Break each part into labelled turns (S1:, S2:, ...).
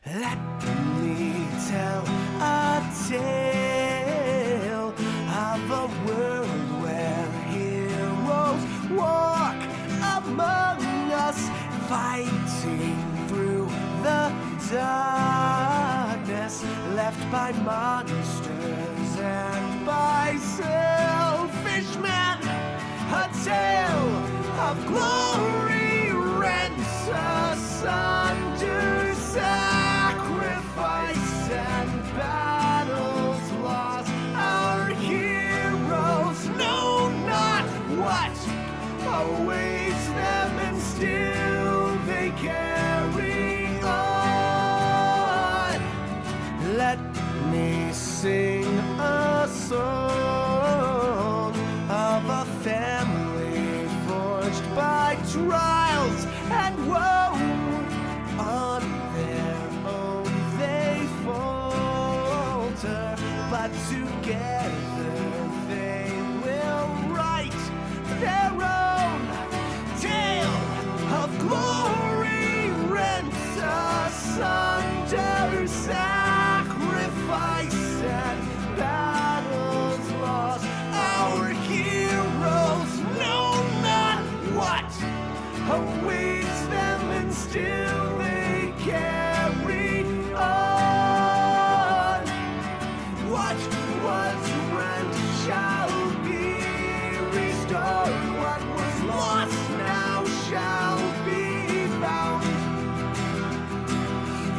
S1: Let me tell a tale of a world where heroes walk among us, fighting through the darkness left by monsters and by selfish men. A tale of glory rents asunder, sacrifice and battles lost. Our heroes know not what awaits them, and still they carry on. Let me sing a song of a family forged by trials and woe. On their own they falter, but together they will write their own tale of glory rent asunder, sacrifice and battles lost. Our heroes know not what awaits them, and still they carry on. What was rent shall be restored. What was lost now shall be found.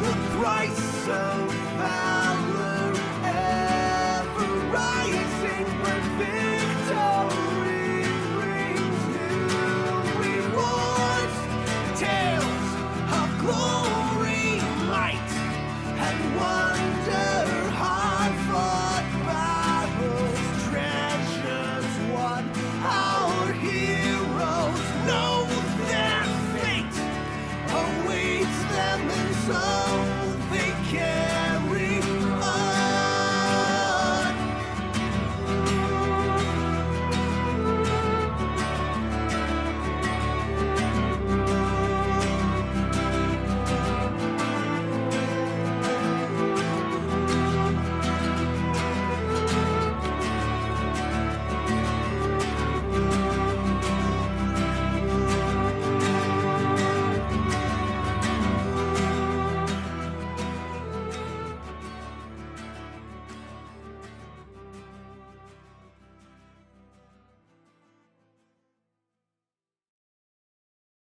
S1: The price of valor ever rising, where victory brings new rewards. Tales of glory, might, and wonder, hard-fought battles, treasures won. Our heroes know their fate awaits them, and so they carry on.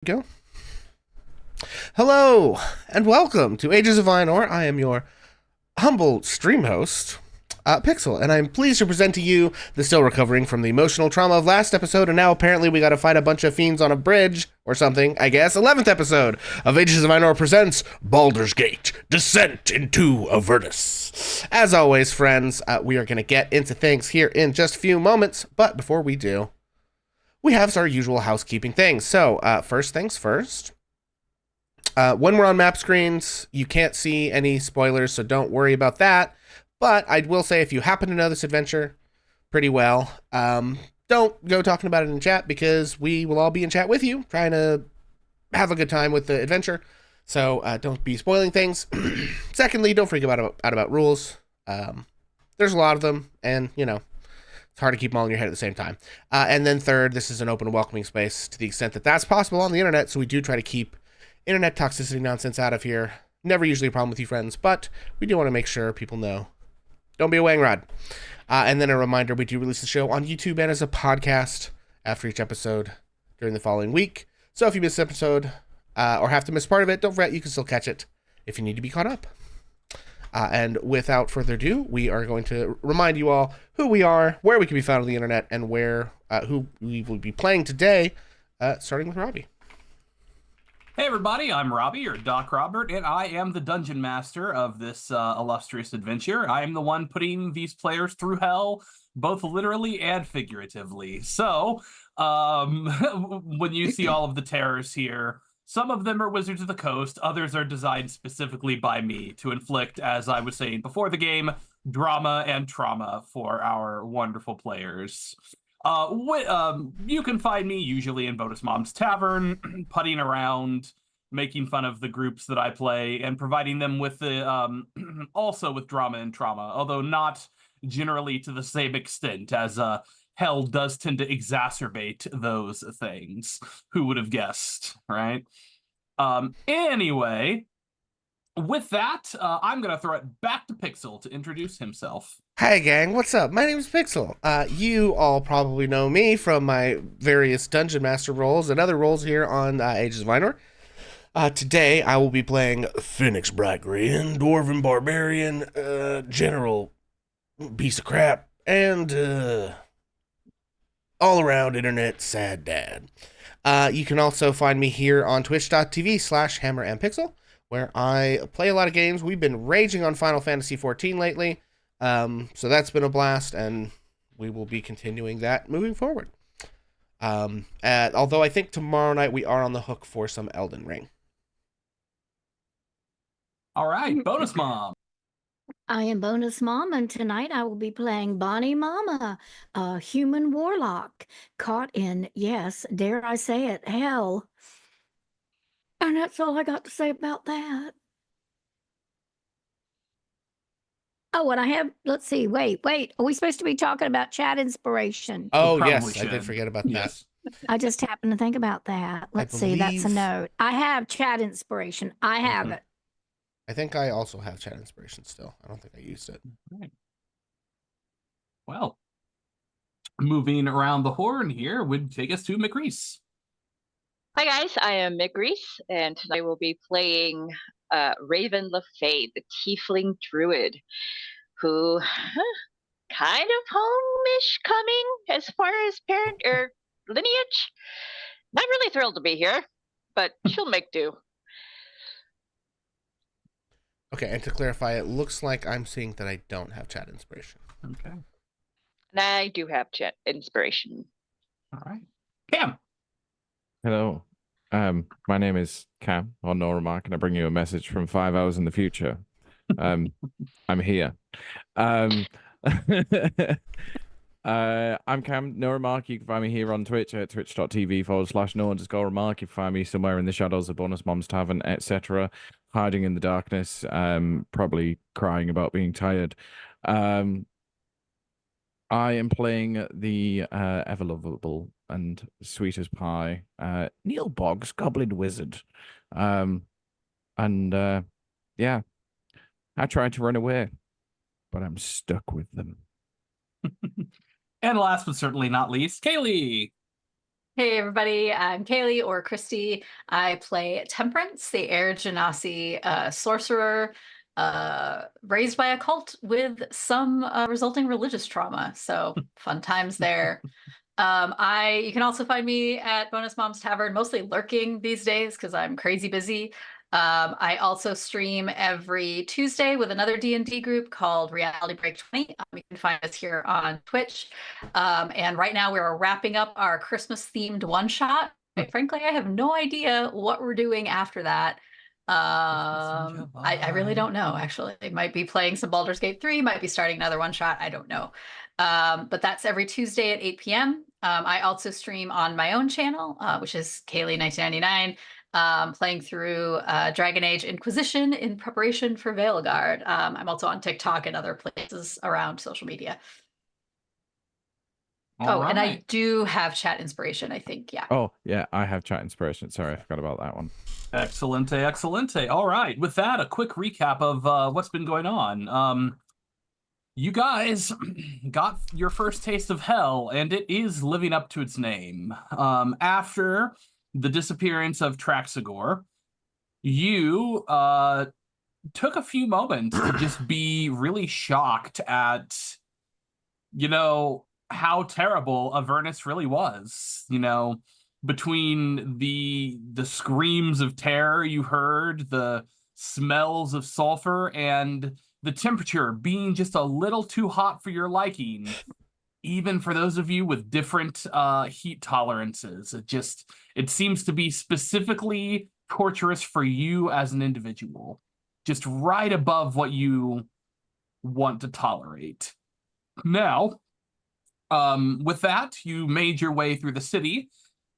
S2: Go. Hello and welcome to Ages of Einor. I am your humble stream host, Pixel, and I'm pleased to present to you the still recovering from the emotional trauma of last episode, and now apparently we gotta fight a bunch of fiends on a bridge or something, I guess. 11th episode of Ages of Einor presents Baldur's Gate, Descent into Avernus. As always, friends, we are gonna get into things here in just a few moments, but before we do, we have our usual housekeeping things. So, first things first. When we're on map screens, you can't see any spoilers, so don't worry about that. But I will say, if you happen to know this adventure pretty well, don't go talking about it in chat, because we will all be in chat with you, trying to have a good time with the adventure. So don't be spoiling things. Secondly, don't freak about rules. There's a lot of them, and, you know, it's hard to keep them all in your head at the same time. And then third, this is an open and welcoming space to the extent that that's possible on the internet, so we do try to keep internet toxicity nonsense out of here. Never usually a problem with you, friends, but we do want to make sure people know. Don't be a wang rod. And then a reminder, we do release the show on YouTube and as a podcast after each episode during the following week. So if you miss an episode or have to miss part of it, don't fret, you can still catch it if you need to be caught up. And without further ado, we are going to remind you all who we are, where we can be found on the internet, and where who we will be playing today, starting with Robbie.
S3: Hey everybody, I'm Robbie, or DocRobert, and I am the Dungeon Master of this illustrious adventure. I am the one putting these players through hell, both literally and figuratively. So, when you see all of the terrors here, some of them are Wizards of the Coast, others are designed specifically by me to inflict, as I was saying before the game, drama and trauma for our wonderful players. You can find me usually in Bonus Mom's Tavern, putting around, making fun of the groups that I play and providing them with the also with drama and trauma, although not generally to the same extent, as hell does tend to exacerbate those things. Who would have guessed, right? Anyway, with that, I'm gonna throw it back to Pixel to introduce himself.
S2: Hey gang, what's up? My name is Pixel. You all probably know me from my various Dungeon Master roles and other roles here on Ages of Minor. Today I will be playing Phoenix Brightgreen, Dwarven Barbarian, General Piece of Crap, and all-around internet sad dad. You can also find me here on twitch.tv/hammerandpixel, where I play a lot of games. We've been raging on Final Fantasy XIV lately. So that's been a blast, and we will be continuing that moving forward. Although I think tomorrow night we are on the hook for some Elden Ring.
S3: All right, Bonus Mom.
S4: I am Bonus Mom, and tonight I will be playing Bonnie Mama, a human warlock caught in, yes, dare I say it, hell. And that's all I got to say about that. Oh, and I have, let's see, wait. Are we supposed to be talking about chat inspiration?
S2: Oh,
S3: Probably
S2: yes, I
S3: should.
S2: did forget about that.
S3: Yes.
S4: I just happened to think about that. Let's see, that's a
S2: believe-
S4: note. I have chat inspiration. I have it.
S2: I think I also have chat inspiration still. I don't think I used it.
S3: Right. Well, moving around the horn here would take us to McReese.
S5: Hi guys, I am McReese, and tonight we'll be playing Raven LaFey, the Tiefling Druid, who kind of home-ish coming as far as parent or lineage. Not really thrilled to be here, but she'll make do.
S2: Okay, and to clarify, it looks like I'm seeing that I don't have chat inspiration.
S3: Okay.
S5: And I do have chat inspiration.
S3: All right. Cam.
S6: Hello. My name is Cam, or Nora Mark, and I bring you a message from 5 hours in the future. I'm here. I'm Cam, Nora Mark. You can find me here on Twitch at twitch.tv/no_remark. You can find me somewhere in the shadows of Bonus Mom's Tavern, etc., hiding in the darkness, probably crying about being tired. I am playing the ever lovable and sweet as pie Neil Boggs, Goblin Wizard. Yeah, I tried to run away, but I'm stuck with them.
S3: And last but certainly not least, Kaylee.
S7: Hey everybody, I'm Kaylee or Christy. I play Temperance, the Air Genasi sorcerer, raised by a cult with some resulting religious trauma. So fun times there. You can also find me at Bonus Mom's Tavern, mostly lurking these days because I'm crazy busy. I also stream every Tuesday with another D&D group called Reality Break 20. You can find us here on Twitch. And right now we're wrapping up our Christmas-themed one-shot. Quite frankly, I have no idea what we're doing after that. I really don't know, actually. I might be playing some Baldur's Gate 3, might be starting another one-shot, I don't know. But that's every Tuesday at 8 p.m. I also stream on my own channel, which is Kaylee1999. Playing through Dragon Age Inquisition in preparation for Veilguard. I'm also on TikTok and other places around social media. And I do have chat inspiration, I think, yeah.
S6: Oh, yeah, I have chat inspiration. Sorry, I forgot about that one.
S3: Excellente, excellente. All right, with that, a quick recap of what's been going on. You guys got your first taste of hell, and it is living up to its name. After the disappearance of Traxagor, you took a few moments to just be really shocked at, how terrible Avernus really was. Between the screams of terror you heard, the smells of sulfur, and the temperature being just a little too hot for your liking, even for those of you with different heat tolerances. It seems to be specifically torturous for you as an individual, just right above what you want to tolerate. Now, with that, you made your way through the city,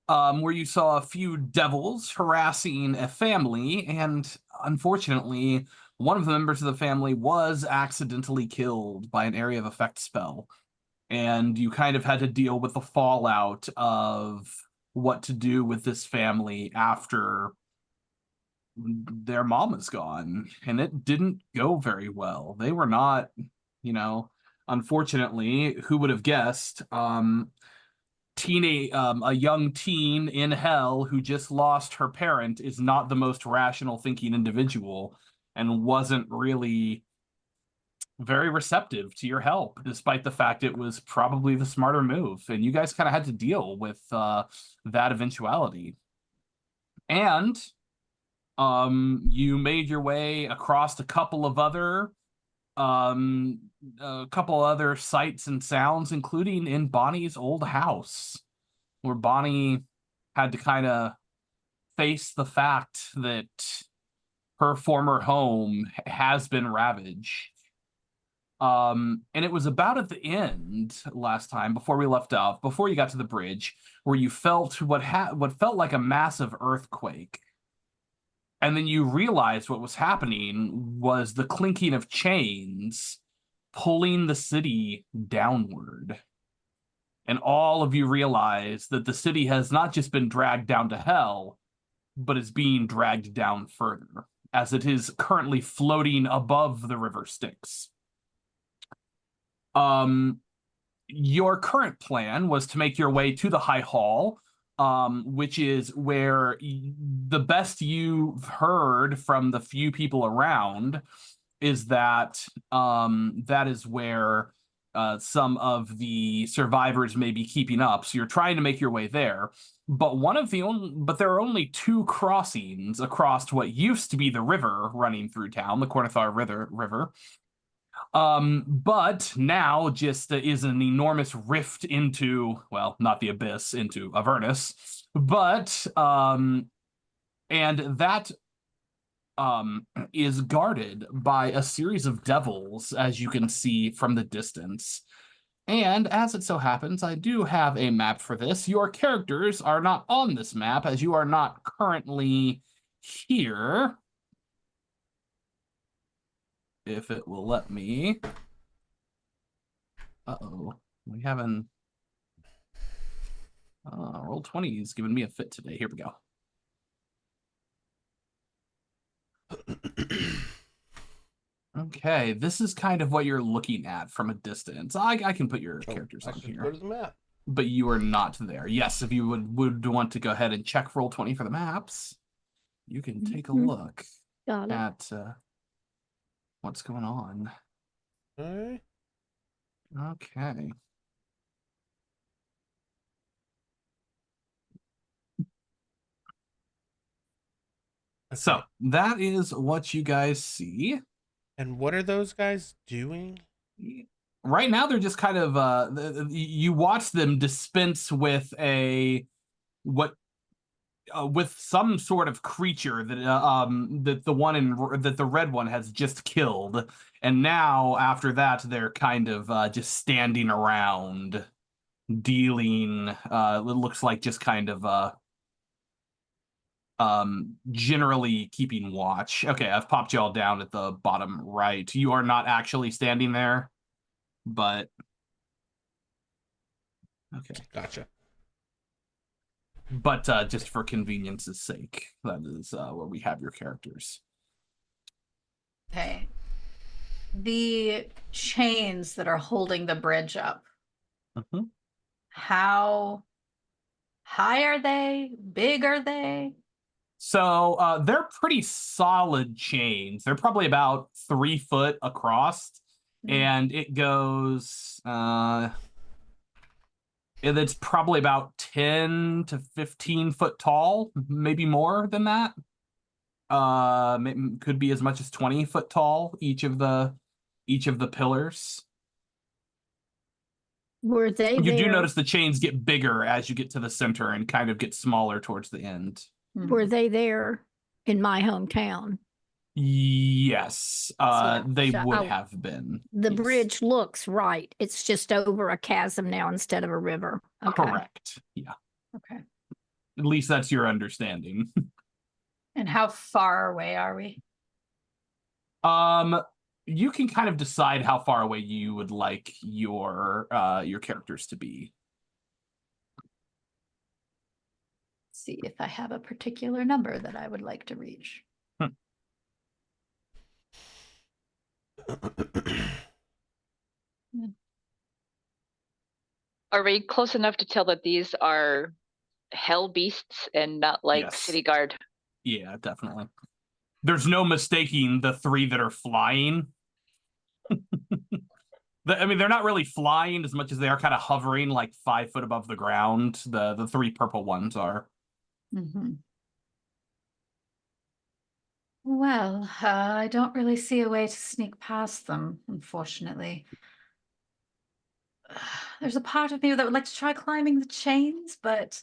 S3: where you saw a few devils harassing a family, and unfortunately, one of the members of the family was accidentally killed by an area of effect spell. And you kind of had to deal with the fallout of what to do with this family after their mom is gone. And it didn't go very well. They were not, unfortunately, who would have guessed? A young teen in hell who just lost her parent is not the most rational thinking individual and wasn't really very receptive to your help, despite the fact it was probably the smarter move. And you guys kind of had to deal with that eventuality. And you made your way across a couple of other sights and sounds, including in Bonnie's old house, where Bonnie had to kind of face the fact that her former home has been ravaged. And it was about at the end last time, before we left off, before you got to the bridge, where you felt what felt like a massive earthquake. And then you realized what was happening was the clinking of chains pulling the city downward. And all of you realize that the city has not just been dragged down to hell, but is being dragged down further, as it is currently floating above the river Styx. Your current plan was to make your way to the High Hall, which is where the best you've heard from the few people around is that that is where some of the survivors may be keeping up. So you're trying to make your way there. But there are only 2 crossings across what used to be the river running through town, the Cornithar River. But now just is an enormous rift into, well, not the abyss, into Avernus, but and that is guarded by a series of devils, as you can see from the distance. And as it so happens, I do have a map for this. Your characters are not on this map, as you are not currently here. If it will let me. Uh-oh. We haven't... Roll20 is giving me a fit today. Here we go. Okay, this is kind of what you're looking at from a distance. I can put your characters on here.
S2: Go to the map.
S3: But you are not there. Yes, if you would want to go ahead and check Roll20 for the maps, you can take a look at... what's going on?
S2: Okay.
S3: Okay. So that is what you guys see.
S2: And what are those guys doing?
S3: Right now, they're just kind of you watch them dispense with with some sort of creature that that the red one has just killed, and now after that they're kind of just standing around dealing. It looks like just kind of generally keeping watch. Okay, I've popped y'all down at the bottom right. You are not actually standing there, but okay,
S2: Gotcha.
S3: But just for convenience's sake, that is where we have your characters.
S7: Okay. The chains that are holding the bridge up.
S3: Mm-hmm.
S7: How high are they? Big are they?
S3: So they're pretty solid chains. They're probably about 3 foot across, and it goes... it's probably about 10 to 15 foot tall, maybe more than that. Could be as much as 20 foot tall, each of the pillars.
S4: Were they
S3: You
S4: there?
S3: do notice the chains get bigger as you get to the center and kind of get smaller towards the end.
S4: Were they there in my hometown?
S3: Yes, they
S4: So
S3: would have been.
S4: The
S3: Yes.
S4: bridge looks right. It's just over a chasm now instead of a river. Okay.
S3: Correct. Yeah.
S7: Okay.
S3: At least that's your understanding.
S7: And how far away are we?
S3: You can kind of decide how far away you would like your characters to be.
S7: See if I have a particular number that I would like to reach.
S5: Are we close enough to tell that these are hell beasts and not like
S3: Yes.
S5: city guard?
S3: Yeah, definitely. There's no mistaking the three that are flying. I mean, they're not really flying as much as they are kind of hovering like 5 foot above the ground. The 3 purple ones are.
S7: Mm-hmm. Well, I don't really see a way to sneak past them, unfortunately. There's a part of me that would like to try climbing the chains, but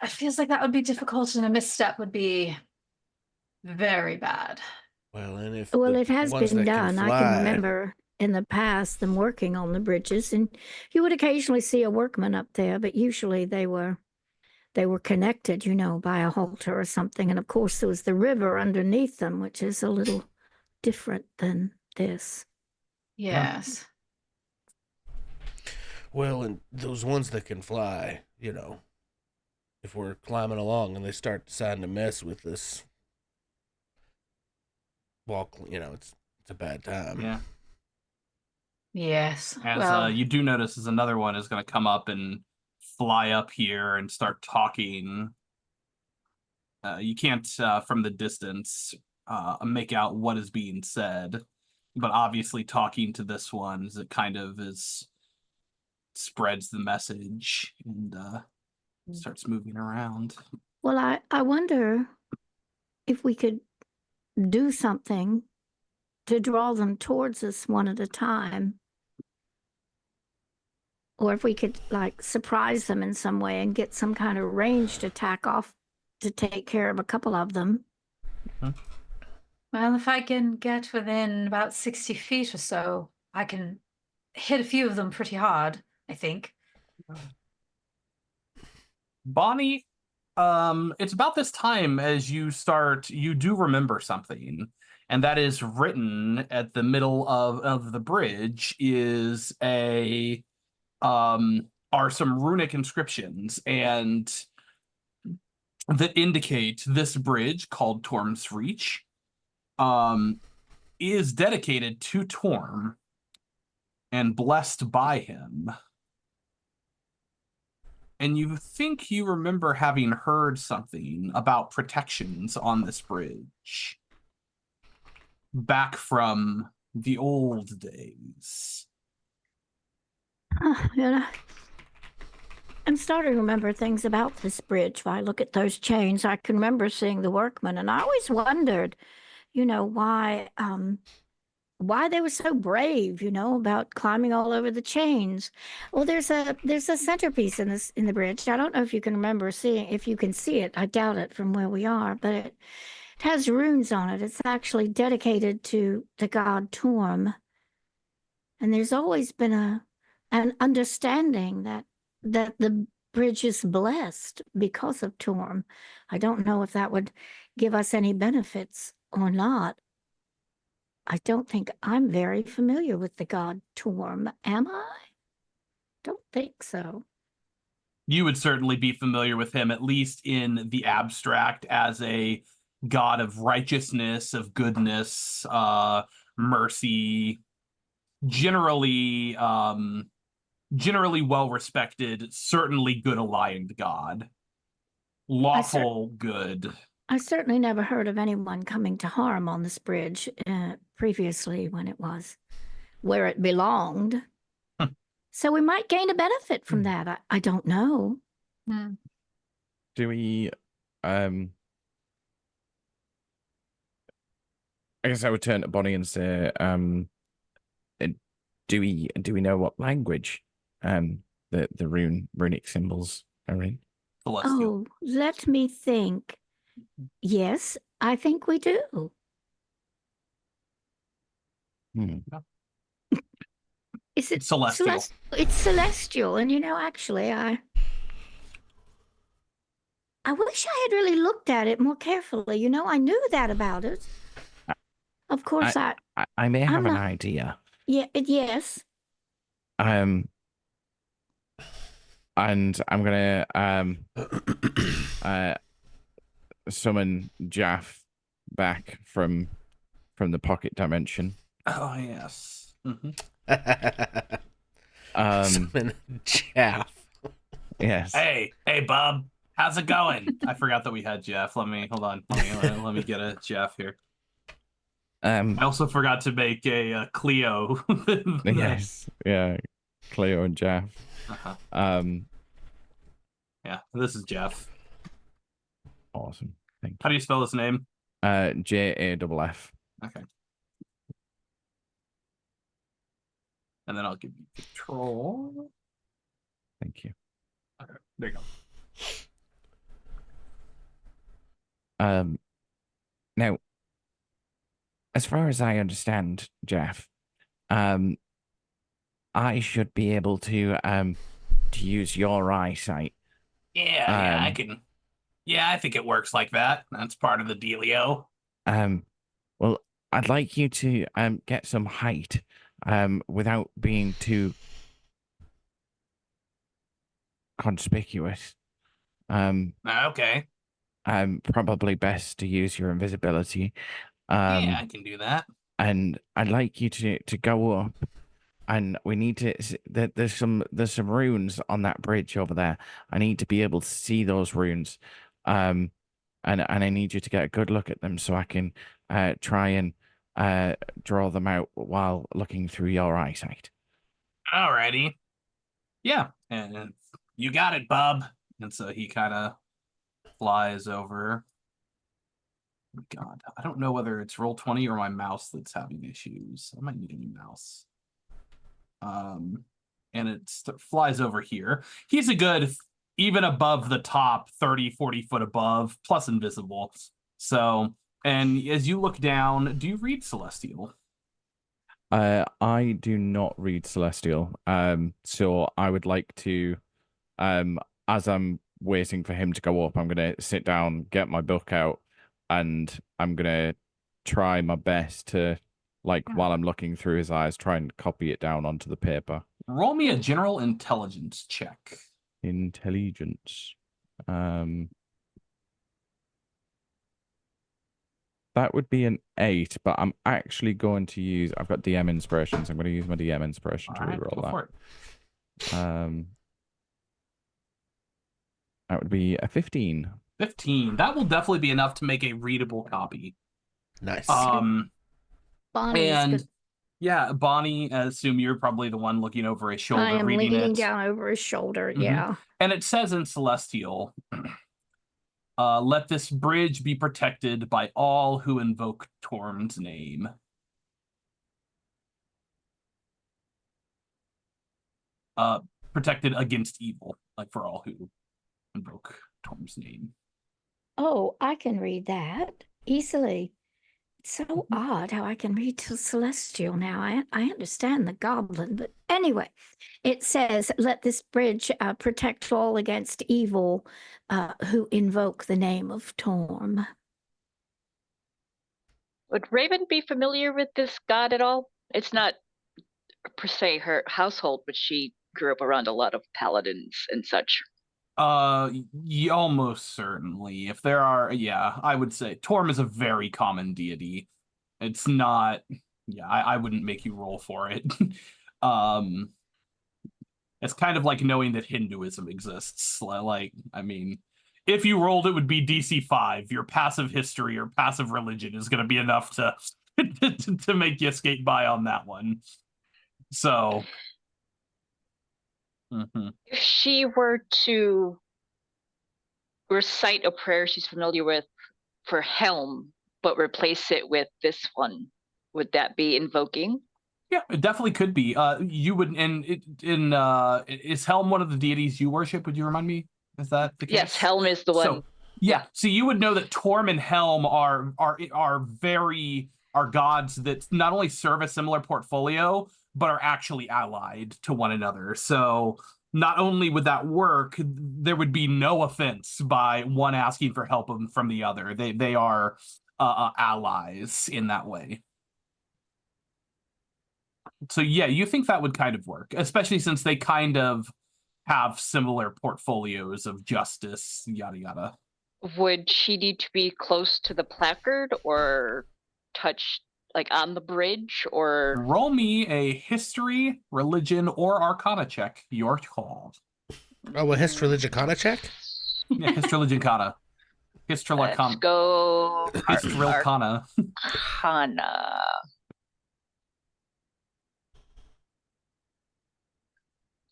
S7: it feels like that would be difficult and a misstep would be very bad.
S2: Well, and if
S4: It has been done. I can
S2: fly-
S4: remember in the past them working on the bridges, and you would occasionally see a workman up there, but usually they were connected, by a halter or something. And of course, there was the river underneath them, which is a little different than this.
S7: Yes.
S2: Well, and those ones that can fly, if we're climbing along and they start deciding to mess with this walk, it's a bad time.
S3: Yeah.
S7: Yes.
S3: As you do notice, is another one is going to come up and fly up here and start talking. You can't, from the distance, make out what is being said, but obviously talking to this one is it kind of spreads the message and starts moving around.
S4: Well, I wonder if we could do something to draw them towards us one at a time. Or if we could, surprise them in some way and get some kind of ranged attack off to take care of a couple of them.
S7: Well, if I can get within about 60 feet or so, I can hit a few of them pretty hard, I think.
S3: Bonnie, it's about this time as you do remember something, and that is written at the middle of the bridge are some runic inscriptions and that indicate this bridge called Torm's Reach is dedicated to Torm and blessed by him. And you think you remember having heard something about protections on this bridge back from the old days.
S4: I'm starting to remember things about this bridge. If I look at those chains, I can remember seeing the workmen, and I always wondered, why they were so brave, about climbing all over the chains. Well, there's a centerpiece in the bridge. I don't know if you can remember if you can see it. I doubt it from where we are, but it has runes on it. It's actually dedicated to the god Torm. And there's always been an understanding that the bridge is blessed because of Torm. I don't know if that would give us any benefits or not. I don't think I'm very familiar with the god Torm, am I? Don't think so.
S3: You would certainly be familiar with him, at least in the abstract, as a god of righteousness, of goodness, mercy, generally well respected, certainly good aligned god. Lawful good.
S4: I certainly never heard of anyone coming to harm on this bridge previously when it was where it belonged. So we might gain a benefit from that. I don't know.
S6: Do we I guess I would turn to Bonnie and say, do we know what language the runic symbols are in?
S3: Celestial.
S4: Oh, let me think. Yes, I think we do. Is it
S3: Celestial.
S4: It's celestial, and actually, hadn't really looked at it more carefully. You know, I knew that about it. Of course,
S6: I may have
S4: I'm
S6: an
S4: not-
S6: idea.
S4: Yeah. Yes.
S6: And I'm gonna summon Jaff back from the pocket dimension.
S3: Oh yes.
S2: Summon Jeff.
S6: Yes.
S3: Hey, Bob. How's it going? I forgot that we had Jeff. Hold on. Let me get a Jeff here. I also forgot to make a Cleo.
S6: Yes. Yeah. Cleo and Jaff.
S3: Yeah, this is Jeff.
S6: Awesome. Thank
S3: How do you spell his name?
S6: you. JAFF.
S3: Okay. And then I'll give you control.
S6: Thank you.
S3: Okay, there you go.
S6: Now, as far as I understand, Jeff, I should be able to use your eyesight.
S3: Yeah, I can. Yeah, I think it works like that. That's part of the dealio.
S6: Well, I'd like you to get some height without being too conspicuous.
S3: Okay.
S6: Probably best to use your invisibility.
S3: Yeah, I can do that.
S6: And I'd like you to go up, and we need to. There's some runes on that bridge over there. I need to be able to see those runes, and I need you to get a good look at them so I can try and draw them out while looking through your eyesight.
S3: Alrighty. Yeah, and you got it, Bob. And so he kind of flies over. God, I don't know whether it's Roll20 or my mouse that's having issues. I might need a new mouse. And it flies over here. He's a good, even above the top, 30, 40 foot above, plus invisible. So, and as you look down, do you read Celestial?
S6: I do not read Celestial. So I would like to, as I'm waiting for him to go up, I'm gonna sit down, get my book out, and I'm gonna try my best to, while I'm looking through his eyes, try and copy it down onto the paper.
S3: Roll me a general intelligence check.
S6: Intelligence. That would be an 8, but I'm actually going to use. I've got DM inspirations. I'm going to use my DM inspiration to reroll that.
S3: For it.
S6: That would be a 15.
S3: 15. That will definitely be enough to make a readable copy.
S2: Nice.
S4: Bonnie.
S3: And yeah, Bonnie, I assume you're probably the one looking over his shoulder,
S4: I am
S3: reading
S4: leaning
S3: it.
S4: down over his shoulder.
S3: Mhm.
S4: Yeah.
S3: And it says in Celestial, let this bridge be protected by all who invoke Torm's name. Protected against evil, like for all who invoke Torm's name.
S4: Oh, I can read that easily. It's so odd how I can read to Celestial now. I understand the goblin, but anyway, it says, let this bridge protect all against evil who invoke the name of Torm.
S5: Would Raven be familiar with this god at all? It's not per se her household, but she grew up around a lot of paladins and such.
S3: Almost certainly. If there are, yeah, I would say Torm is a very common deity. It's not, yeah, I wouldn't make you roll for it. It's kind of like knowing that Hinduism exists. Like, I mean, if you rolled, it would be DC 5. Your passive history or passive religion is going to be enough to to make you skate by on that one. So,
S5: If she were to recite a prayer she's familiar with for Helm, but replace it with this one, would that be invoking?
S3: Yeah, it definitely could be. You would, is Helm one of the deities you worship? Would you remind me? Is that the case?
S5: Yes, Helm is the one.
S3: So, yeah, so you would know that Torm and Helm are gods that not only serve a similar portfolio, but are actually allied to one another. So not only would that work, there would be no offense by one asking for help from the other. They are allies in that way. So yeah, you think that would kind of work, especially since they kind of have similar portfolios of justice, yada yada.
S5: Would she need to be close to the placard or touch, like, on the bridge, or?
S3: Roll me a history, religion, or arcana check. Your call.
S2: Oh, a Histriligicana check?
S3: Yeah, histriligicana.
S5: Let's
S3: Histrilicana.
S5: go
S3: Histrilicana.
S5: Arcana.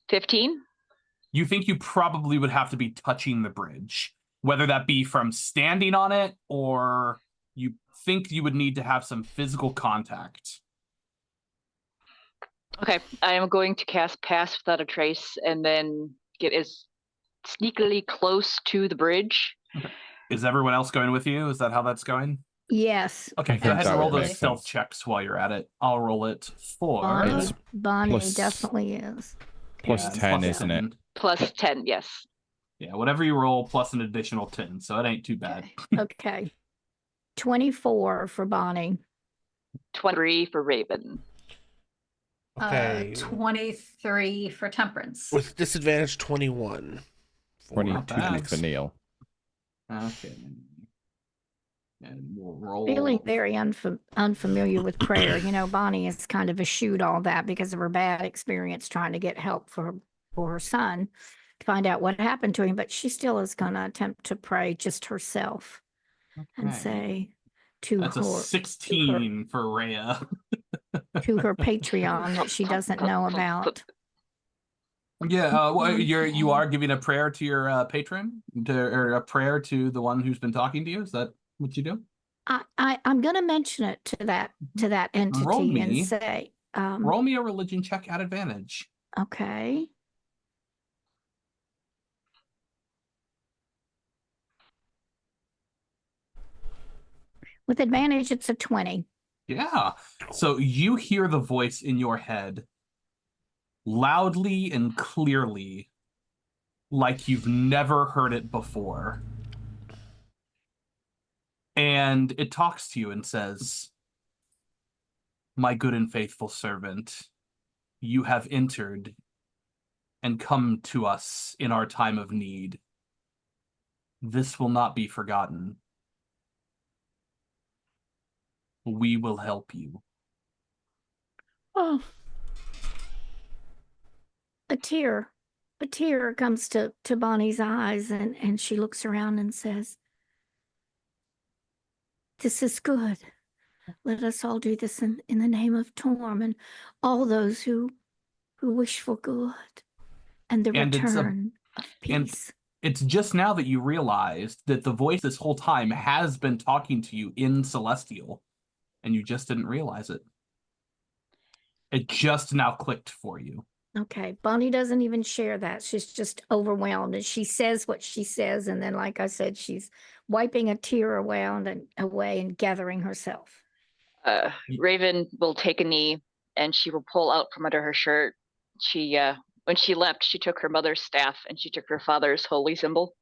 S5: 15?
S3: You think you probably would have to be touching the bridge, whether that be from standing on it or you think you would need to have some physical contact.
S5: Okay, I am going to cast Pass Without a Trace and then get as sneakily close to the bridge.
S3: Is everyone else going with you? Is that how that's going?
S4: Yes.
S3: Okay,
S6: I
S3: go
S6: think
S3: ahead
S6: that
S3: and roll
S6: would
S3: those
S6: make
S3: stealth
S6: sense.
S3: checks while you're at it. I'll roll it for
S4: Bonnie,
S6: It's
S4: Bonnie
S6: plus-
S4: definitely is.
S6: Plus
S3: it's
S6: 10,
S3: plus
S6: isn't it?
S3: 10.
S5: Plus 10, yes.
S3: Yeah, whatever you roll plus an additional 10, so it ain't too bad.
S4: Okay. 24 for Bonnie.
S5: 23 for Raven.
S2: Okay.
S7: 23 for Temperance.
S2: With disadvantage, 21. for
S6: 22
S3: bad.
S6: for Neil.
S3: Okay. And we'll roll.
S4: Feeling very unfamiliar with prayer. You know, Bonnie is kind of eschewed all that because of her bad experience trying to get help for her son to find out what happened to him. But she still is going to attempt to pray just herself and
S3: Okay.
S4: say to
S3: That's a
S4: her
S3: 16 for Rhea.
S4: to her Patreon that she doesn't know about.
S3: Yeah, well, you are giving a prayer to your patron, or a prayer to the one who's been talking to you. Is that what you do?
S4: I'm going to mention it to that
S3: Roll
S4: entity and
S3: me.
S4: say,
S3: Roll me a religion check at advantage.
S4: okay. With advantage, it's a 20.
S3: Yeah. So you hear the voice in your head loudly and clearly, like you've never heard it before. And it talks to you and says, "My good and faithful servant, you have entered and come to us in our time of need. This will not be forgotten. We will help you."
S4: Oh. A tear comes to Bonnie's eyes and she looks around and says, "This is good. Let us all do this in the name of Torm and all those who wish for good and the
S3: And it's a-
S4: return of
S3: and-
S4: peace."
S3: It's just now that you realized that the voice this whole time has been talking to you in Celestial, and you just didn't realize it. It just now clicked for you.
S4: Okay, Bonnie doesn't even share that. She's just overwhelmed and she says what she says. And then, like I said, she's wiping a tear away and gathering herself.
S5: Raven will take a knee and she will pull out from under her shirt. She, when she left, she took her mother's staff and she took her father's holy symbol.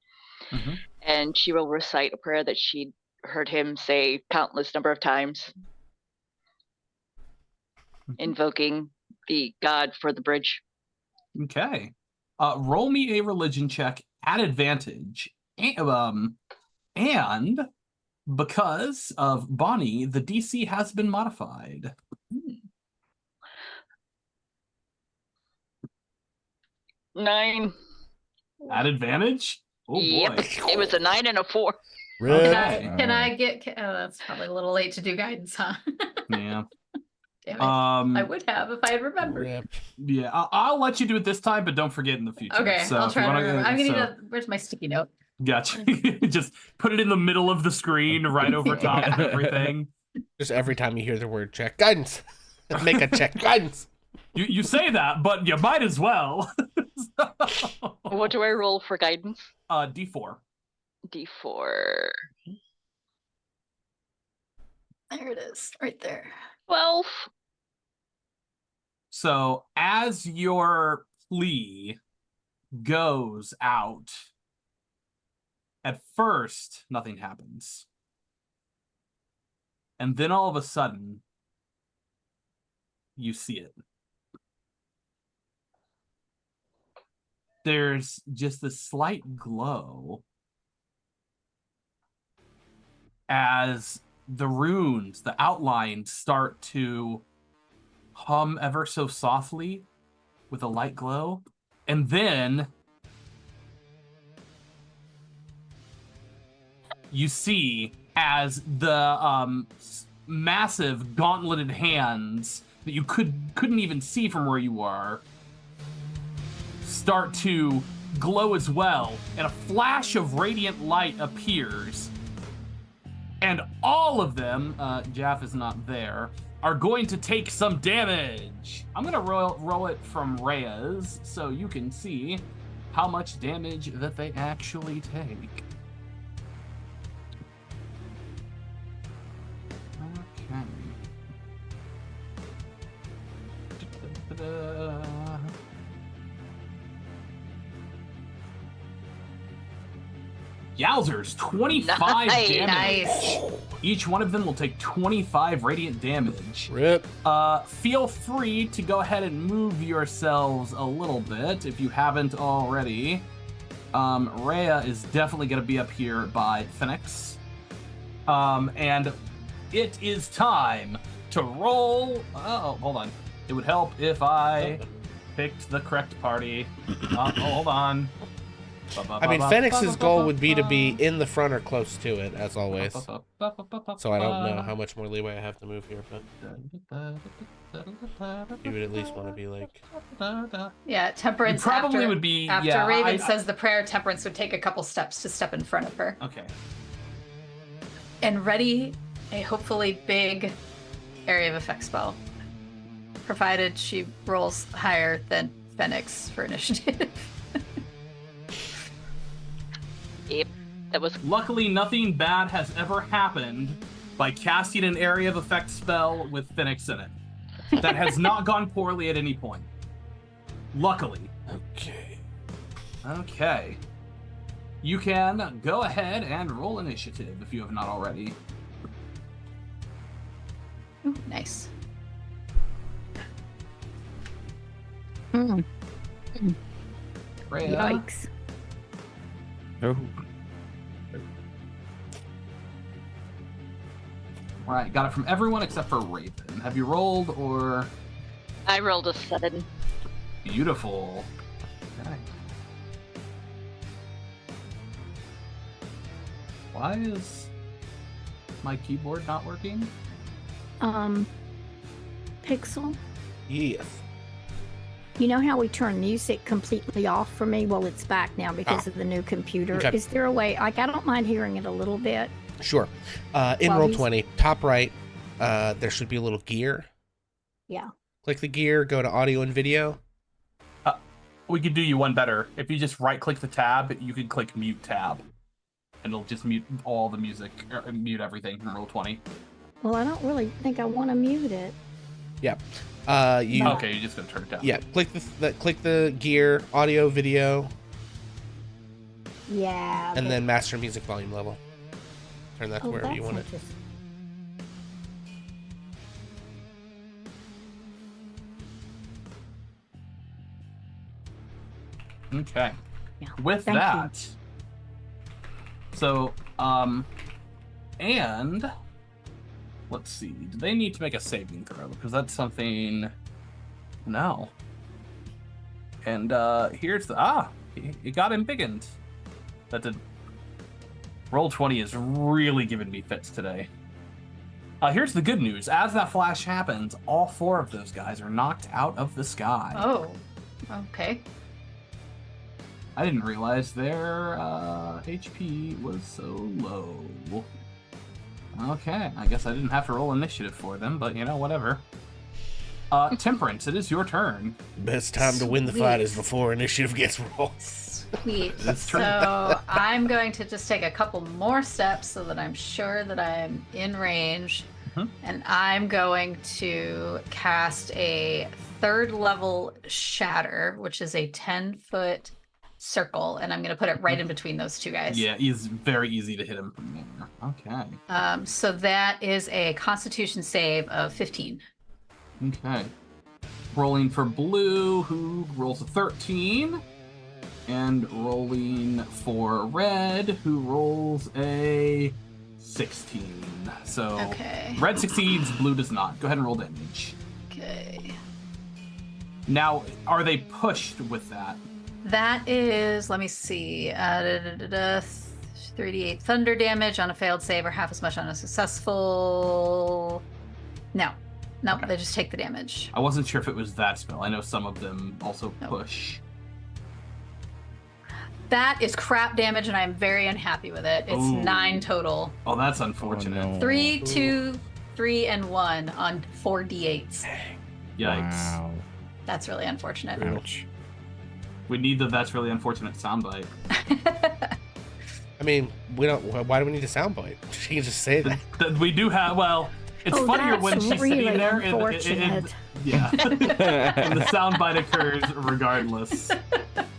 S3: Mm-hmm.
S5: And she will recite a prayer that she'd heard him say countless number of times, invoking the god for the bridge.
S3: Okay. Roll me a religion check at advantage. And because of Bonnie, the DC has been modified.
S5: 9.
S3: At advantage? Oh,
S5: Yep,
S3: boy.
S5: it was a 9 and a 4.
S2: Rip.
S7: Can I get? Oh, that's probably a little late to do guidance, huh?
S3: Yeah.
S7: Damn it. I would have if I had remembered.
S2: Rip.
S3: Yeah, I'll let you do it this time, but don't forget in the future.
S7: Okay,
S3: So
S7: I'll
S3: if you
S7: try to
S3: wanna-
S7: remember. I'm gonna need
S3: so-
S7: a. Where's my sticky note?
S3: Gotcha. Just put it in the middle of the screen, right over top of everything.
S2: Just every time you hear the word check. Guidance. Make a check. Guidance.
S3: You say that, but you might as well.
S5: What do I roll for guidance?
S3: D4.
S5: D4.
S7: There it is, right there.
S5: 12.
S3: So as your plea goes out. At first, nothing happens. And then all of a sudden, you see it. There's just a slight glow as the runes, the outlines start to hum ever so softly with a light glow. And then you see as the massive gauntleted hands that you couldn't even see from where you are start to glow as well, and a flash of radiant light appears, and all of them, Jaff is not there, are going to take some damage. I'm gonna roll it from Rhea's so you can see how much damage that they actually take. Okay. Yowzers, 25 damage.
S7: Nice.
S3: Each one of them will take 25 radiant damage.
S2: Rip.
S3: Feel free to go ahead and move yourselves a little bit if you haven't already. Rhea is definitely going to be up here by Phoenix. And it is time to roll. Oh, hold on. It would help if I picked the correct party. Hold on.
S2: I mean, Phoenix's goal would be to be in the front or close to it, as always. So I don't know how much more leeway I have to move here, but you would at least want to be like...
S7: Yeah, Temperance.
S3: You probably
S7: after,
S3: would be...
S7: After
S3: yeah,
S7: Raven says the prayer, Temperance would take a couple steps to step in front of her.
S3: Okay.
S7: And ready a hopefully big area of effect spell, provided she rolls higher than Phoenix for initiative.
S5: Yep, that was...
S3: Luckily, nothing bad has ever happened by casting an area of effect spell with Phoenix in it. That has not gone poorly at any point. Luckily.
S2: Okay.
S3: Okay. You can go ahead and roll initiative if you have not already.
S7: Ooh, nice.
S4: Mm.
S3: Rhea.
S4: Yikes.
S6: Oh,
S3: Right, got it from everyone except for Raven. Have you rolled or...
S5: I rolled a 7.
S3: Beautiful. Okay. Why is my keyboard not working?
S4: Pixel,
S2: Yes.
S4: you know how we turn music completely off for me? Well, it's back now because of the new computer.
S2: Okay.
S4: Is there a way, like, I don't mind hearing it a little bit.
S2: Sure. In
S4: Well,
S2: Roll20, top right, there should be a little gear.
S4: Yeah.
S2: Click the gear, go to audio and video.
S3: We could do you one better. If you just right-click the tab, you can click mute tab. And it'll just mute all the music, or mute everything from Roll20.
S4: Well, I don't really think I want to mute it.
S2: Yeah. You
S3: Okay, you're just gonna turn it down.
S2: Yeah, click the gear, audio, video,
S4: Yeah.
S2: and
S4: okay.
S2: then master music volume level. Turn that to
S4: Oh,
S2: wherever you
S4: that's
S2: want it.
S4: interesting.
S3: Okay.
S4: Yeah.
S3: With
S4: Thank you.
S3: that, so, and let's see. Do they need to make a saving throw? Because that's something. No. And here's the it got embiggened. That did. Roll20 is really giving me fits today. Here's the good news. As that flash happens, all 4 of those guys are knocked out of the sky.
S7: Oh, okay.
S3: I didn't realize their HP was so low. Okay, I guess I didn't have to roll initiative for them, but you know, whatever. Temperance, it is your turn.
S2: Best time to win the fight is before initiative gets rolled.
S7: Sweet.
S3: That's true.
S7: So I'm going to just take a couple more steps so that I'm sure that I'm in range.
S3: Mhm.
S7: And I'm going to cast a 3rd level shatter, which is a 10-foot circle, and I'm going to put it right in between those two guys.
S3: Yeah, he's very easy to hit him from there. Okay.
S7: So that is a Constitution save of 15.
S3: Okay. Rolling for blue, who rolls a 13. And rolling for red, who rolls a 16. So
S7: Okay.
S3: red succeeds, blue does not. Go ahead and roll damage.
S7: Okay.
S3: Now, are they pushed with that?
S7: That is, let me see, 3d8 thunder damage on a failed save or half as much on a successful. No,
S3: Okay.
S7: they just take the damage.
S3: I wasn't sure if it was that spell. I know some of them also
S7: Nope.
S3: push.
S7: That is crap damage, and I'm very unhappy with it. It's
S3: Ooh.
S7: 9 total.
S3: Oh, that's unfortunate.
S6: no.
S7: 3, 2, 3, and 1 on 4 d8s.
S3: Yikes.
S6: Wow.
S7: That's really unfortunate.
S6: Ouch.
S3: We need that's really unfortunate soundbite.
S2: I mean, we don't. Why do we need a soundbite? She can just say that.
S3: We do have, well, it's
S4: Oh,
S3: funnier
S4: that's
S3: when she's
S4: really
S3: sitting there
S4: unfortunate.
S3: yeah. And the soundbite occurs regardless.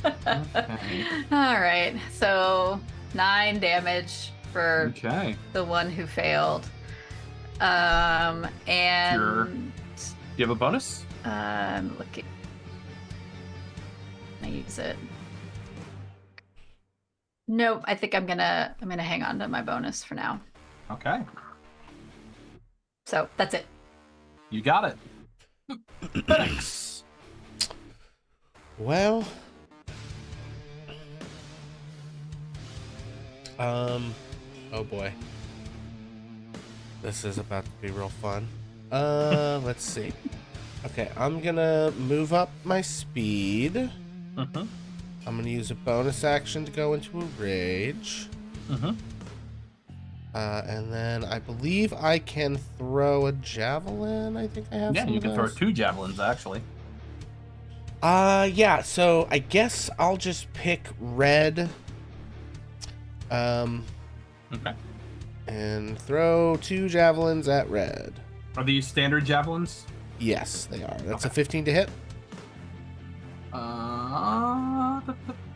S3: Okay.
S7: All right, so 9 damage for
S3: Okay.
S7: the one who failed. And
S3: Sure. Do you have a bonus?
S7: I'm looking. I use it. Nope, I think I'm gonna hang on to my bonus for now.
S3: Okay.
S7: So that's it.
S3: You got it. Thanks.
S2: Well, oh boy, this is about to be real fun. Let's see. Okay, I'm gonna move up my speed.
S3: Mm-hmm.
S2: I'm gonna use a bonus action to go into a rage.
S3: Mm-hmm.
S2: And then I believe I can throw a javelin. I think I have.
S3: Yeah,
S2: some
S3: you
S2: of
S3: can throw
S2: those.
S3: 2 javelins, actually.
S2: Yeah, so I guess I'll just pick red.
S3: Okay.
S2: And throw 2 javelins at red.
S3: Are these standard javelins?
S2: Yes, they are. That's a
S3: Okay.
S2: 15 to hit.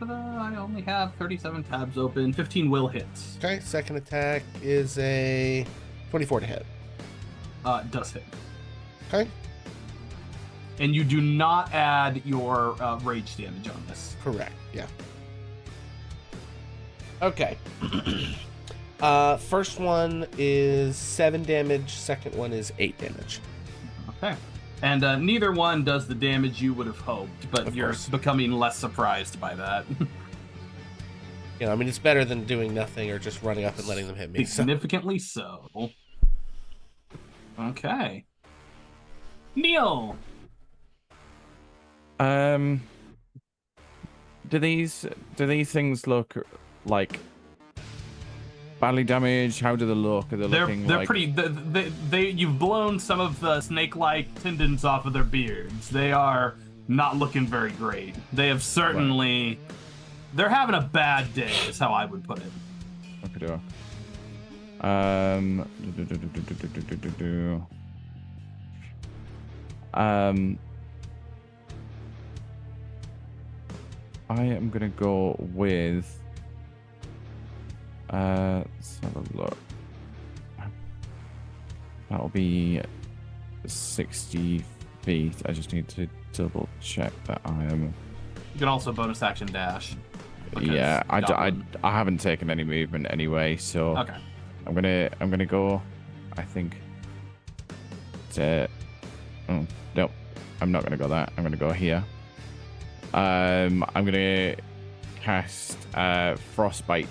S3: I only have 37 tabs open. 15 will hit.
S2: Okay, second attack is a 24 to hit.
S3: Does hit.
S2: Okay,
S3: And you do not add your rage damage on this.
S2: correct. Yeah. Okay. First one is 7 damage. Second one is 8 damage.
S3: Okay. And neither one does the damage you would have hoped, but
S2: Of
S3: you're
S2: course.
S3: becoming less surprised by that.
S2: You know, I mean, it's better than doing nothing or just running up and letting them hit me. So.
S3: Significantly so. Okay. Neil!
S6: Do these things look like badly damaged? How do they look? Are they
S3: They're
S6: looking
S3: they're
S6: like
S3: pretty. You've blown some of the snake-like tendons off of their beards. They are not looking very great. They have certainly. They're having a bad day, is how I would put it.
S6: Okay. I am gonna go with. Let's have a look. That'll be 60 feet. I just need to double check that I am.
S3: You can also bonus action dash. because
S6: Yeah, I
S3: goblin.
S6: haven't taken any movement anyway, so
S3: Okay.
S6: I'm gonna go. I think. To, oh nope, I'm not gonna go that. I'm gonna go here. I'm gonna cast frostbite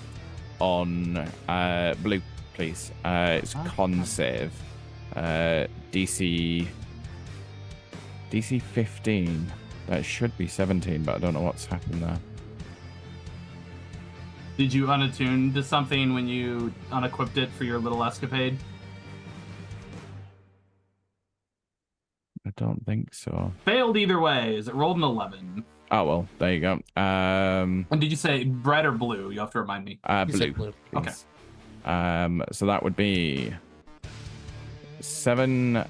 S6: on blue, please. It's con save. DC 15. That should be 17, but I don't know what's happened there.
S3: Did you unattune to something when you unequipped it for your little escapade?
S6: I don't think so.
S3: Failed either way. Is it rolled an 11?
S6: Oh well, there you go.
S3: And did you say red or blue? You have to remind me.
S2: You
S6: Blue.
S2: said blue.
S3: Okay.
S6: Please. So that would be 7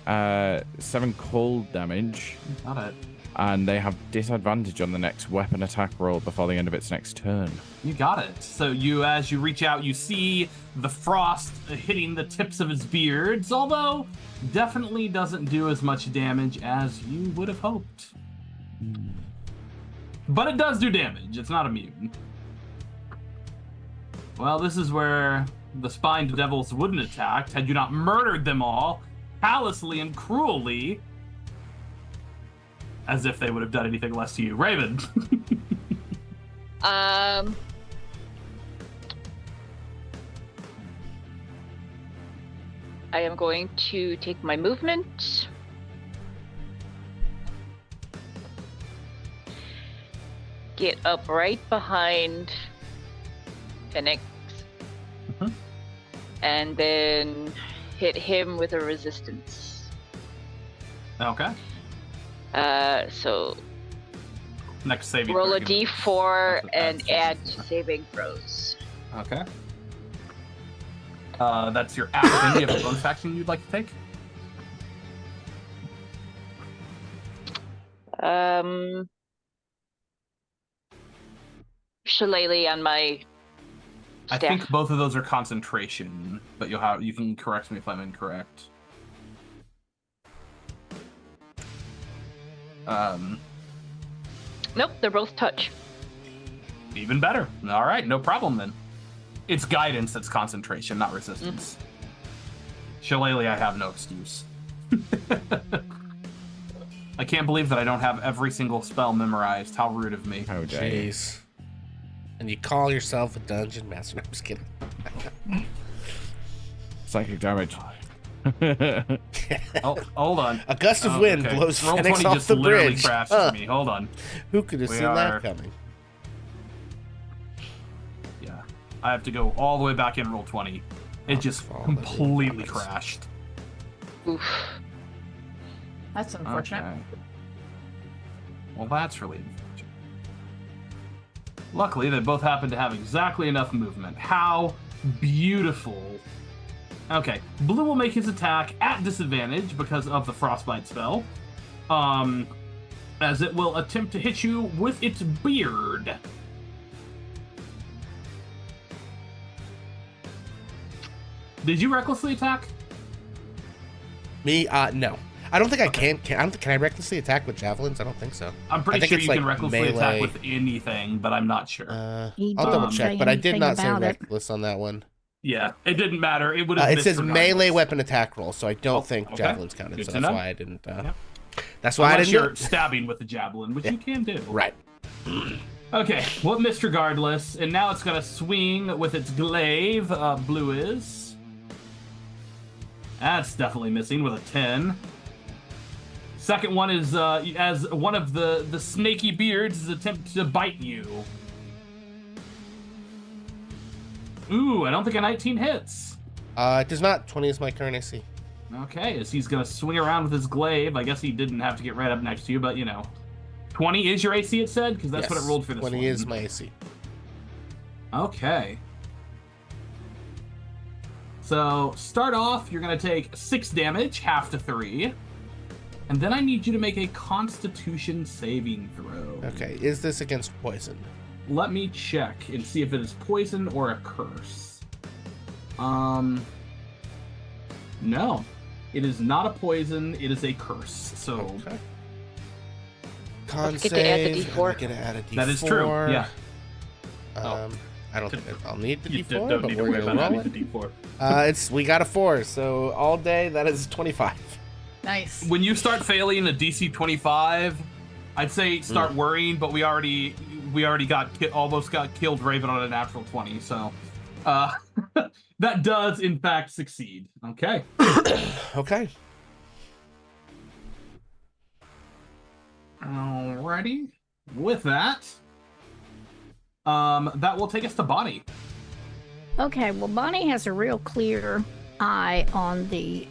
S6: cold damage.
S3: Got it.
S6: and they have disadvantage on the next weapon attack roll before the end of its next turn.
S3: You got it. So as you reach out, you see the frost hitting the tips of his beards, although definitely doesn't do as much damage as you would have hoped. But it does do damage. It's not immune. Well, this is where the spined devils wouldn't attack had you not murdered them all callously and cruelly, as if they would have done anything less to you. Raven.
S5: I am going to take my movement. Get up right behind Phoenix. And then hit him with a resistance.
S3: Okay.
S5: So
S3: Next saving
S5: roll a
S3: throw.
S5: d4 and add to saving throws.
S3: Okay. That's your action. Do you have a bonus action you'd like to take?
S5: Shillelagh on my
S3: I
S5: staff.
S3: think both of those are concentration, but you can correct me if I'm incorrect.
S5: Nope, they're both touch.
S3: Even better. All right, no problem then. It's guidance that's concentration, not resistance. Shillelagh, I have no excuse. I can't believe that I don't have every single spell memorized. How rude of me.
S6: How dare you.
S2: Jeez. And you call yourself a dungeon master. No, I'm just kidding.
S6: Psychic damage.
S3: Oh, hold on.
S2: A gust of wind
S3: okay.
S2: blows
S3: Roll
S2: Phoenix
S3: 20
S2: off
S3: just
S2: the
S3: literally
S2: bridge.
S3: crashed
S2: Huh.
S3: for me. Hold on.
S2: Who could have
S3: We
S2: seen
S3: are-
S2: that coming?
S3: Yeah. I have to go all the way back in roll 20. It just
S2: fall,
S3: completely
S2: that
S3: crashed.
S5: Oof.
S7: That's unfortunate.
S3: Okay. Well, that's really unfortunate. Luckily, they both happen to have exactly enough movement. How beautiful. Okay, Blue will make his attack at disadvantage because of the Frostbite spell. As it will attempt to hit you with its beard. Did you recklessly attack?
S2: Me? No. I don't think I can. Can I recklessly attack with javelins? I don't think so.
S3: I'm pretty
S2: think
S3: sure
S2: it's
S3: you can
S2: like
S3: recklessly attack
S2: melee.
S3: with anything, but I'm not sure.
S4: He
S2: I'll
S4: didn't
S2: double check,
S4: say
S2: but I did
S4: anything
S2: not say
S4: about it.
S2: reckless on that one.
S3: Yeah, it didn't matter. It would have.
S2: It says
S3: missed
S2: melee
S3: regardless.
S2: weapon attack roll, so I don't
S3: Oh,
S2: think
S3: okay.
S2: javelins counted.
S3: Good
S2: So
S3: to
S2: that's
S3: know.
S2: why I didn't.
S3: Yep.
S2: That's why I
S3: Unless
S2: didn't.
S3: you're stabbing with a javelin, which you can do.
S2: Right.
S3: Okay, well, missed regardless, and now it's gonna swing with its glaive. Blue is. That's definitely missing with a 10. Second one is as one of the snaky beards is attempt to bite you. Ooh, I don't think a 19 hits.
S2: It does not. 20 is my current AC.
S3: Okay, as he's gonna swing around with his glaive. I guess he didn't have to get right up next to you, but you know. 20 is your AC, it said? Because that's what it rolled for this
S2: 20
S3: one.
S2: is my AC.
S3: Okay. So, start off, you're going to take 6 damage, half to 3. And then I need you to make a Constitution saving throw.
S2: Okay. Is this against poison?
S3: Let me check and see if it is poison or a curse. No. It is not a poison, it is a curse. So,
S2: Okay. Con
S5: Let's get to add the
S2: save.
S5: D4.
S2: I'm gonna add a D4.
S3: that is true. Yeah.
S2: I don't think I'll need the
S3: You
S2: D4,
S3: don't
S2: but
S3: need to
S2: we're
S3: worry
S2: gonna
S3: about
S2: roll
S3: adding
S2: it.
S3: the D4.
S2: We got a 4, so all day that is 25.
S7: Nice.
S3: When you start failing a DC 25, I'd say start worrying, but we already almost got killed Raven on a natural 20, so that does in fact succeed. Okay.
S2: Okay.
S3: Alrighty. With that, that will take us to Bonnie.
S4: Okay, well, Bonnie has a real clear eye on the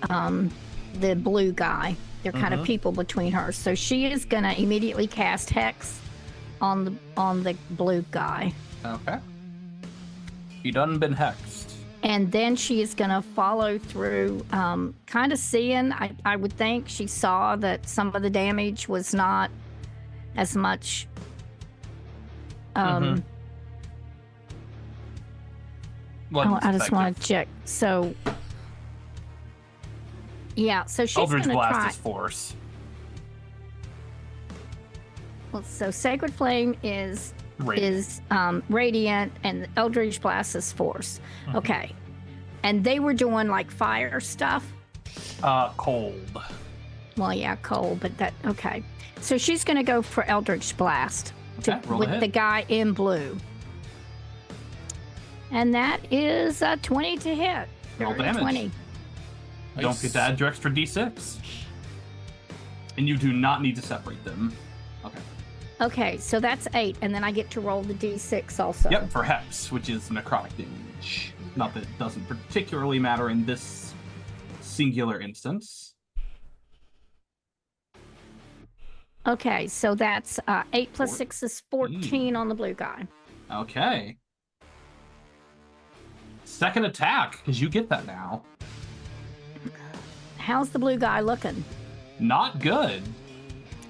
S4: blue guy. They're kind of people between her, so she is gonna immediately cast Hex on the blue guy,
S3: Okay. He done been hexed.
S4: and then she is gonna follow through, kind of seeing. I would think she saw that some of the damage was not as much.
S3: What
S4: I just
S3: perspective?
S4: want to check. So, yeah, so she's going
S3: Eldritch
S4: to
S3: Blast
S4: try.
S3: is force.
S4: Well, so Sacred Flame is
S3: Radiant.
S4: radiant, and Eldritch Blast is force. Okay, and they were doing like fire stuff.
S3: Cold.
S4: Well, yeah, cold, but that okay. So she's going to go for Eldritch Blast
S3: Okay, roll
S4: with
S3: ahead.
S4: the guy in blue, and that is a 20 to hit.
S3: Roll
S4: Dirty
S3: damage.
S4: 20.
S3: Don't get to add your extra d6. And you do not need to separate them. Okay.
S4: Okay, so that's 8, and then I get to roll the d6 also.
S3: Yep, for Hex, which is necrotic damage. Not that it doesn't particularly matter in this singular instance.
S4: Okay, so that's 8 plus 6 is 14 on the blue guy.
S3: Okay. Second attack, because you get that now.
S4: How's the blue guy looking?
S3: Not good.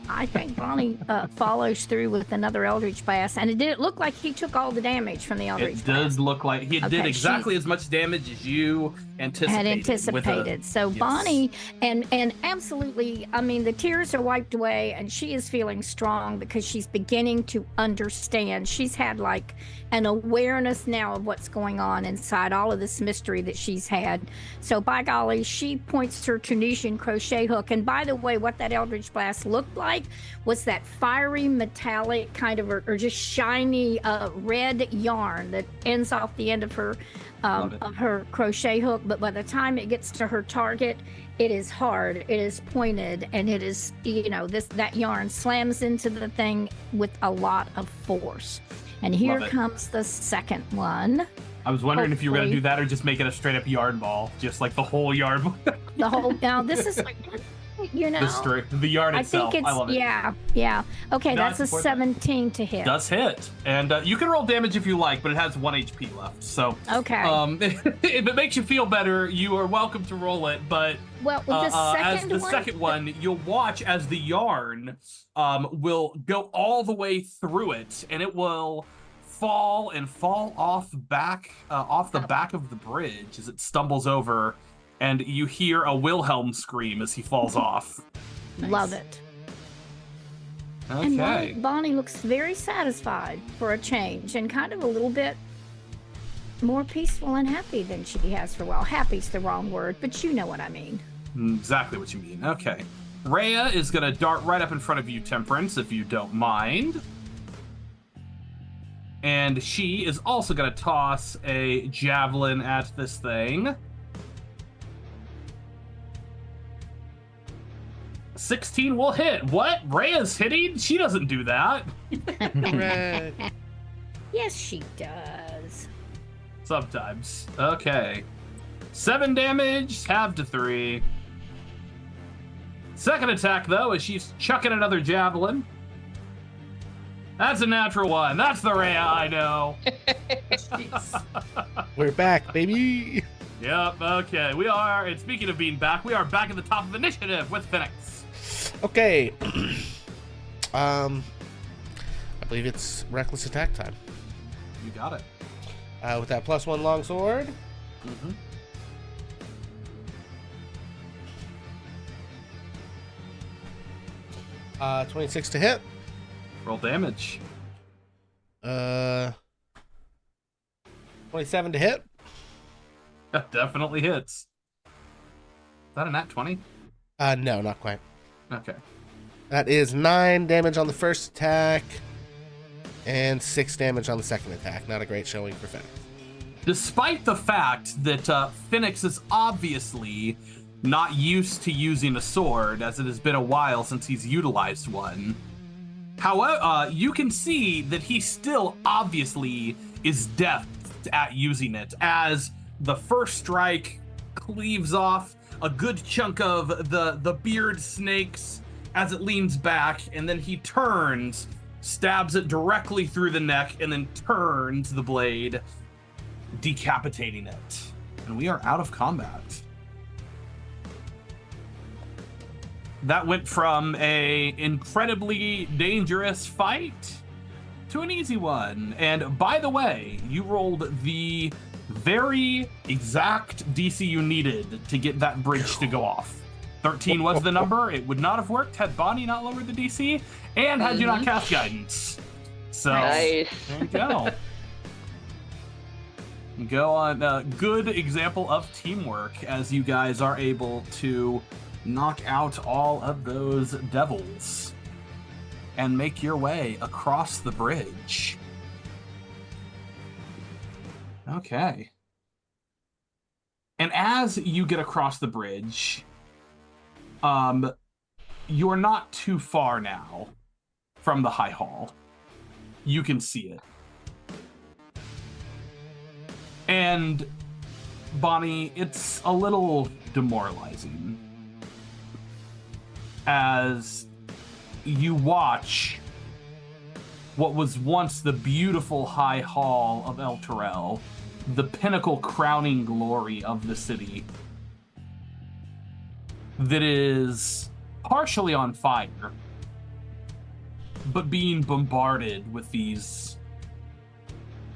S4: I think Bonnie follows through with another Eldritch Blast, and it didn't look like he took all the damage from the Eldritch
S3: It
S4: Blast.
S3: does look like he did
S4: Okay,
S3: exactly as much damage as you anticipated.
S4: Had anticipated. So
S3: Yes.
S4: Bonnie, and absolutely, I mean, the tears are wiped away, and she is feeling strong because she's beginning to understand. She's had like an awareness now of what's going on inside all of this mystery that she's had. So by golly, she points her Tunisian crochet hook. And by the way, what that Eldritch Blast looked like was that fiery metallic kind of, or just shiny red yarn that ends off the end of her crochet hook. But by the time it gets to her target, it is hard, it is pointed, and it is, that yarn slams into the thing with a lot of force. And here comes the second one.
S3: I was wondering if you were going to
S4: Hopefully.
S3: do that or just make it a straight up yard ball. Just like the whole yard ball.
S4: The whole, now this is like,
S3: the yard
S4: I
S3: itself.
S4: think it's,
S3: I love it.
S4: yeah. Okay,
S3: No,
S4: that's
S3: I
S4: a
S3: support that.
S4: 17 to hit.
S3: Does hit. And you can roll damage if you like, but it has 1 HP left. So,
S4: Okay.
S3: If it makes you feel better, you are welcome to roll it. But
S4: Well, with the
S3: as
S4: second
S3: the
S4: one,
S3: second one, you'll watch as the yarn will go all the way through it, and it will fall off the back of the bridge as it stumbles over, and you hear a Wilhelm scream as he falls off.
S4: love it. And
S3: Okay.
S4: Bonnie looks very satisfied for a change, and kind of a little bit more peaceful and happy than she has for a while. Happy's the wrong word, but you know what I mean.
S3: Exactly what you mean. Okay. Rhea is going to dart right up in front of you, Temperance, if you don't mind. And she is also going to toss a javelin at this thing. 16 will hit. What? Rhea's hitting? She doesn't do that.
S2: Right.
S4: Yes, she does.
S3: Sometimes. Okay. 7 damage, halved to 3. Second attack, though, is she's chucking another javelin. That's a natural 1. That's the Rhea I know.
S2: We're back, baby.
S3: Yep, okay. We are, and speaking of being back, we are back at the top of initiative with Phoenix.
S2: Okay. I believe it's reckless attack time.
S3: You got it.
S2: With that +1 longsword.
S3: Mm-hmm.
S2: Uh, 26 to hit.
S3: Roll damage.
S2: 27 to hit.
S3: That definitely hits. Is that a nat 20?
S2: No, not quite.
S3: Okay.
S2: That is 9 damage on the first attack and 6 damage on the second attack. Not a great showing for Phoenix.
S3: Despite the fact that Phoenix is obviously not used to using a sword, as it has been a while since he's utilized one, however, you can see that he still obviously is deft at using it, as the first strike cleaves off a good chunk of the beard snakes as it leans back, and then he turns, stabs it directly through the neck, and then turns the blade, decapitating it. And we are out of combat. That went from a incredibly dangerous fight to an easy one. And by the way, you rolled the very exact DC you needed to get that bridge to go off. 13 was the number. It would not have worked had Bonnie not lowered the DC and had you not cast guidance. So
S5: Nice.
S3: there you go. Go on. Good example of teamwork as you guys are able to knock out all of those devils and make your way across the bridge. Okay. And as you get across the bridge, you're not too far now from the High Hall. You can see it. And Bonnie, it's a little demoralizing as you watch what was once the beautiful High Hall of El Terrell, the pinnacle crowning glory of the city, that is partially on fire, but being bombarded with these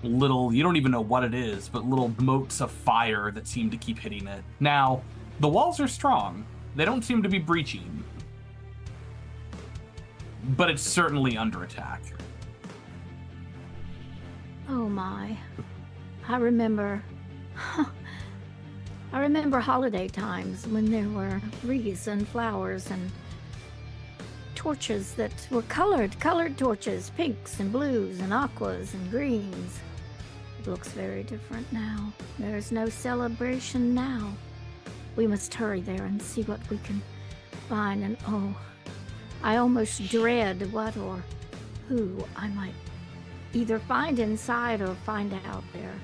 S3: little, you don't even know what it is, but little motes of fire that seem to keep hitting it. Now, the walls are strong. They don't seem to be breaching, but it's certainly under attack.
S4: Oh my. I remember holiday times when there were wreaths and flowers and torches that were colored torches, pinks and blues and aquas and greens. It looks very different now. There's no celebration now. We must hurry there and see what we can find, and oh, I almost dread what or who I might either find inside or find out they're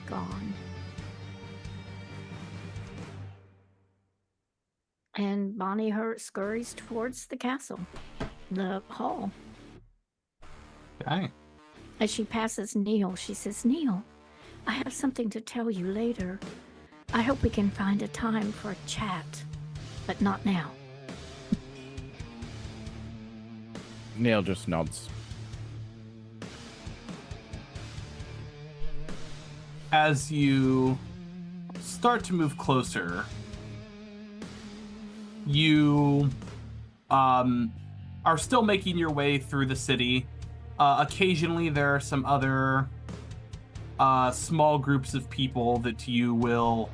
S4: gone. And Bonnie scurries towards the castle, the hall.
S3: Okay.
S4: As she passes Neil, she says, "Neil, I have something to tell you later. I hope we can find a time for a chat, but not now."
S6: Neil just nods.
S3: As you start to move closer, you are still making your way through the city. Occasionally there are some other small groups of people that you will...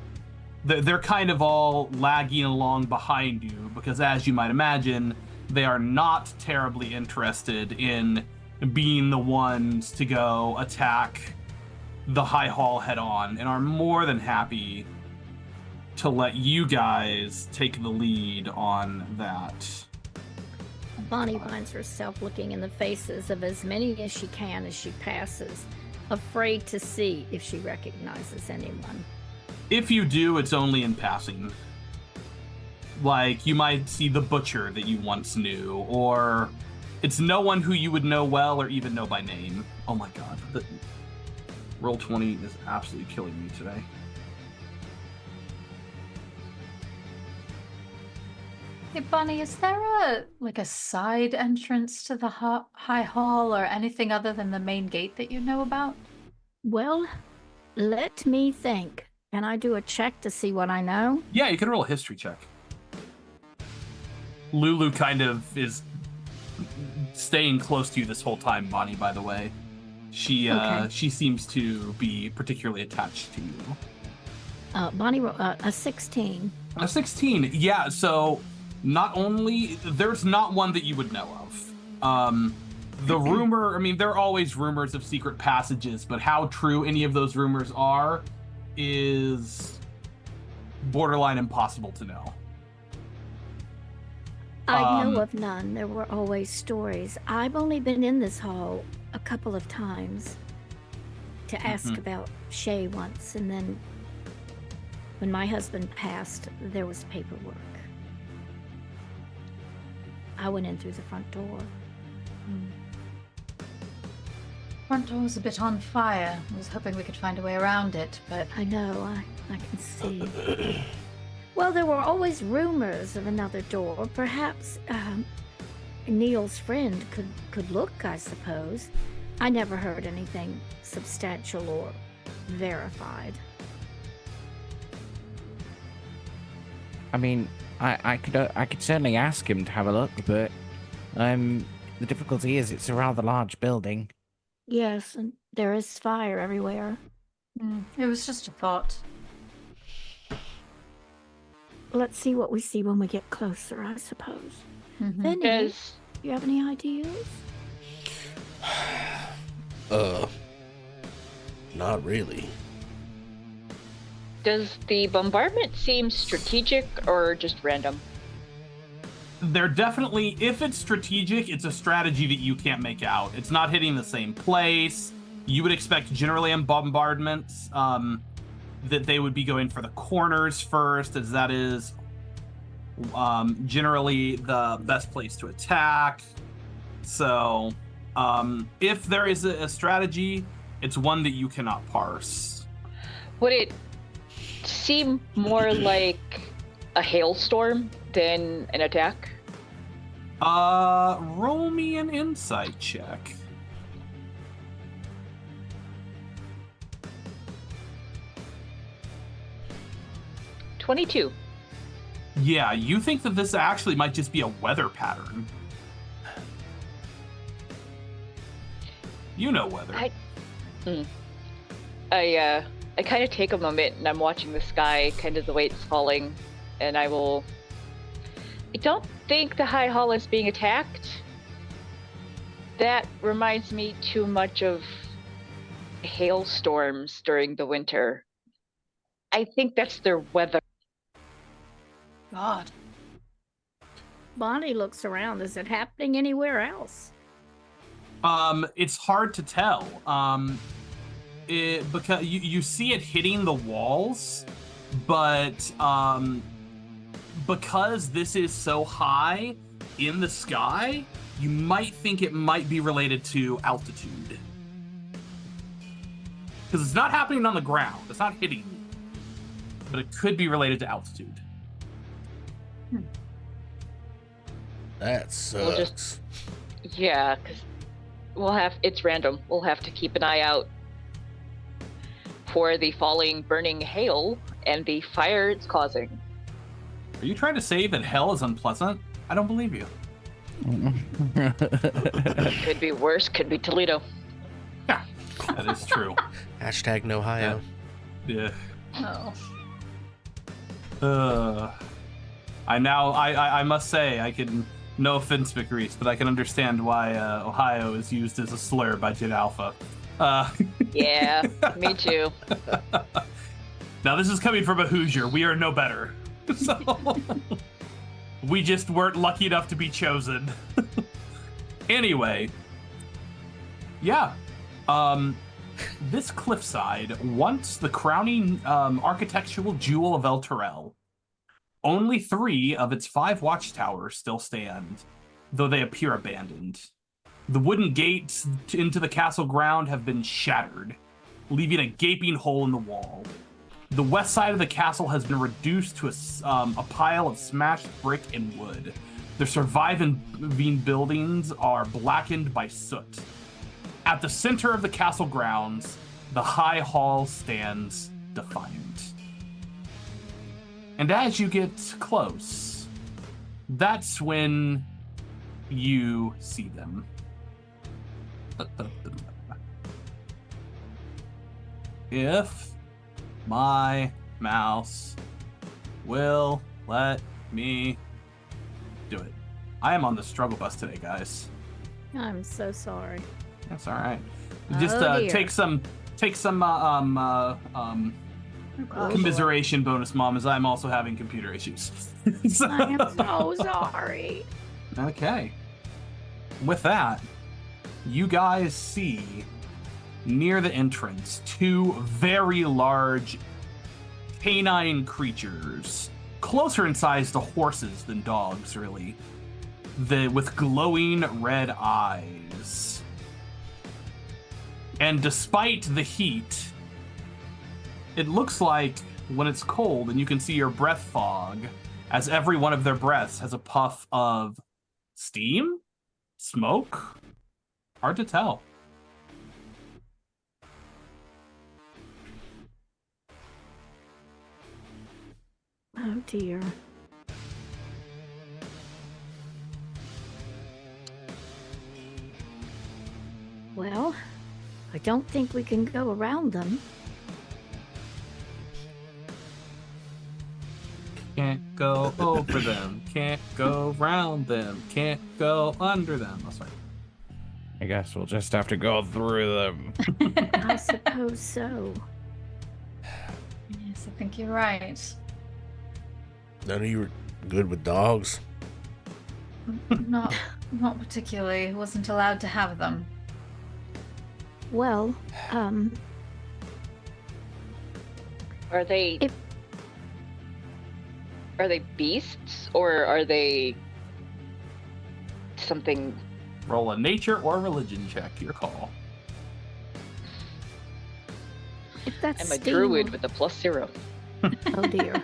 S3: They're kind of all lagging along behind you because, as you might imagine, they are not terribly interested in being the ones to go attack the High Hall head on and are more than happy to let you guys take the lead on that.
S4: Bonnie finds herself looking in the faces of as many as she can as she passes, afraid to see if she recognizes anyone.
S3: If you do, it's only in passing. Like, you might see the butcher that you once knew, or it's no one who you would know well or even know by name. Oh my god. Roll 20 is absolutely killing me today.
S7: Hey, Bonnie, is there a side entrance to the High Hall or anything other than the main gate that you know about?
S4: Well, let me think. Can I do a check to see what I know?
S3: Yeah, you can roll a history check. Lulu kind of is staying close to you this whole time, Bonnie, by the way. She seems to be particularly attached to you.
S4: Bonnie, a 16.
S3: A 16, yeah, so not only... There's not one that you would know of. The rumor... I mean, there are always rumors of secret passages, but how true any of those rumors are is borderline impossible to know.
S4: I know of none. There were always stories. I've only been in this hall a couple of times to ask about Shay once, and then when my husband passed, there was paperwork. I went in through the front door.
S7: Front door's a bit on fire. I was hoping we could find a way around it, but...
S4: I know, I can see. Well, there were always rumors of another door. Perhaps Neil's friend could look, I suppose. I never heard anything substantial or verified.
S8: I mean, I could certainly ask him to have a look, but the difficulty is it's a rather large building.
S4: Yes, and there is fire everywhere.
S7: It was just a thought.
S4: Let's see what we see when we get closer, I suppose.
S7: Mhm.
S4: Vinny,
S5: Does
S4: do you have any ideas?
S2: Not really.
S5: does the bombardment seem strategic or just random?
S3: They're definitely, if it's strategic, it's a strategy that you can't make out. It's not hitting the same place. You would expect generally in bombardments that they would be going for the corners first, as that is generally the best place to attack. So if there is a strategy, it's one that you cannot parse.
S5: Would it seem more like a hailstorm than an attack?
S3: Roll me an insight check.
S5: $22.
S3: Yeah, you think that this actually might just be a weather pattern. You know weather.
S5: I kind of take a moment and I'm watching the sky, kind of the way it's falling, and I don't think the High Hall is being attacked. That reminds me too much of hailstorms during the winter. I think that's their weather.
S7: God.
S4: Bonnie looks around. Is it happening anywhere else?
S3: It's hard to tell. Because you see it hitting the walls, but because this is so high in the sky, you might think it might be related to altitude. Because it's not happening on the ground. It's not hitting you. But it could be related to altitude.
S2: That sucks.
S5: Yeah, because it's random. We'll have to keep an eye out for the falling, burning hail and the fire it's causing.
S3: Are you trying to say that hell is unpleasant? I don't believe you.
S5: Could be worse, could be Toledo.
S3: Yeah, that is true.
S2: Hashtag no Ohio.
S3: Yeah.
S7: Oh.
S3: I must say, I can, no offense, McReese, but I can understand why Ohio is used as a slur by Jet Alpha.
S5: Yeah, me too.
S3: Now, this is coming from a Hoosier. We are no better. So, we just weren't lucky enough to be chosen. Anyway, yeah. This cliffside, once the crowning architectural jewel of El Terrell, only 3 of its 5 watchtowers still stand, though they appear abandoned. The wooden gates into the castle ground have been shattered, leaving a gaping hole in the wall. The west side of the castle has been reduced to a pile of smashed brick and wood. The surviving buildings are blackened by soot. At the center of the castle grounds, the High Hall stands defiant. And as you get close, that's when you see them. If my mouse will let me do it. I am on the struggle bus today, guys.
S4: I'm so sorry.
S3: That's all right. Just
S4: Oh, dear.
S3: take some commiseration, bonus mom, as I'm also having computer issues. So-
S4: I am so sorry.
S3: Okay. With that, you guys see near the entrance 2 very large canine creatures, closer in size to horses than dogs, really, with glowing red eyes. And despite the heat, it looks like when it's cold, and you can see your breath fog as every one of their breaths has a puff of steam, smoke. Hard to tell.
S4: Oh dear. Well, I don't think we can go around them.
S3: Can't go over them. Can't go round them. Can't go under them. Oh, sorry.
S6: I guess we'll just have to go through them.
S4: I suppose so.
S7: Yes, I think you're right.
S2: None of you were good with dogs.
S7: Not particularly. Wasn't allowed to have them.
S4: Well,
S5: Are they
S4: If-
S5: are they beasts or are they something?
S3: Roll a nature or religion check. Your call.
S4: if that's
S5: I'm a
S4: steam
S5: druid
S4: or-
S5: with a +0.
S4: Oh dear.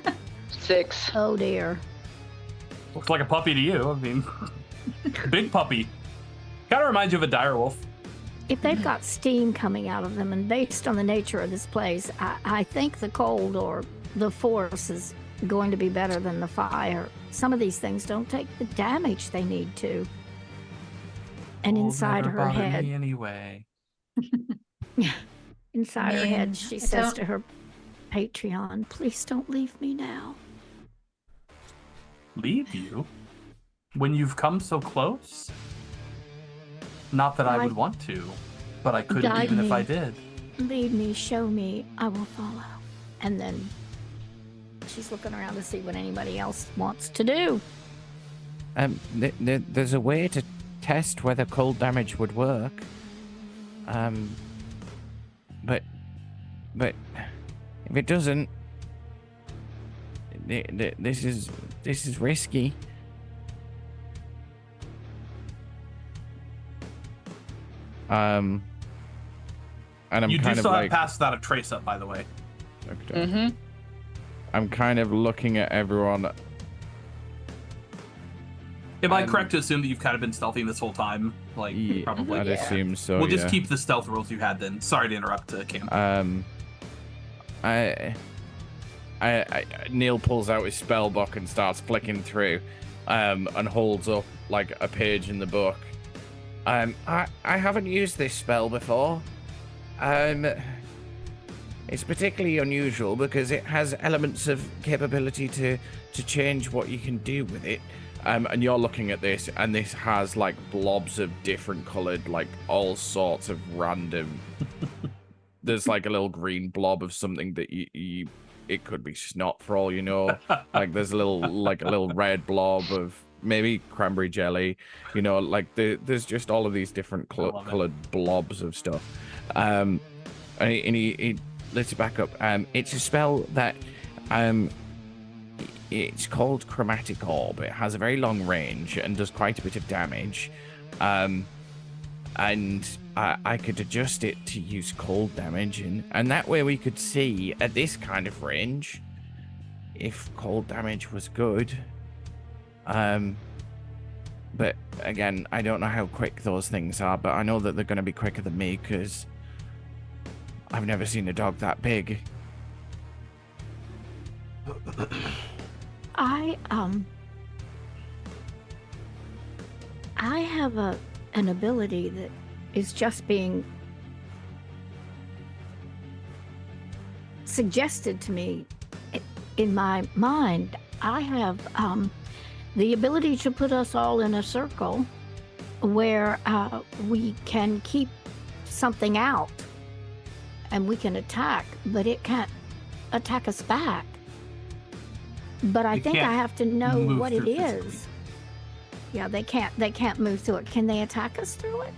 S5: 6.
S4: Oh dear.
S3: Looks like a puppy to you. I mean, big puppy. Kind of reminds you of a dire wolf.
S4: If they've got steam coming out of them, and based on the nature of this place, I think the cold or the force is going to be better than the fire. Some of these things don't take the damage they need to. And
S3: Cold
S4: inside
S3: never
S4: her
S3: bothered
S4: head,
S3: me anyway.
S4: inside her
S7: mean,
S4: head, she
S7: I
S4: says
S7: don't-
S4: to her Patreon, "Please don't leave me now."
S3: Leave you? When you've come so close? Not that I would want to, but I couldn't
S4: Guide
S3: even if I
S4: me.
S3: did.
S4: Lead me, show me, I will follow. And then she's looking around to see what anybody else wants to do.
S8: There's a way to test whether cold damage would work. But if it doesn't, this is risky. And I'm
S3: You do
S8: kind of
S3: still have
S8: like,
S3: passed without a trace up, by the way.
S8: okay.
S5: Mm-hmm.
S8: I'm kind of looking at everyone.
S3: Am I correct to assume that you've kind of been stealthing this whole time? Like,
S8: Yeah,
S3: probably.
S8: I'd assume so.
S3: We'll just
S8: yeah.
S3: keep the stealth rules you had then. Sorry to interrupt, Cam.
S6: Neil pulls out his spell book and starts flicking through, and holds up like a page in the book.
S8: I haven't used this spell before. It's particularly unusual because it has elements of capability to change what you can do with it.
S6: And you're looking at this, and this has like blobs of different colored, like all sorts of random. There's like a little green blob of something that you it could be snot for all you know. Like there's a little red blob of maybe cranberry jelly. You know, like there's just all of these different colored blobs of stuff. And he lets it back up. It's a spell that it's called Chromatic Orb. It has a very long range and does quite a bit of damage. And I could adjust it to use cold damage, and that way we could see at this kind of range if cold damage was good. But again, I don't know how quick those things are, but I know that they're going to be quicker than me because I've never seen a dog that big.
S4: I have an ability that is just being suggested to me in my mind. I have the ability to put us all in a circle where we can keep something out and we can attack, but it can't attack us back. But I
S3: They
S4: think I
S3: can't
S4: have to know
S3: move
S4: what it
S3: through physically.
S4: is. Yeah, they can't move through it. Can they attack us through it?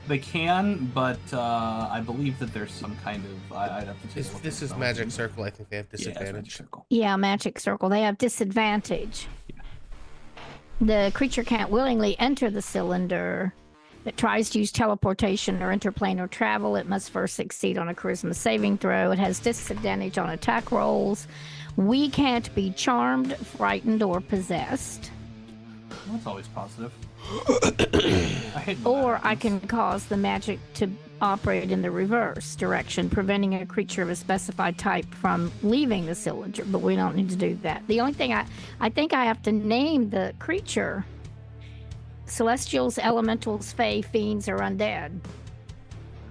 S3: They can, but I believe that there's some kind of. I'd have to take a look
S2: This
S3: at
S2: is
S3: the
S2: magic
S3: spell.
S2: circle. I think they have
S3: Yeah, it's magic
S2: disadvantage.
S3: circle.
S4: Yeah, magic circle. They have disadvantage. The creature can't willingly enter the cylinder that tries to use teleportation or interplanar travel. It must first succeed on a charisma saving throw. It has disadvantage on attack rolls. We can't be charmed, frightened, or possessed.
S3: That's always positive.
S4: Or I can cause the magic to operate in the reverse direction, preventing a creature of a specified type from leaving the cylinder, but we don't need to do that. The only thing I think I have to name the creature. Celestials, elementals, fae, fiends, or undead.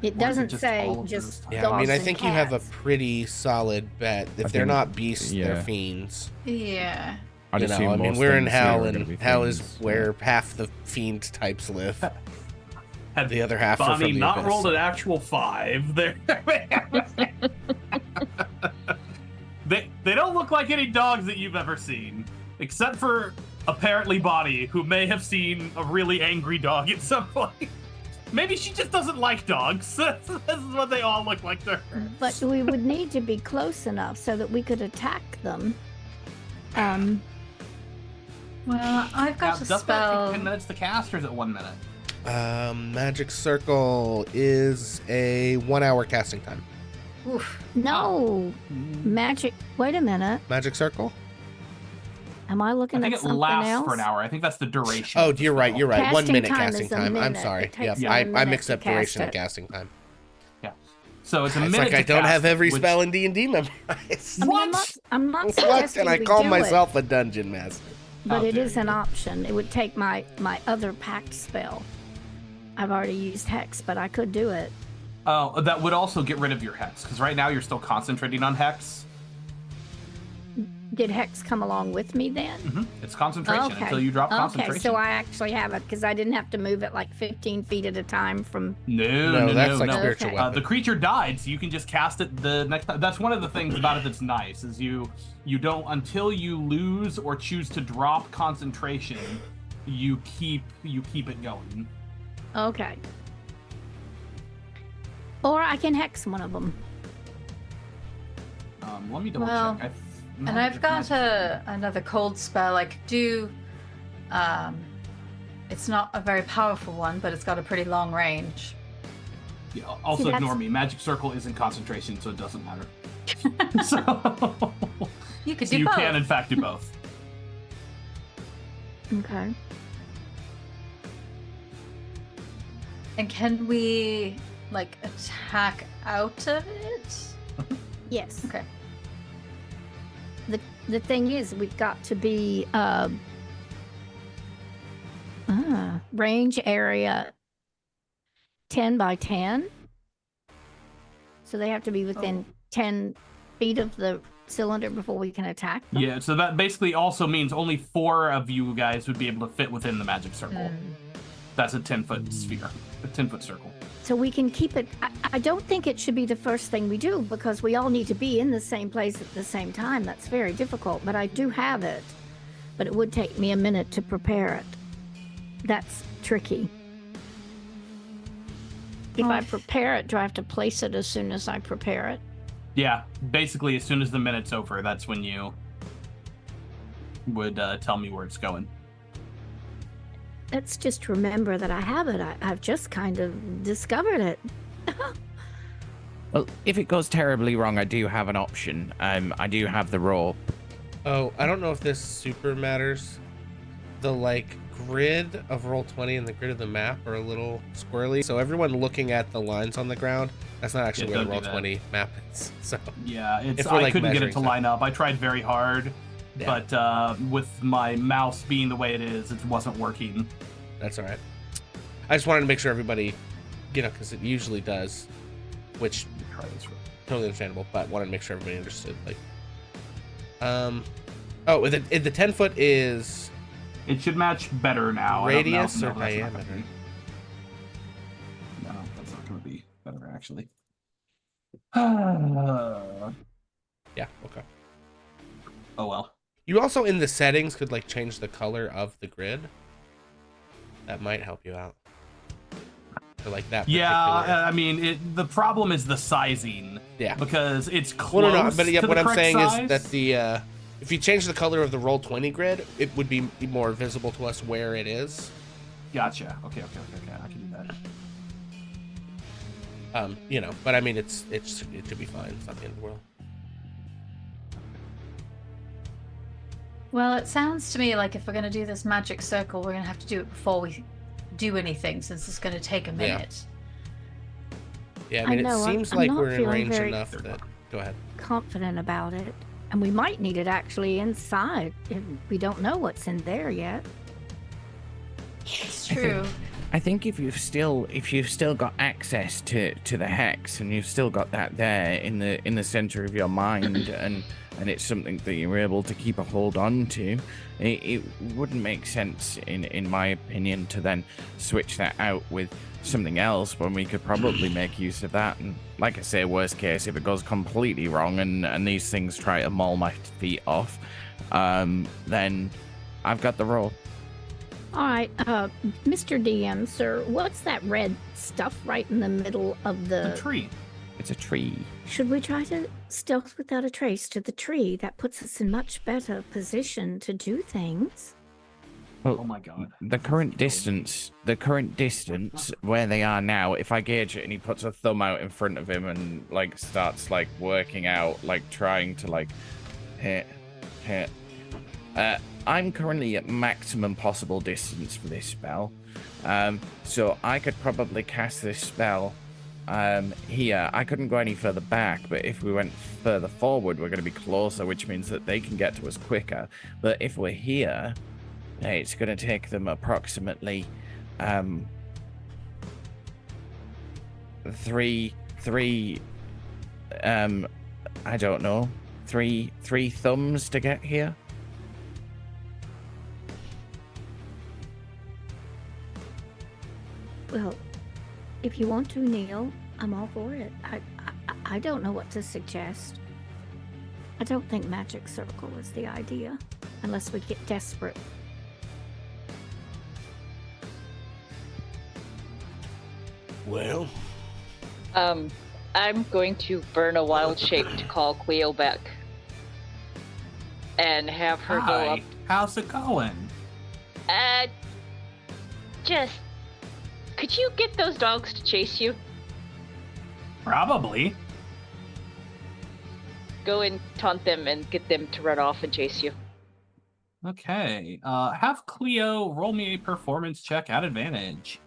S4: It doesn't say just
S2: Yeah, I mean, I
S4: dogs
S2: think
S4: and
S2: you have a
S4: cats.
S2: pretty solid bet. If they're
S6: think-
S2: not beasts, they're
S6: yeah.
S2: fiends.
S7: Yeah.
S6: I'd
S2: You know,
S6: assume
S2: I mean,
S6: most
S2: we're in
S6: things here
S2: hell,
S6: are gonna
S2: and
S6: be
S2: hell is
S6: fiends,
S2: where half the fiend types live.
S3: Had
S2: The other half are
S3: Bonnie
S2: from the
S3: not
S2: abyss.
S3: rolled an actual 5. They don't look like any dogs that you've ever seen, except for apparently Bonnie, who may have seen a really angry dog at some point. Maybe she just doesn't like dogs. This is what they all look like to her.
S4: But we would need to be close enough so that we could attack them.
S7: Well, I've got a
S3: Does that
S7: spell.
S3: take 10 minutes to cast, or is it 1 minute?
S2: Magic Circle is a 1 hour casting time.
S7: Oof.
S4: No, magic. Wait a minute.
S2: Magic Circle?
S4: Am I
S3: I
S4: looking
S3: think
S4: at
S3: it
S4: something
S3: lasts
S4: else?
S3: for an hour. I think that's the duration.
S2: Oh,
S3: of the
S2: you're right.
S3: spell.
S2: You're right. 1
S4: Casting
S2: minute
S4: time
S2: casting
S4: is a
S2: time. I'm
S4: minute.
S2: sorry.
S4: It takes
S2: Yep.
S4: a
S2: I
S4: minute
S2: mixed
S4: to
S2: up duration and
S4: cast it.
S2: casting time.
S3: Yeah. So it's a
S2: It's
S3: minute.
S2: like I
S3: to
S2: don't
S3: cast
S2: have
S3: it,
S2: every
S3: which-
S2: spell in D&D memorized.
S4: I mean, I'm not
S2: What?
S4: suggesting
S2: And I
S4: we
S2: call
S4: do
S2: myself a dungeon master.
S4: but
S3: How
S4: it
S3: dare
S4: is
S3: you.
S4: an option. It would take my other pact spell. I've already used Hex, but I could do it.
S3: Oh, that would also get rid of your hex, because right now you're still concentrating on hex.
S4: Did Hex come along with me then?
S3: It's concentration until you drop concentration.
S4: Okay, so I actually have it because I didn't have to move it like 15 feet at a time from.
S3: No,
S2: that's like
S3: no.
S2: spiritual
S4: Okay.
S2: weapon.
S3: The creature died, so you can just cast it the next time. That's one of the things about it that's nice, is you don't, until you lose or choose to drop concentration, you keep it going.
S4: Okay. Or I can Hex one of them.
S3: Let me double
S7: Well,
S3: check.
S7: And I've got another cold spell I could do. It's not a very powerful one, but it's got a pretty long range.
S3: Yeah, also
S4: See, that's-
S3: ignore me. Magic Circle is in concentration, so it doesn't matter. So
S7: You could
S3: so
S7: do
S3: you
S7: both.
S3: can, in fact, do both.
S4: Okay.
S7: And can we like attack out of it?
S4: Yes.
S7: Okay.
S4: The thing is, we've got to be range area 10 by 10. So they have to be within 10 feet of the cylinder before we can attack them.
S3: Yeah, so that basically also means only 4 of you guys would be able to fit within the magic circle. That's a 10-foot sphere, a 10-foot circle.
S4: So we can keep it. I don't think it should be the first thing we do because we all need to be in the same place at the same time. That's very difficult, but I do have it. But it would take me a minute to prepare it. That's tricky. If I prepare it, do I have to place it as soon as I prepare it?
S3: Yeah, basically as soon as the minute's over, that's when you would tell me where it's going.
S4: Let's just remember that I have it. I've just kind of discovered it.
S8: Well, if it goes terribly wrong, I do have an option. I do have the rope.
S2: Oh, I don't know if this super matters. The grid of Roll20 and the grid of the map are a little squirrely. So everyone looking at the lines on the ground, that's not actually
S3: Yeah,
S2: where the
S3: don't do
S2: Roll20 map is. So
S3: Yeah,
S2: If we're,
S3: I couldn't get it
S2: measuring
S3: to
S2: stuff.
S3: line up. I tried very hard,
S2: Yeah.
S3: but with my mouse being the way it is, it wasn't working.
S2: that's all right. I just wanted to make sure everybody, because it usually does, which
S3: Try this real-
S2: totally understandable, but wanted to make sure everybody understood. The 10 foot is
S3: It should match better now. I don't know.
S2: radius
S3: No,
S2: or
S3: that's not gonna
S2: diameter?
S3: be- No, that's not going to be better, actually.
S2: Yeah, okay.
S3: Oh, well.
S2: You also in the settings could change the color of the grid. That might help you out. For that
S3: Yeah,
S2: particular.
S3: I mean, the problem is the sizing.
S2: Yeah.
S3: Because it's close
S2: Well, no, but yeah,
S3: to
S2: what
S3: the
S2: I'm
S3: correct
S2: saying
S3: size.
S2: is that the if you change the color of the Roll20 grid, it would be more visible to us where it is.
S3: Gotcha. Okay, I can do that.
S2: You know, but I mean, it should be fine. It's not the end of the world.
S7: Well, it sounds to me like if we're going to do this magic circle, we're going to have to do it before we do anything, since it's going to take a minute.
S2: Yeah, I mean,
S4: know,
S2: it seems
S4: I'm
S2: like
S4: not
S2: we're in
S4: feeling
S2: range
S4: very
S2: enough that. Go ahead.
S4: confident about it. And we might need it actually inside. We don't know what's in there yet.
S7: It's true.
S8: I think if you've still got access to the hex, and you've still got that there in the center of your mind, and it's something that you're able to keep a hold on to, it wouldn't make sense in my opinion to then switch that out with something else when we could probably make use of that. And like I say, worst case, if it goes completely wrong and these things try to maul my feet off, then I've got the roll.
S4: All right, Mr. DM, sir, what's that red stuff right in the middle of
S3: The tree.
S8: It's a tree.
S4: Should we try to stealth without a trace to the tree? That puts us in much better position to do things.
S8: Well,
S3: Oh my god.
S8: the current distance where they are now, if I gauge it and he puts a thumb out in front of him and like starts like working out, like trying to like hit. I'm currently at maximum possible distance for this spell. So I could probably cast this spell here. I couldn't go any further back, but if we went further forward, we're going to be closer, which means that they can get to us quicker. But if we're here, it's going to take them approximately three I don't know, three thumbs to get here.
S4: Well, if you want to, Neil, I'm all for it. I don't know what to suggest. I don't think magic circle is the idea, unless we get desperate.
S2: Well,
S5: I'm going to burn a wild shape to call Cleo back. And have her go up.
S3: Hi. How's it going?
S5: Just... Could you get those dogs to chase you?
S3: Probably.
S5: Go and taunt them and get them to run off and chase you.
S3: Okay. Have Cleo roll me a performance check at advantage.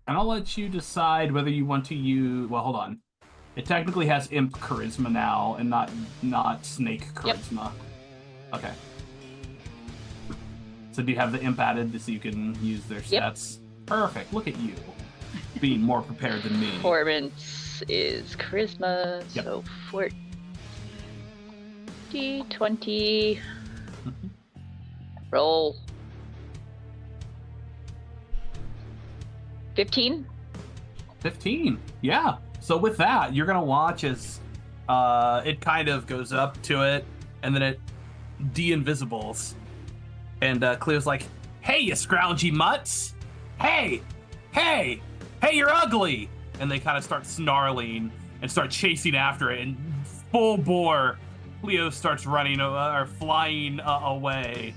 S3: And I'll let you decide whether you want to use... Well, hold on. It technically has imp charisma now and not snake charisma. Yep. Okay. So do you have the imp added so you can use their stats?
S5: Yep.
S3: Perfect. Look at you. Being more prepared than me.
S5: Performance is charisma,
S3: Yep.
S5: so 40, 20. Roll. 15?
S3: 15. Yeah. So with that, you're gonna watch as it kind of goes up to it, and then it de-invisibles. And Cleo's like, "Hey, you scroungy mutts! Hey, you're ugly!" And they kind of start snarling and start chasing after it. And full bore, Cleo starts running or flying away.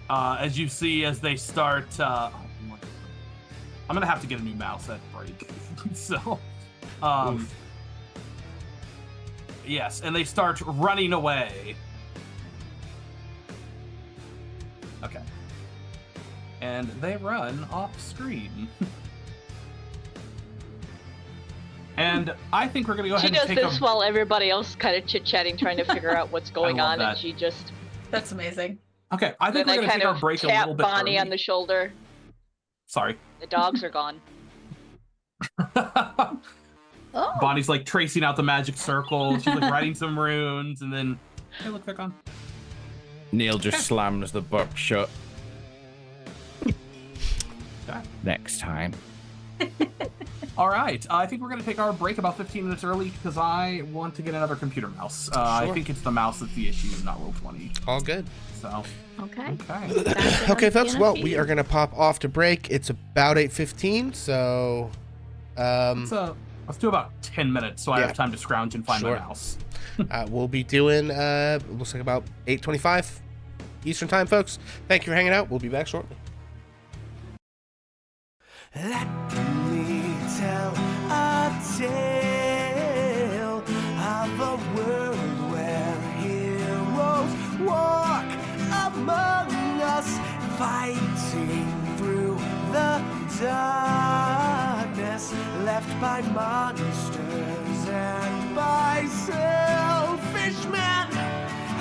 S3: As you see, as they start. I'm gonna have to get a new mouse at break. So, yes, and they start running away. Okay. And they run off screen. And I think we're gonna go ahead
S5: She does
S3: and take
S5: this while everybody else kind of chit-chatting, trying to figure out what's going
S3: love
S5: on,
S3: that.
S5: and she just...
S7: That's amazing.
S3: Okay, I think
S5: Then
S3: we're
S5: I
S3: gonna
S5: kind
S3: take our
S5: of
S3: break a
S5: tap
S3: little bit
S5: Bonnie
S3: early.
S5: on the shoulder.
S3: Sorry.
S5: The dogs are gone.
S4: Oh,
S3: Bonnie's like tracing out the magic circle. She's like writing some runes, and then hey, look, they're gone.
S6: Neil just slams the book shut.
S3: Okay.
S8: Next time.
S3: All right, I think we're gonna take our break about 15 minutes early because I want to get another computer mouse. I
S2: Sure.
S3: think it's the mouse that's the issue, not Roll20.
S2: all good.
S3: So
S4: okay.
S3: okay.
S2: Okay, folks. Well, we are gonna pop off to break. It's about 8:15, so
S3: Let's do about 10 minutes so I
S2: Yeah.
S3: have time to scrounge and find
S2: Sure.
S3: my mouse.
S2: we'll be doing looks like about 8:25 Eastern time, folks. Thank you for hanging out. We'll be back shortly.
S1: Let me tell a tale of a world where heroes walk among us, fighting through the darkness left by monsters and by selfish men.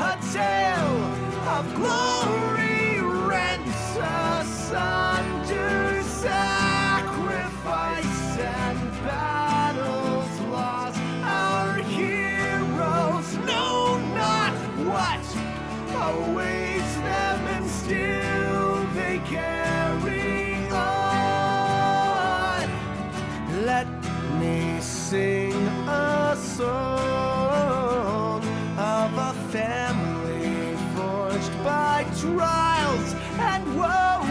S1: A tale of glory rents asunder, sacrifice and battles lost. Our heroes know not what awaits them, and still they carry on. Let me sing a song of a family forged by trials and woe.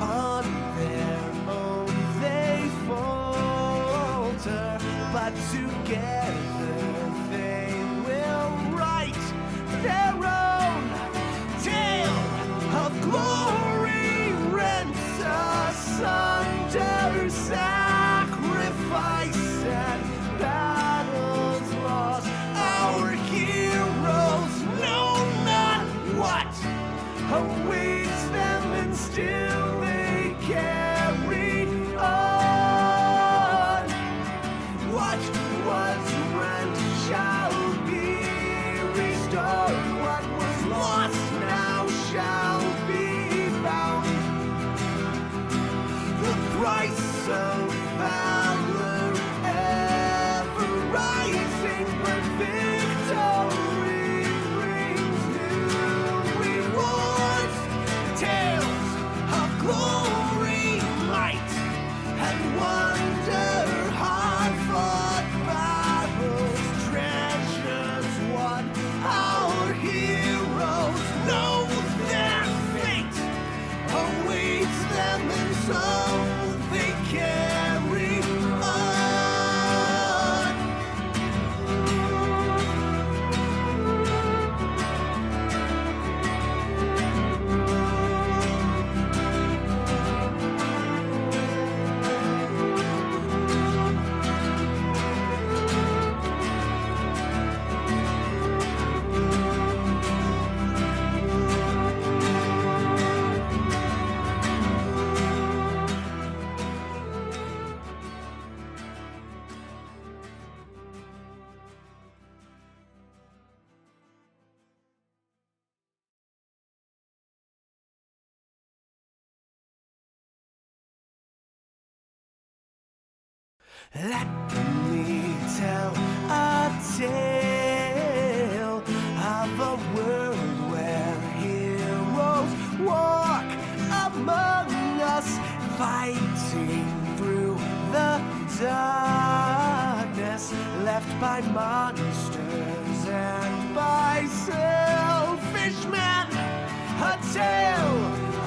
S1: On their own they falter, but together they will write their own tale of glory rent asunder, sacrifice and battles lost. Our heroes know not what awaits them, and still they carry on. What was rent shall be restored. What was lost now shall be found. The price of valor ever rising, but victory brings new rewards. Tales of glory, might, and wonder, hard-fought battles, treasures won. Our heroes know their fate awaits them, and so they carry on. Let me tell a tale of a world where heroes walk among us, fighting through the darkness left by monsters and by selfish men. A tale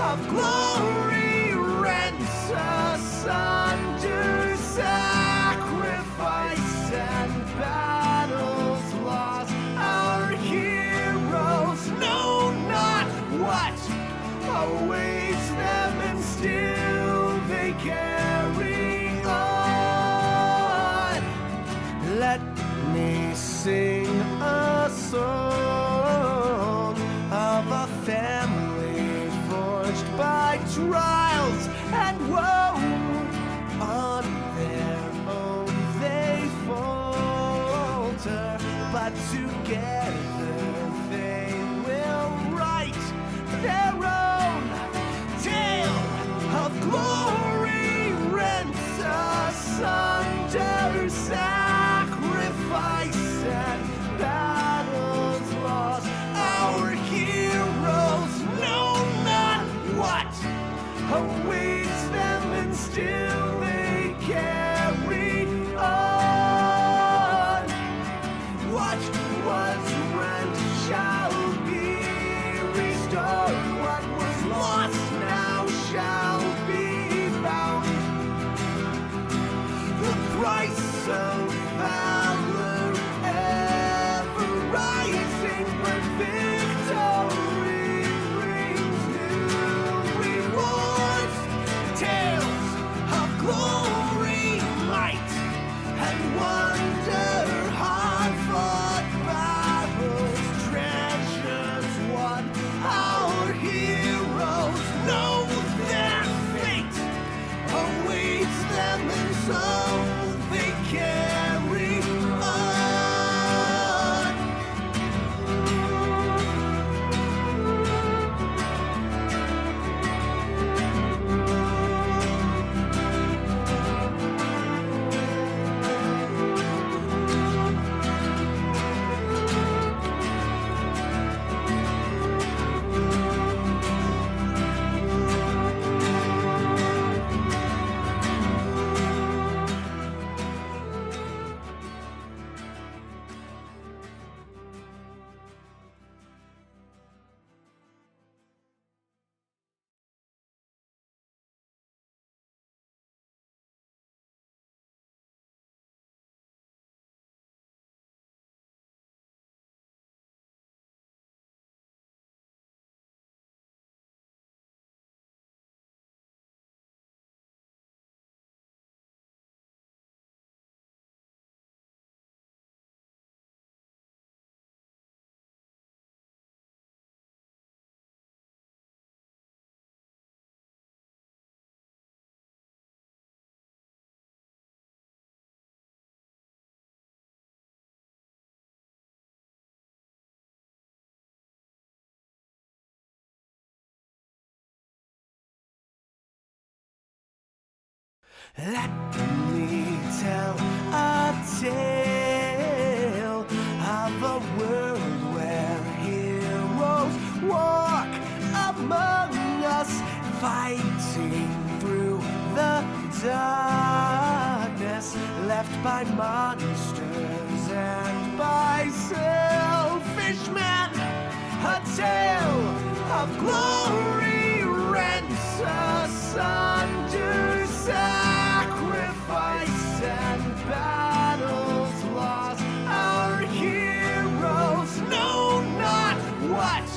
S1: of glory rents asunder, sacrifice and battles lost. Our heroes know not what awaits them, and still they carry on. Let me sing a song of a family forged by trials and woe. On their own they falter, but together they will write their own tale of glory rent asunder, sacrifice and battles lost. Our heroes know not what awaits them, and still they carry on. What was rent shall be restored. What was lost now shall be found. The price of valor ever rising, but victory brings new rewards. Tales glory, might, and wonder, hard-fought battles, treasures won. Our heroes know their fate awaits them, and so they carry on. Let me tell a tale of a world where heroes walk among us, fighting through the darkness left by monsters and by selfish men. A tale of glory rents asunder, sacrifice and battles lost. Our heroes know not what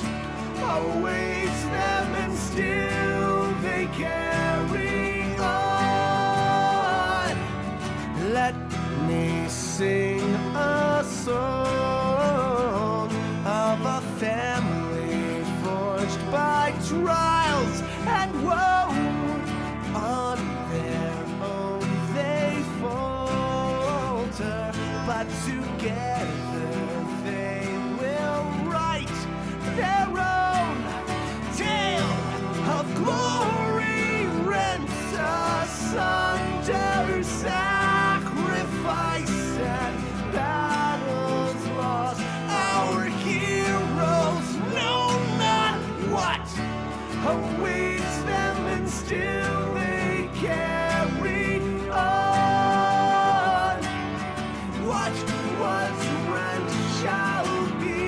S1: awaits them, and still they carry on. Let me sing a song of a family forged by trials and woe. On their own they falter, but together they will write their own tale of glory, rents asunder, sacrifice and battles lost. Our heroes know not what awaits them, and still they carry on. What was rent shall be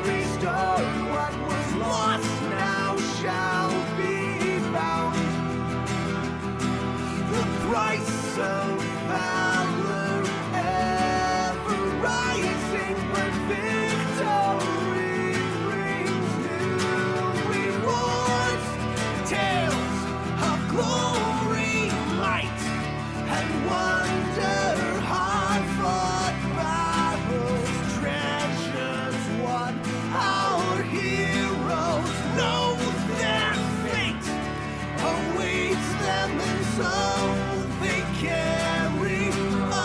S1: restored. What was lost now shall be found. The price of valor ever rising, but victory brings new rewards. Tales of glory, might, and wonder, hard-fought battles, treasures won. Our heroes know their fate awaits them, and so they carry on.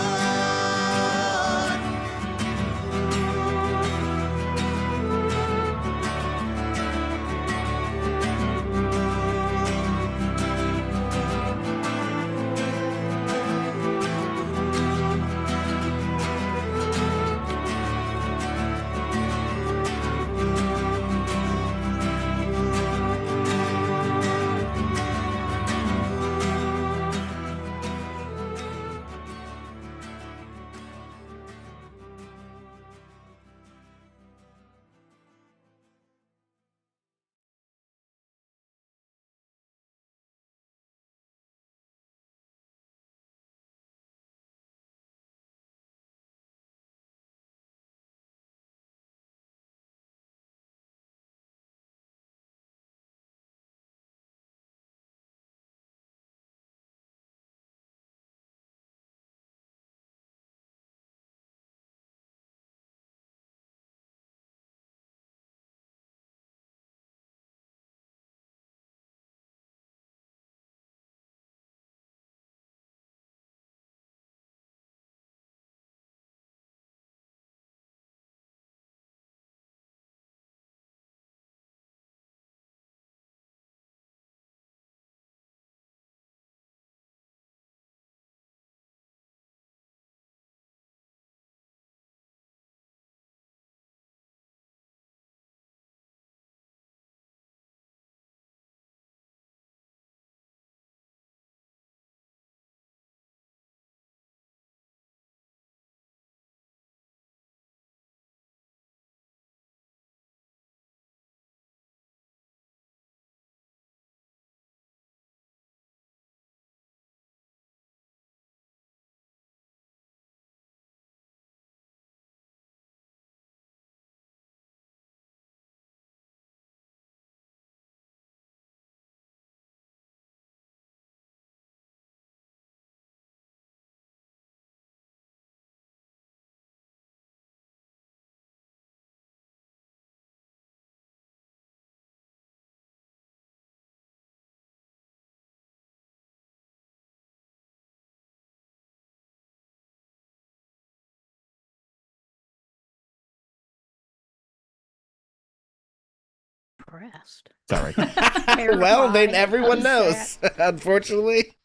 S4: depressed.
S6: Sorry.
S2: Well, then
S4: Terrified,
S2: everyone knows.
S4: upset.
S2: Unfortunately,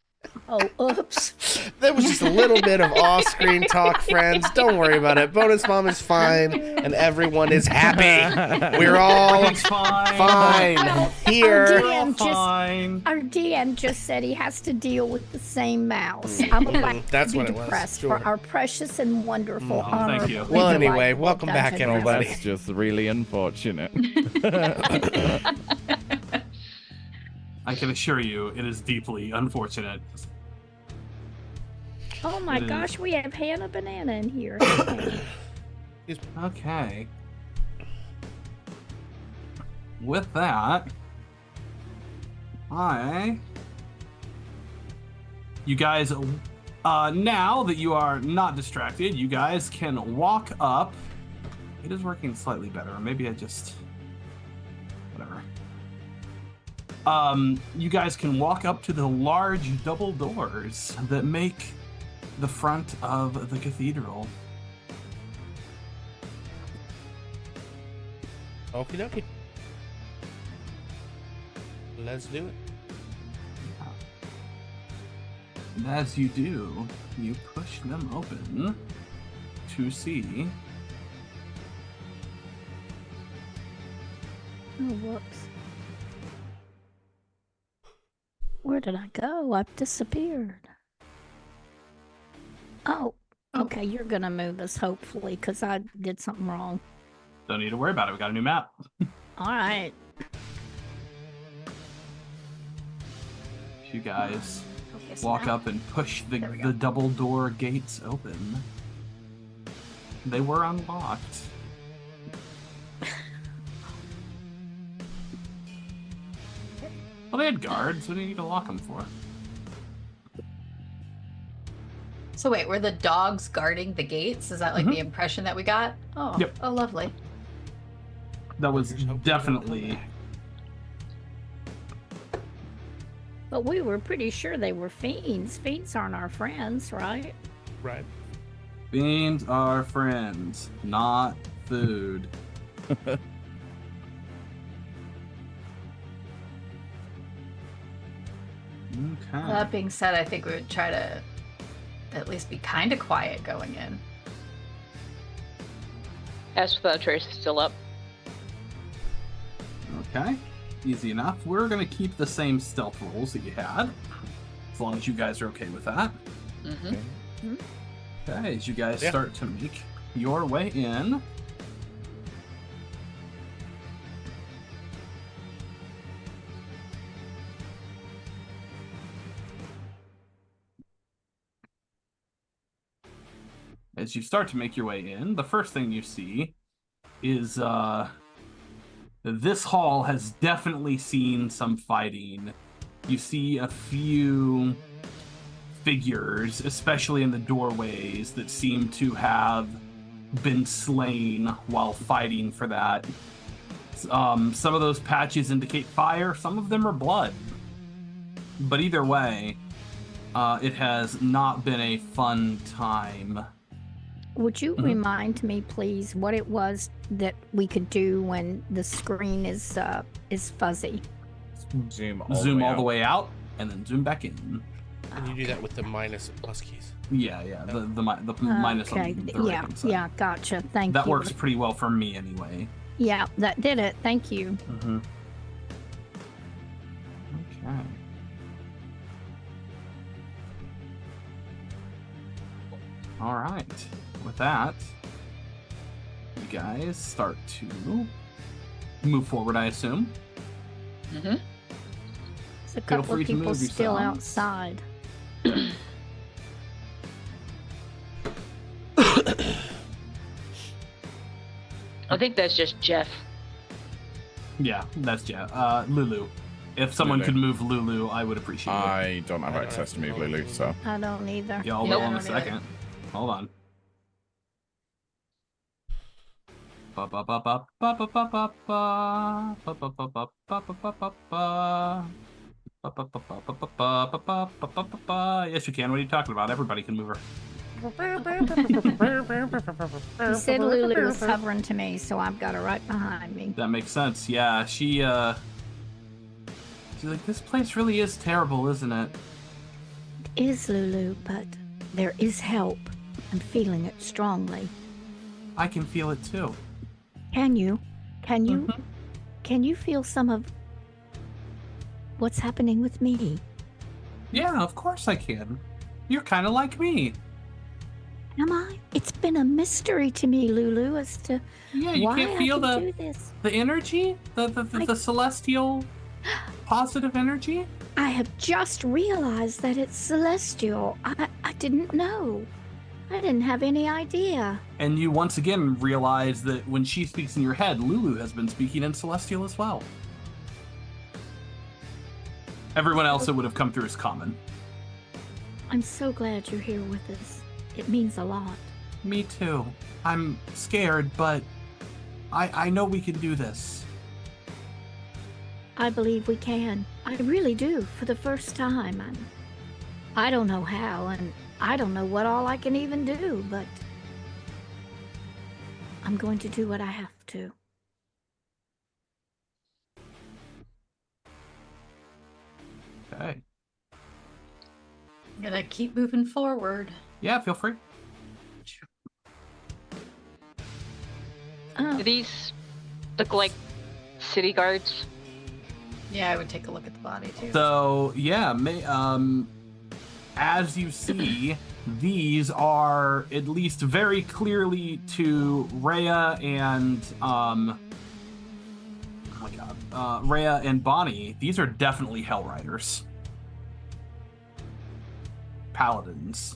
S4: Oh, oops.
S2: there was just a little bit of off-screen talk, friends. Don't worry about it. Bonus Mom is fine, and everyone is happy. We're all
S3: Everything's fine.
S2: fine here.
S3: We're all
S4: DM just-
S3: fine.
S4: Our DM just said he has to deal with the same mouse. I'm about
S2: That's
S4: to be
S2: what it was,
S4: depressed
S2: sure.
S4: for our precious and wonderful
S3: Oh,
S4: honor.
S3: thank you.
S2: Well, anyway, welcome back,
S6: Oh,
S2: everybody.
S6: that's just really unfortunate.
S3: I can assure you, it is deeply unfortunate.
S4: Oh my
S3: It is.
S4: gosh, we have Hannah Banana in here.
S3: Okay. With that, you guys, now that you are not distracted, you guys can walk up. It is working slightly better. Maybe I just, whatever. You guys can walk up to the large double doors that make the front of the cathedral.
S2: Okie dokie. Let's do it.
S3: And as you do, you push them open to see
S4: Oh, whoops. Where did I go? I've disappeared. Oh, okay, you're gonna move us, hopefully, because I did something wrong.
S3: Don't need to worry about it. We got a new map.
S4: All right.
S3: You guys
S7: Okay, so
S3: walk
S7: now-
S3: up and push the
S7: There we go.
S3: double door gates open. They were unlocked. Well, they had guards. What do you need to lock them for?
S7: So wait, were the dogs guarding the gates? Is that like the impression that we got? Oh,
S3: Yep.
S7: oh, lovely.
S3: That was
S2: Here's hoping
S3: definitely.
S4: But we were pretty sure they were fiends. Fiends aren't our friends, right?
S2: Right.
S3: Fiends are friends, not food. Okay.
S7: That being said, I think we would try to at least be kind of quiet going in.
S5: As the trace is still up.
S3: Okay. Easy enough. We're going to keep the same stealth rolls that you had, as long as you guys are okay with that.
S5: Mm-hmm.
S3: Okay, as you guys
S2: Yeah.
S3: start to make your way in. As you start to make your way in, the first thing you see is this hall has definitely seen some fighting. You see a few figures, especially in the doorways, that seem to have been slain while fighting for that. Some of those patches indicate fire, some of them are blood. But either way, it has not been a fun time.
S4: Would you
S3: Mhm.
S4: remind me, please, what it was that we could do when the screen is fuzzy?
S6: Zoom
S3: Zoom all the
S6: out.
S3: way out, and then zoom back in.
S2: And you do that with the minus and plus keys.
S3: Yeah, the minus on
S4: Okay,
S3: the
S4: yeah,
S3: right-hand side.
S4: yeah, gotcha. Thank
S3: That
S4: you.
S3: works pretty well for me anyway.
S4: Yeah, that did it. Thank you.
S3: Mm-hmm. Okay. All right. With that, you guys start to move forward, I assume.
S5: Mm-hmm.
S4: There's a
S3: Feel
S4: couple
S3: free
S4: of
S3: to
S4: people
S3: move
S4: still
S3: yourself.
S4: outside.
S5: I think that's just Jeff.
S3: Yeah, that's Jeff. Lulu. If someone
S6: Lulu.
S3: could move Lulu, I would appreciate it.
S6: I don't have
S2: I don't
S6: access to
S2: have
S6: move
S2: to
S6: Lulu,
S2: know.
S6: so.
S4: I don't either.
S3: Yeah, I'll
S5: Nope.
S3: roll in a
S7: I don't either.
S3: second. Hold on. Ba ba ba ba ba ba ba ba ba ba ba ba ba ba ba ba ba ba. Ba ba ba ba ba ba ba ba ba ba ba ba. Yes, you can. What are you talking about? Everybody can move her.
S4: You said Lulu was hovering to me, so I've got her right behind me.
S3: That makes sense. Yeah, she's like, this place really is terrible, isn't it?
S4: It is, Lulu, but there is help. I'm feeling it strongly.
S3: I can feel it too.
S4: Can you? Can you?
S3: Mhm.
S4: Can you feel some of what's happening with me?
S3: Yeah, of course I can. You're kind of like me.
S4: Am I? It's been a mystery to me, Lulu, as to
S3: Yeah, you
S4: why
S3: can't feel
S4: I can
S3: the
S4: do this.
S3: energy, the celestial positive energy.
S4: I have just realized that it's celestial. I didn't know. I didn't have any idea.
S3: And you once again realize that when she speaks in your head, Lulu has been speaking in celestial as well. Everyone else, it would have come through as common.
S4: I'm so glad you're here with us. It means a lot.
S3: Me too. I'm scared, but I know we can do this.
S4: I believe we can. I really do, for the first time. I don't know how, and I don't know what all I can even do, but I'm going to do what I have to.
S3: Okay.
S7: I'm gonna keep moving forward.
S3: Yeah, feel free.
S5: Do these look like city guards?
S7: Yeah, I would take a look at the body too.
S3: So yeah, as you see, these are at least very clearly to Rhea and oh my god, Rhea and Bonnie. These are definitely Hell Riders, paladins.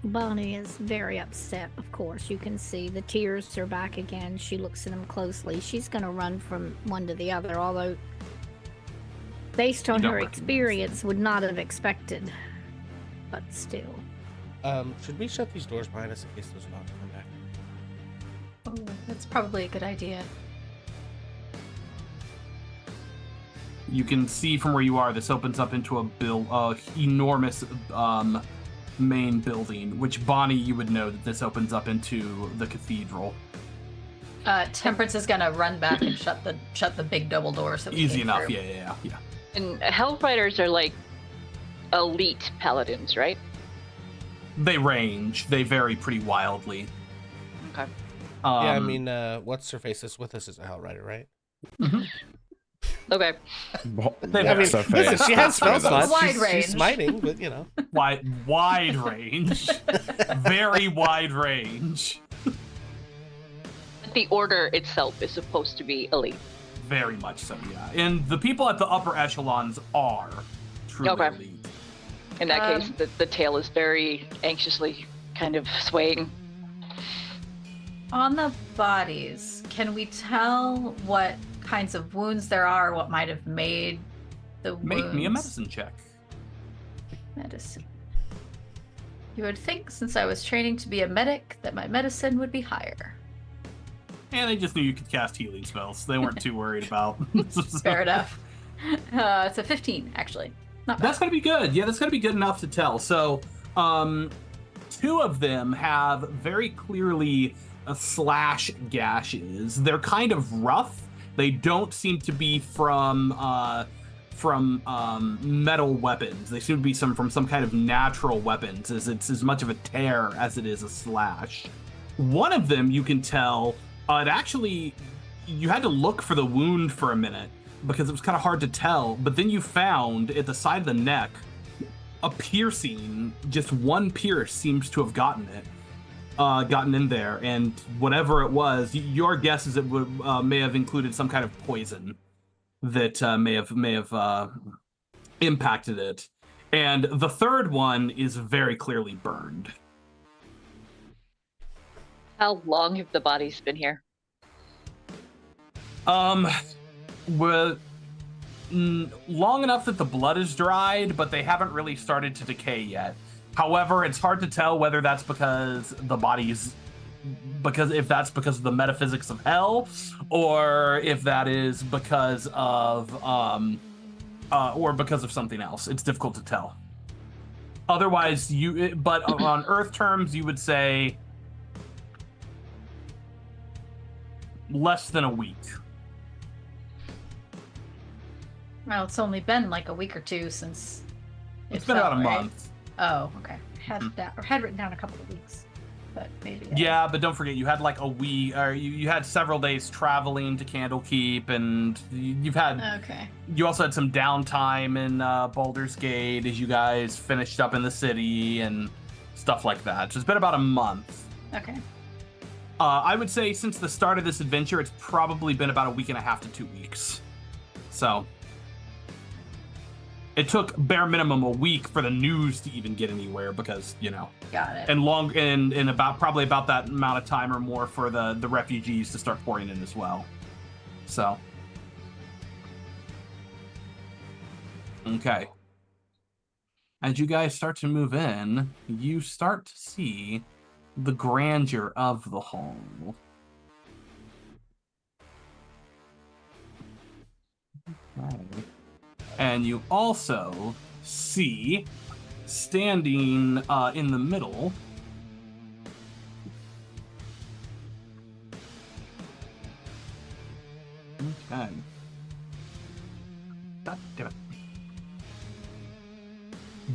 S4: Bonnie is very upset, of course. You can see the tears are back again. She looks at him closely. She's going to run from one to the other, although based on
S3: You don't
S4: her
S3: recognize
S4: experience would not have expected. But still.
S2: Should we shut these doors behind us in case those knocks come back?
S7: Oh, that's probably a good idea.
S3: You can see from where you are, this opens up into a enormous main building, which Bonnie, you would know that this opens up into the cathedral.
S7: Temperance is gonna run back and shut the big double door. So we
S3: Easy
S7: came
S3: enough,
S7: through.
S3: yeah.
S5: And Hell Riders are like elite paladins, right?
S3: They range. They vary pretty wildly.
S5: Okay.
S2: Yeah, I mean, what's her face is with us is a Hell Rider, right?
S5: Okay.
S2: I mean, listen, she has spell slots.
S7: Wide
S2: She's
S7: range.
S2: smiting, but you know.
S3: wide range. Very wide range.
S5: The order itself is supposed to be elite.
S3: Very much so, yeah. And the people at the upper echelons are truly
S5: Okay.
S3: elite.
S5: In that case, the tail is very anxiously kind of swaying.
S7: On the bodies, can we tell what kinds of wounds there are? What might have made the wounds?
S3: Make me a medicine check.
S7: Medicine. You would think, since I was training to be a medic, that my medicine would be higher.
S3: And they just knew you could cast healing spells. They weren't too worried about.
S7: Fair enough. It's a 15, actually. Not bad.
S3: That's gonna be good. Yeah, that's gonna be good enough to tell. So, two of them have very clearly slash gashes. They're kind of rough. They don't seem to be from metal weapons. They seem to be from some kind of natural weapons, as it's as much of a tear as it is a slash. One of them, you can tell, it actually, you had to look for the wound for a minute because it was kind of hard to tell, but then you found at the side of the neck a piercing. Just one pierce seems to have gotten in there, and whatever it was, your guess is it would may have included some kind of poison that may have impacted it. And the third one is very clearly burned.
S5: How long have the bodies been here?
S3: Well, long enough that the blood is dried, but they haven't really started to decay yet. However, it's hard to tell whether that's because if that's because of the metaphysics of hell, or if that is because of or because of something else. It's difficult to tell. Otherwise, but on Earth terms, you would say less than a week.
S7: Well, it's only been like a week or two since
S3: It's been about a month.
S7: Oh, okay. Had written down a couple of weeks, but maybe.
S3: Yeah, but don't forget, you had like a week, or you had several days traveling to Candlekeep, and you've had.
S7: Okay.
S3: You also had some downtime in Baldur's Gate as you guys finished up in the city and stuff like that. So it's been about a month.
S7: Okay.
S3: I would say since the start of this adventure, it's probably been about a week and a half to 2 weeks. So it took bare minimum a week for the news to even get anywhere because,
S7: Got it.
S3: and about probably about that amount of time or more for the refugees to start pouring in as well. So okay. As you guys start to move in, you start to see the grandeur of the hall. Okay. And you also see, standing in the middle, okay. God damn it.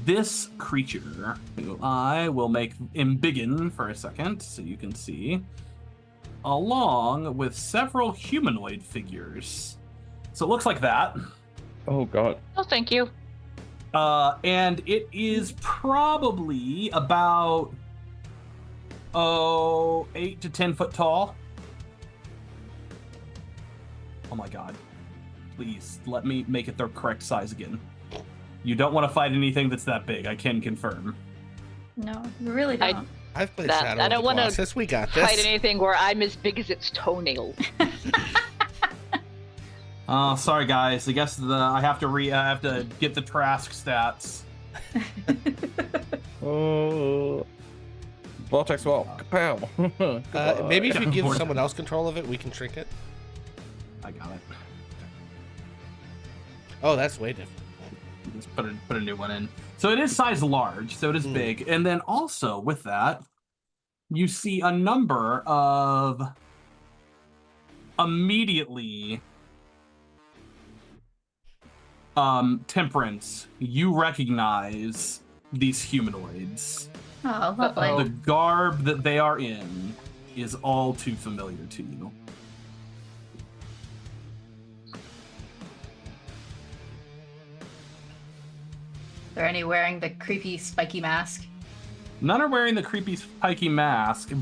S3: This creature, who I will make embiggen for a second so you can see, along with several humanoid figures. So it looks like that.
S6: Oh god.
S5: Oh, thank you.
S3: And it is probably about 8 to 10 foot tall. Oh my god. Please let me make it the correct size again. You don't want to fight anything that's that big, I can confirm.
S7: No, you really don't.
S2: I've played
S5: That-
S2: Shadow
S5: I
S2: of the
S5: don't wanna
S2: Colossus. We got this.
S5: Fight anything where I'm as big as its toenail.
S3: Sorry guys, I guess I have to get the Trask stats.
S6: Oh. Vortex wall. Kapow.
S2: Maybe if you give someone else control of it, we can shrink it.
S3: I got it.
S2: Oh, that's way different.
S3: Let's put a new one in. So it is size large, so it is big. And then also with that, you see a number of immediately Temperance, you recognize these humanoids.
S7: Oh, lovely.
S3: The garb that they are in is all too familiar to you.
S7: Are any wearing the creepy spiky mask?
S3: None are wearing the creepy spiky mask,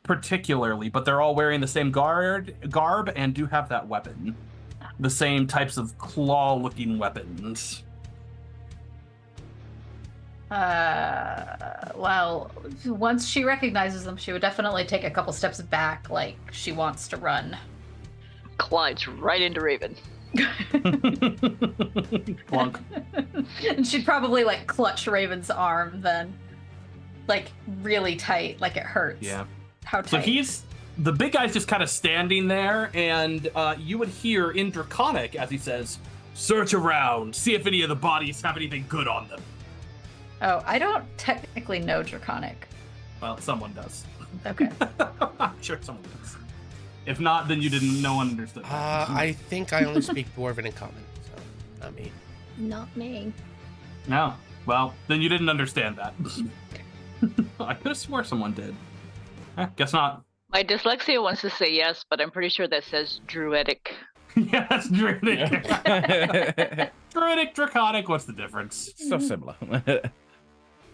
S3: particularly, but they're all wearing the same garb and do have that weapon. The same types of claw-looking weapons.
S7: Well, once she recognizes them, she would definitely take a couple steps back, like she wants to run.
S5: Glides right into Raven.
S3: Clunk.
S7: And she'd probably like clutch Raven's arm then. Like really tight, like it hurts.
S3: Yeah.
S7: How tight?
S3: So the big guy's just kind of standing there, and you would hear in Draconic as he says, "Search around, see if any of the bodies have anything good on them."
S7: Oh, I don't technically know Draconic.
S3: Well, someone does.
S7: Okay.
S3: I'm sure someone does. If not, then you didn't. No one understood. That.
S2: I think I only speak Dwarven and Common, so not me.
S4: Not me.
S3: No. Well, then you didn't understand that. I could have swore someone did. Guess not.
S5: My dyslexia wants to say yes, but I'm pretty sure that says druidic.
S3: Yeah, that's Druidic. Druidic, Draconic, what's the difference?
S6: So similar.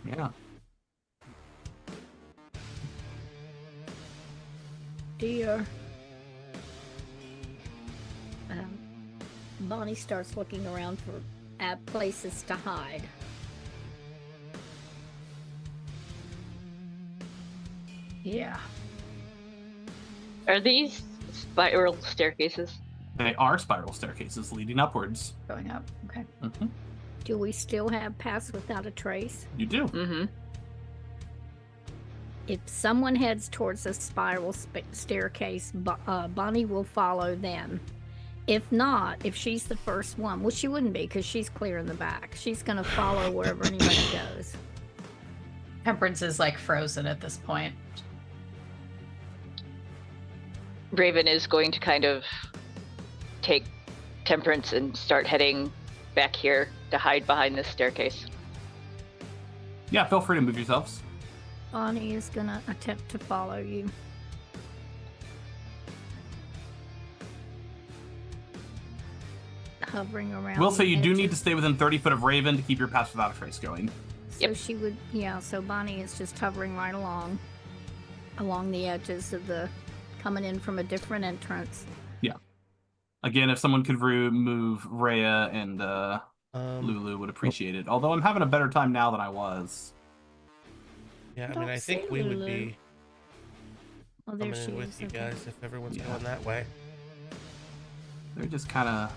S3: Yeah.
S4: Dear. Bonnie starts looking around for places to hide.
S7: Yeah.
S5: Are these spiral staircases?
S3: They are spiral staircases leading upwards.
S7: Going up. Okay.
S3: Mm-hmm.
S4: Do we still have Pass Without a Trace?
S3: You do.
S5: Mm-hmm.
S4: If someone heads towards a spiral staircase, Bonnie will follow them. If not, if she's the first one, well, she wouldn't be because she's clear in the back. She's going to follow wherever anybody goes.
S7: Temperance is like frozen at this point.
S5: Raven is going to kind of take Temperance and start heading back here to hide behind this staircase.
S3: Yeah, feel free to move yourselves.
S4: Bonnie is going to attempt to follow you. Hovering around.
S3: We'll say
S4: the
S3: you do need to
S4: edges.
S3: stay within 30 foot of Raven to keep your pass without a trace going.
S4: So
S5: Yep.
S4: she would, yeah, so Bonnie is just hovering right along the edges of the, coming in from a different entrance.
S3: Again, if someone could move Rhea and Lulu would appreciate it. Although I'm having a better time now than I was.
S2: Yeah, I mean,
S4: Don't
S2: I think
S4: say
S2: we would
S4: Lulu.
S2: be
S4: Oh, there
S2: coming
S4: she
S2: in
S4: is.
S2: with you
S4: okay.
S2: guys if everyone's
S3: Yeah.
S2: going that way.
S3: They're just kind of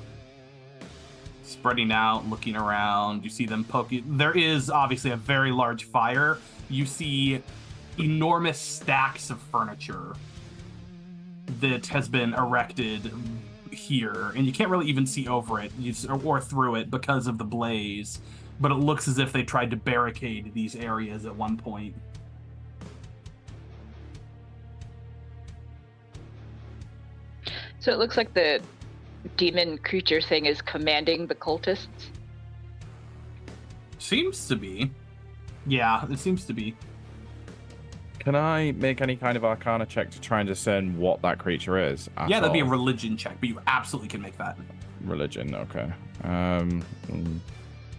S3: spreading out, looking around. You see them poking. There is obviously a very large fire. You see enormous stacks of furniture that has been erected here, and you can't really even see over it or through it because of the blaze. But it looks as if they tried to barricade these areas at one point.
S5: So it looks like the demon creature thing is commanding the cultists.
S3: Seems to be. Yeah, it seems to be.
S6: Can I make any kind of Arcana check to try and discern what that creature is?
S3: Yeah, that'd be a
S6: all?
S3: religion check, but you absolutely can make that.
S6: Religion, okay.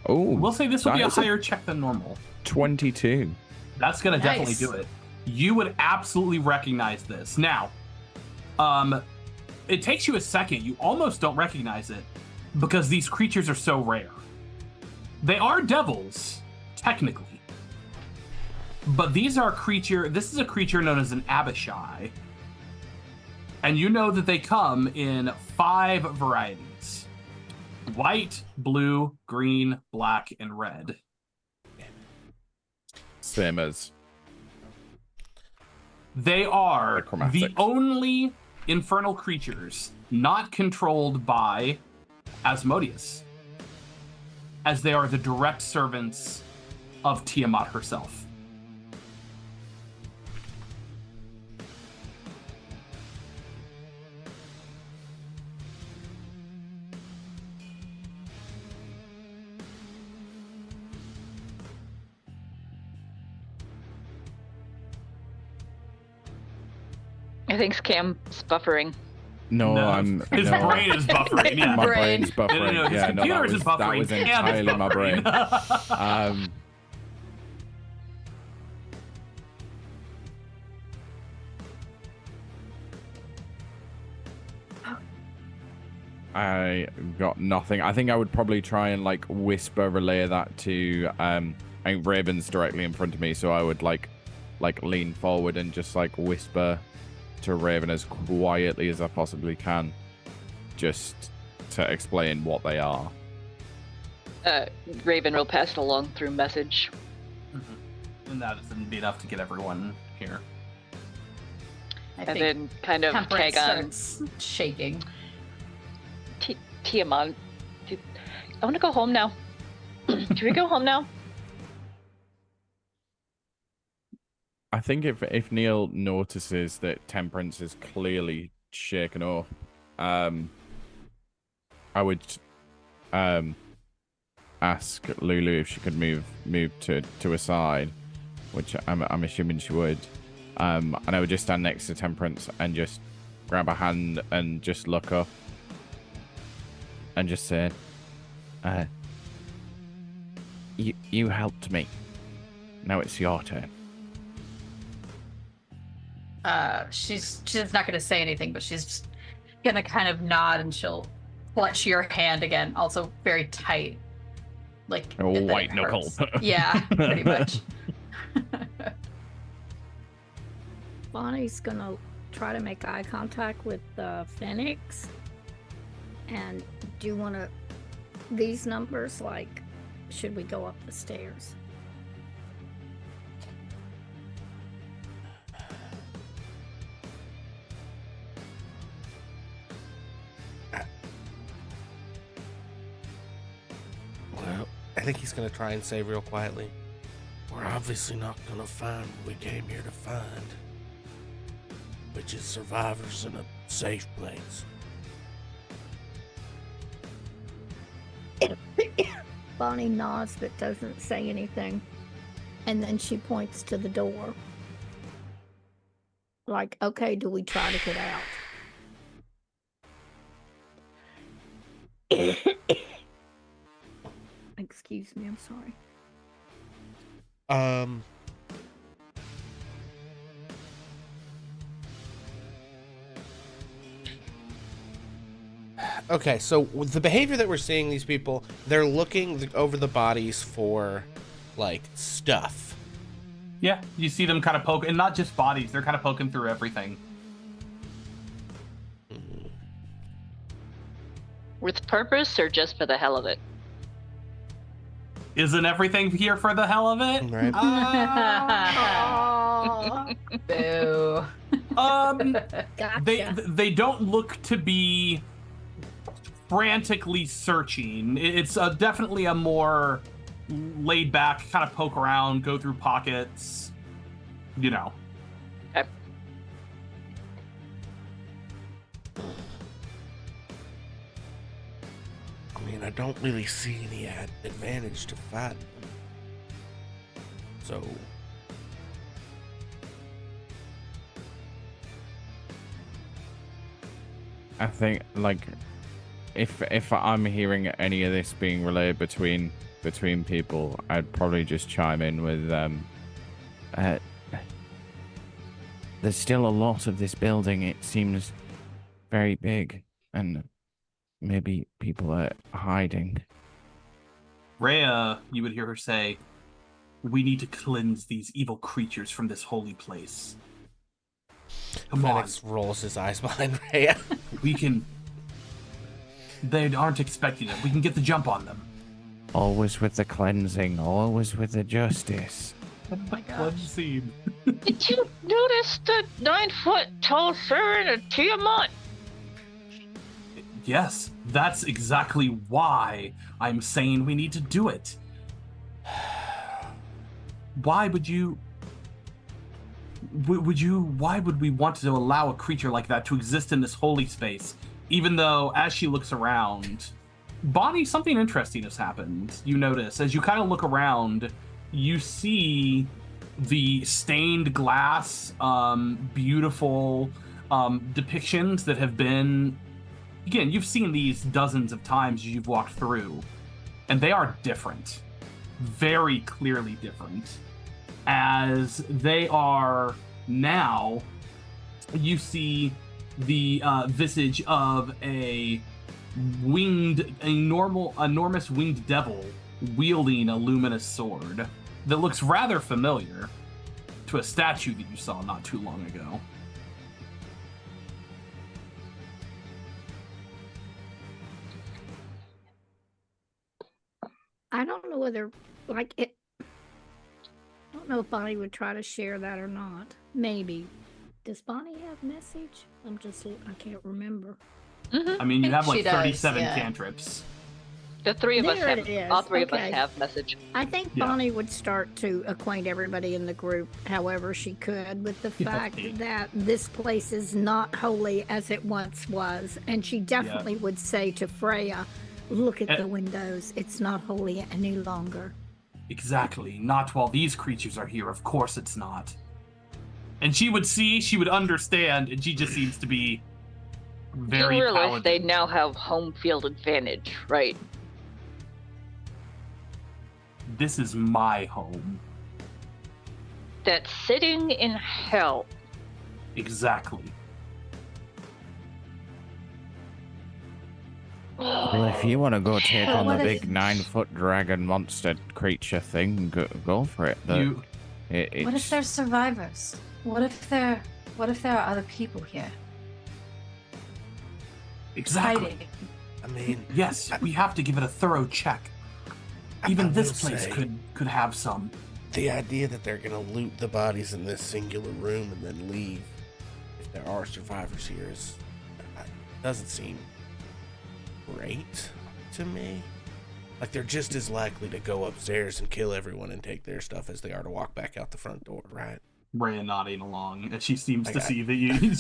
S6: Oh,
S3: We'll say this will
S6: that
S3: be a
S6: is a
S3: higher check than normal.
S6: 22.
S3: That's gonna definitely
S7: Nice.
S3: do it. You would absolutely recognize this. Now, it takes you a second. You almost don't recognize it because these creatures are so rare. They are devils, technically. But this is a creature known as an Abishai. And you know that they come in 5 varieties. White, blue, green, black, and red.
S6: Same as.
S3: They are
S6: The chromatics.
S3: the only infernal creatures not controlled by Asmodeus, as they are the direct servants of Tiamat herself.
S5: I think Scam's buffering.
S6: No, I'm.
S3: His
S6: no.
S3: brain is buffering. Yeah.
S6: My
S7: Brain.
S6: brain's buffering.
S3: No, his
S6: Yeah, no,
S3: computer
S6: that
S3: isn't
S6: was,
S3: buffering.
S6: that was
S3: and it's
S6: entirely my brain.
S3: buffering.
S6: I got nothing. I think I would probably try and like whisper relay that to I think Raven's directly in front of me, so I would like lean forward and just like whisper to Raven as quietly as I possibly can, just to explain what they are.
S5: Raven will pass it along through message.
S3: And that isn't be enough to get everyone here.
S7: I
S5: And
S7: think
S5: then kind of
S7: Temperance
S5: tag on
S7: starts shaking.
S5: Tiamat. I want to go home now. Can we go home now?
S6: I think if Neil notices that Temperance is clearly shaken up, I would ask Lulu if she could move to a side, which I'm assuming she would. And I would just stand next to Temperance and just grab a hand and just look up and just say, you helped me. Now it's your turn.
S7: She's not going to say anything, but she's just going to kind of nod and she'll clutch your hand again, also very tight. Like
S6: Oh,
S7: that it
S6: white knuckle.
S7: hurts. Yeah, pretty much.
S4: Bonnie's gonna try to make eye contact with Phoenix. And do you want to, these numbers, like, should we go up the stairs?
S2: Well, I think he's gonna try and say real quietly, we're obviously not gonna find what we came here to find, which is survivors in a safe place.
S4: Bonnie nods but doesn't say anything. And then she points to the door. Like, okay, do we try to get out? Excuse me, I'm sorry.
S2: Okay, so with the behavior that we're seeing, these people, they're looking over the bodies for, like, stuff.
S3: Yeah, you see them kind of poke, and not just bodies, they're kind of poking through everything.
S5: With purpose or just for the hell of it?
S3: Isn't everything here for the hell of it?
S2: Right.
S7: Boo.
S4: Gotcha.
S3: They don't look to be frantically searching. It's definitely a more laid back, kind of poke around, go through pockets, you know.
S5: Okay.
S2: I mean, I don't really see any advantage to fighting them. So,
S6: I think, like, if I'm hearing any of this being relayed between people, I'd probably just chime in with there's still a lot of this building. It seems very big, and maybe people are hiding.
S3: Rhea, you would hear her say, we need to cleanse these evil creatures from this holy place. Come on.
S2: Phoenix rolls his eyes behind Rhea.
S3: We can... They aren't expecting it. We can get the jump on them.
S8: Always with the cleansing, always with the justice.
S3: Oh my gosh.
S5: Did you notice the 9-foot-tall servant of Tiamat?
S3: Yes, that's exactly why I'm saying we need to do it. Why would you... Why would we want to allow a creature like that to exist in this holy space? Even though, as she looks around, Bonnie, something interesting has happened. You notice, as you kind of look around, you see the stained glass, beautiful depictions that have been... Again, you've seen these dozens of times as you've walked through, and they are different. Very clearly different. As they are now, you see the visage of a enormous winged devil wielding a luminous sword that looks rather familiar to a statue that you saw not too long ago.
S4: I don't know whether, like, it. I don't know if Bonnie would try to share that or not. Maybe. Does Bonnie have message? I can't remember.
S3: I mean, you have like
S7: She does,
S3: 37
S7: yeah.
S3: cantrips.
S5: The three of us
S4: There
S5: have,
S4: it is.
S5: all three of us
S4: Okay.
S5: have message.
S4: I think
S3: Yeah.
S4: Bonnie would start to acquaint everybody in the group however she could with the fact
S3: Okay.
S4: that this place is not holy as it once was. And she definitely would say to Freya, look at the windows. It's not holy any longer.
S3: Exactly. Not while these creatures are here. Of course it's not. And she would see, she would understand, and she just seems to be very
S5: You realize
S3: paladin.
S5: they now have home field advantage, right?
S3: This is my home.
S5: That's sitting in hell.
S3: Exactly.
S8: Well, if you want to go take on the
S4: What
S8: big
S4: if-
S8: 9-foot dragon monster creature thing, go for it.
S3: You,
S7: What if they're survivors? What if there are other people here
S3: exactly.
S7: hiding?
S2: I mean,
S3: Yes, we have to give it a thorough check.
S2: I
S3: Even this
S2: will
S3: place
S2: say,
S3: could have some.
S2: the idea that they're gonna loot the bodies in this singular room and then leave, if there are survivors here, doesn't seem great to me. Like, they're just as likely to go upstairs and kill everyone and take their stuff as they are to walk back out the front door, right?
S3: Rhea nodding along, and she seems to
S2: Okay.
S3: see that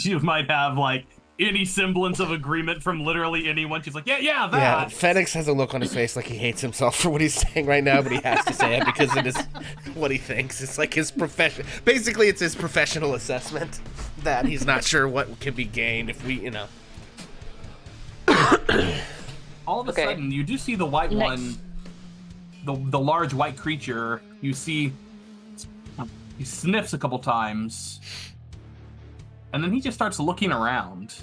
S3: you might have, like, any semblance of agreement from literally anyone. She's like, yeah, that.
S2: Yeah, Fenix has a look on his face like he hates himself for what he's saying right now, but he has to say it because it is what he thinks. It's like his profession. Basically, it's his professional assessment that he's not sure what can be gained if we,
S3: All of a sudden, you do see the white one, the large white creature. You see he sniffs a couple times, and then he just starts looking around.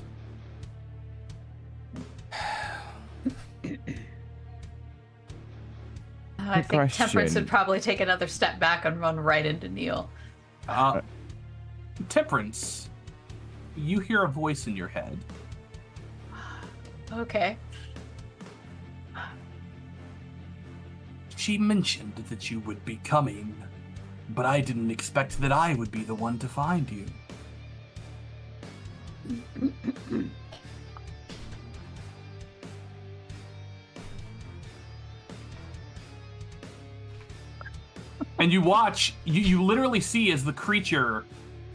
S7: I think Temperance would probably take another step back and run right into Neil.
S3: Temperance, you hear a voice in your head.
S7: Okay.
S3: She mentioned that you would be coming, but I didn't expect that I would be the one to find you. And you watch, you literally see as the creature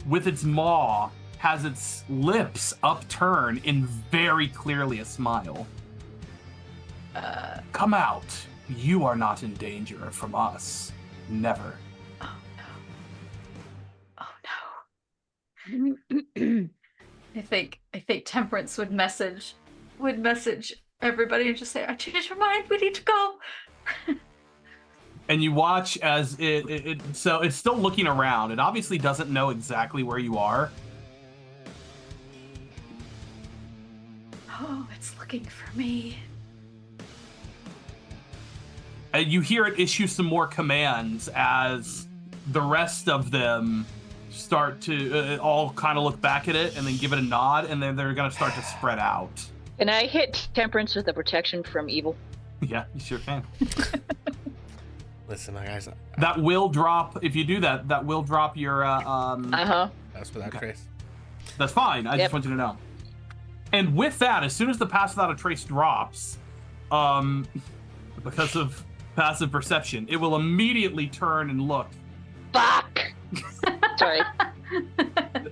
S3: with its maw has its lips upturned in very clearly a smile. Come out. You are not in danger from us. Never.
S7: Oh no. I think Temperance would message everybody and just say, I changed my mind, we need to go.
S3: And you watch as so it's still looking around. It obviously doesn't know exactly where you are.
S7: Oh, it's looking for me.
S3: And you hear it issue some more commands as the rest of them start to all kind of look back at it and then give it a nod, and then they're going to start to spread out.
S5: Can I hit Temperance with a protection from evil?
S3: Yeah, you sure can.
S2: Listen, guys.
S3: That will drop, if you do that, that will drop your...
S2: That's without trace.
S3: That's fine. I just want you to know. And with that, as soon as the pass without a trace drops, because of passive perception, it will immediately turn and look.
S5: Fuck! Sorry.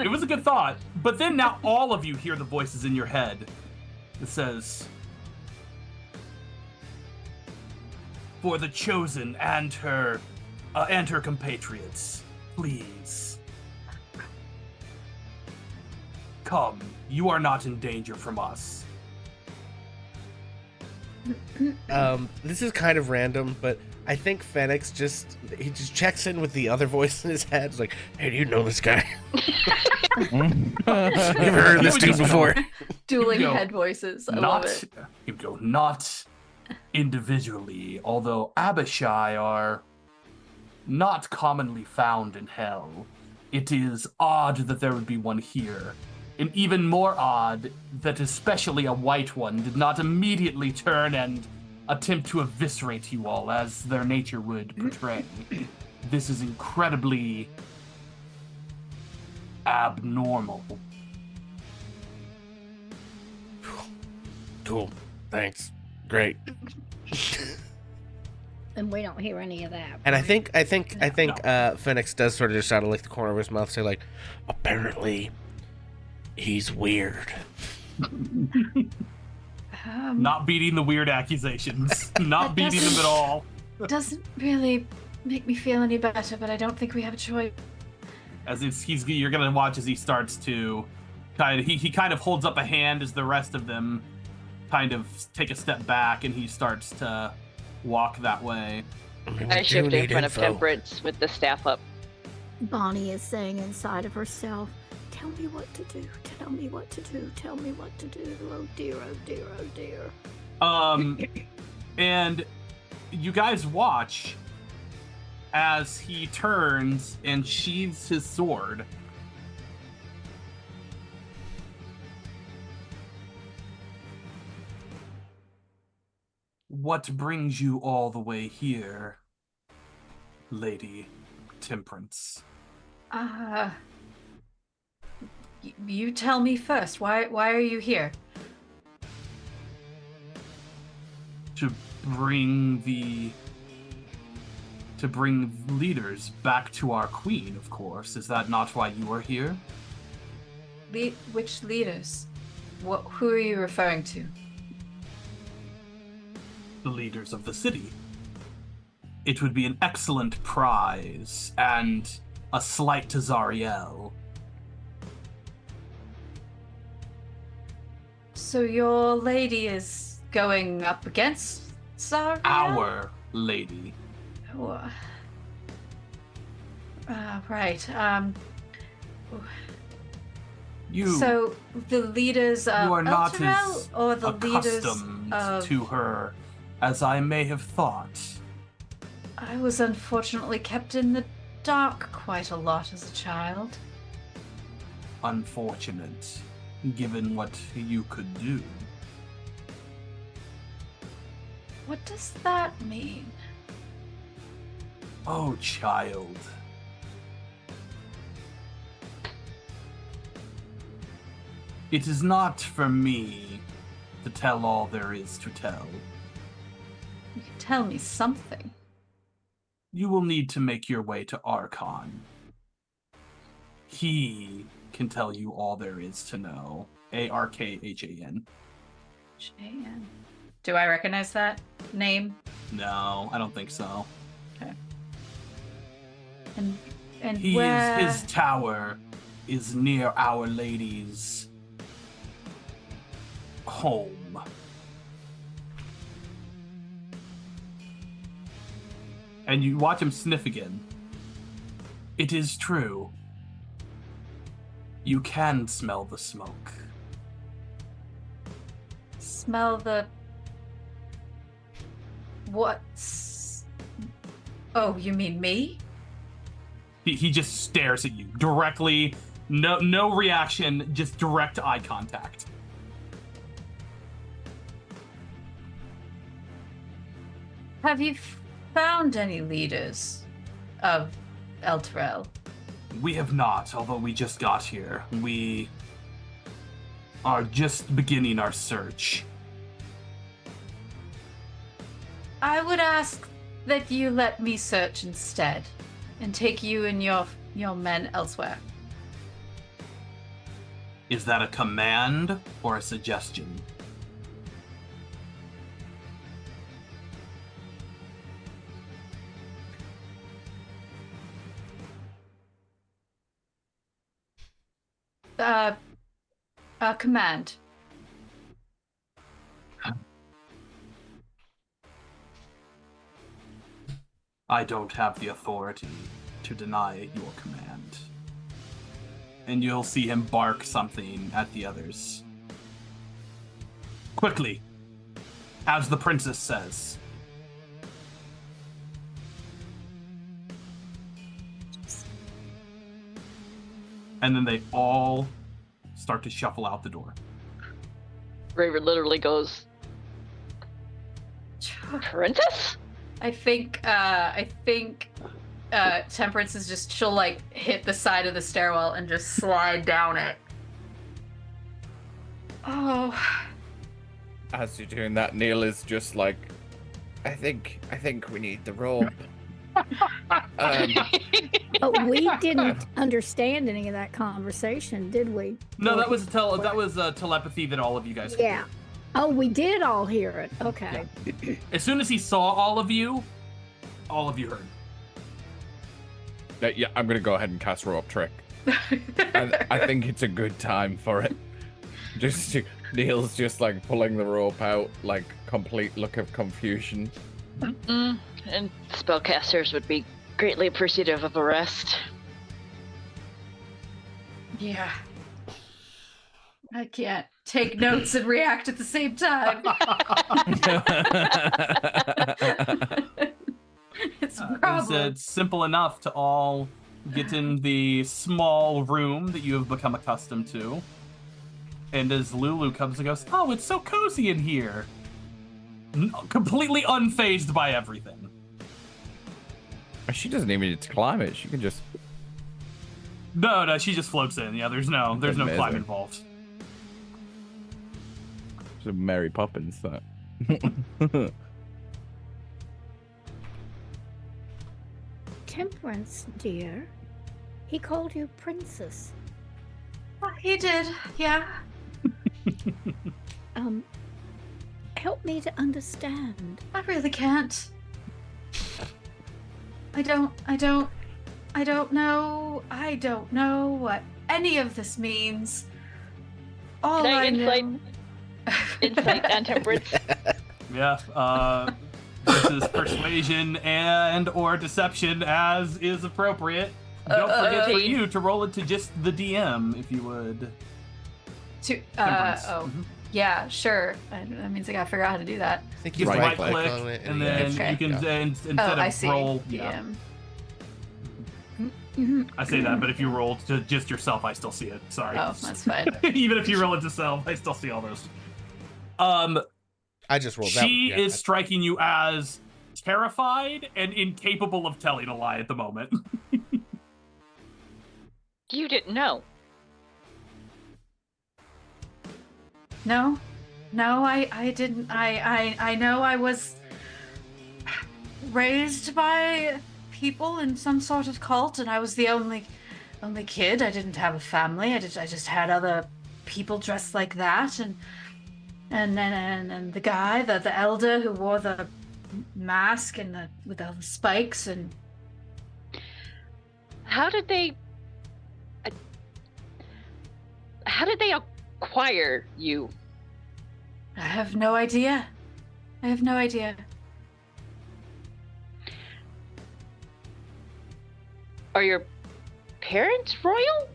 S3: It was a good thought, but then now all of you hear the voices in your head that says, for the chosen and her compatriots, please. Come, you are not in danger from us.
S2: This is kind of random, but I think Fenix just checks in with the other voice in his head. It's like, hey, do you know this guy? You ever heard of this dude before?
S7: Dueling head voices. I love it.
S3: You go, not individually, although Abishai are not commonly found in hell. It is odd that there would be one here. And even more odd that especially a white one did not immediately turn and attempt to eviscerate you all as their nature would portray. This is incredibly abnormal.
S2: Cool. Thanks. Great.
S4: And we don't hear any of that.
S2: And I think Fenix does sort of just out of like the corner of his mouth say like, apparently he's weird.
S3: Not beating the weird accusations. Not beating them at all.
S7: Doesn't really make me feel any better, but I don't think we have a choice.
S3: As you're gonna watch as he starts to he kind of holds up a hand as the rest of them kind of take a step back, and he starts to walk that way.
S5: I shift in front of Temperance with the staff up.
S4: Bonnie is saying inside of herself, tell me what to do, tell me what to do, tell me what to do. Oh dear, oh dear, oh dear.
S3: And you guys watch as he turns and sheathes his sword. What brings you all the way here, Lady Temperance?
S7: You tell me first. Why are you here?
S3: to bring leaders back to our queen, of course. Is that not why you are here?
S7: Which leaders? Who are you referring to?
S3: The leaders of the city. It would be an excellent prize and a slight to Zariel.
S7: So your lady is going up against Zariel?
S3: Our lady.
S7: Oh, right. So the leaders of
S3: You are not
S7: Elturel
S3: as
S7: or the leaders
S3: accustomed
S7: of...
S3: to her as I may have thought.
S7: I was unfortunately kept in the dark quite a lot as a child.
S3: Unfortunate, given what you could do.
S7: What does that mean?
S3: Oh, child. It is not for me to tell all there is to tell.
S7: You can tell me something.
S3: You will need to make your way to Archon. He can tell you all there is to know. Arkhan.
S7: Jan. Do I recognize that name?
S3: No, I don't think so.
S7: Okay. And
S3: His tower is near Our Lady's home. And you watch him sniff again. It is true. You can smell the smoke.
S7: smell the... What's... Oh, you mean me?
S3: He just stares at you directly. No reaction, just direct eye contact.
S7: Have you found any leaders of Elturel?
S3: We have not, although we just got here. We are just beginning our search.
S7: I would ask that you let me search instead, and take you and your men elsewhere.
S3: Is that a command or a suggestion?
S7: Command.
S3: I don't have the authority to deny your command. And you'll see him bark something at the others. Quickly, as the princess says. And then they all start to shuffle out the door.
S5: Raven literally goes, Princess?
S7: I think Temperance is just, she'll like hit the side of the stairwell and just slide down it. Oh.
S8: As you're doing that, Neil is just like, I think we need the rope.
S4: But we didn't understand any of that conversation, did we?
S3: No, that was telepathy that all of you guys could
S4: Yeah. Oh, we did all hear it. Okay.
S3: hear. As soon as he saw all of you heard.
S6: Yeah, I'm gonna go ahead and cast rope trick. I think it's a good time for it. Neil's just like pulling the rope out, like complete look of confusion.
S5: And spellcasters would be greatly appreciative of a rest.
S7: Yeah. I can't take notes and react at the same time. It's a problem.
S3: It's simple enough to all get in the small room that you have become accustomed to. And as Lulu comes and goes, oh, it's so cozy in here. Completely unfazed by everything.
S6: She doesn't even need to climb it. She can just...
S3: No, she just floats in. Yeah, there's no climb involved.
S6: She's a Mary Poppins, that.
S4: Temperance, dear. He called you princess.
S7: He did, yeah.
S4: Help me to understand.
S7: I really can't. I don't know what any of this means. All
S5: Can I
S7: I
S5: insight?
S7: know.
S5: Insight on temperance.
S3: Yeah. This is persuasion and or deception as is appropriate. Don't forget for you to roll it to just the DM if you would. Temperance.
S7: Yeah, sure. That means I gotta figure out how to do that.
S2: I think you
S3: Just
S2: right
S3: right click,
S2: on it,
S3: and
S2: you
S3: then
S7: Okay.
S3: you can instead
S7: I
S3: of
S7: see.
S3: roll.
S7: DM.
S3: I say that, but if you roll to just yourself, I still see it. Sorry.
S7: Oh, that's fine.
S3: Even if you roll it to self, I still see all those.
S2: I just rolled that.
S3: She
S2: Yeah,
S3: is striking you as terrified and incapable of telling a lie at the moment.
S5: You didn't know.
S7: No, I didn't. I know I was raised by people in some sort of cult, and I was the only kid. I didn't have a family. I just had other people dressed like that, and the guy, the elder who wore the mask and with all the spikes, and
S5: How did they acquire you?
S7: I have no idea.
S5: Are your parents royal?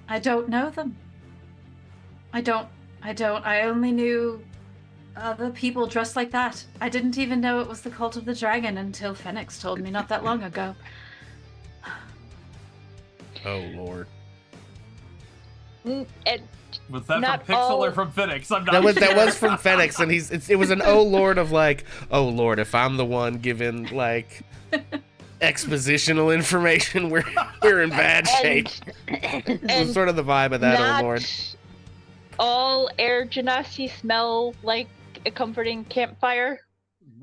S7: I don't know them. I don't. I only knew other people dressed like that. I didn't even know it was the Cult of the Dragon until Phoenix told me not that long ago.
S2: Oh Lord.
S5: And
S3: Was that
S5: Not
S3: from Pixel
S5: all-
S3: or from Phoenix? I'm not
S2: That was
S3: sure.
S2: from Phoenix, and it was an oh Lord of like, oh Lord, if I'm the one given like expositional information, we're in bad shape. It was
S5: and
S2: sort of the vibe of that
S5: not
S2: oh Lord.
S5: all air genasi smell like a comforting campfire.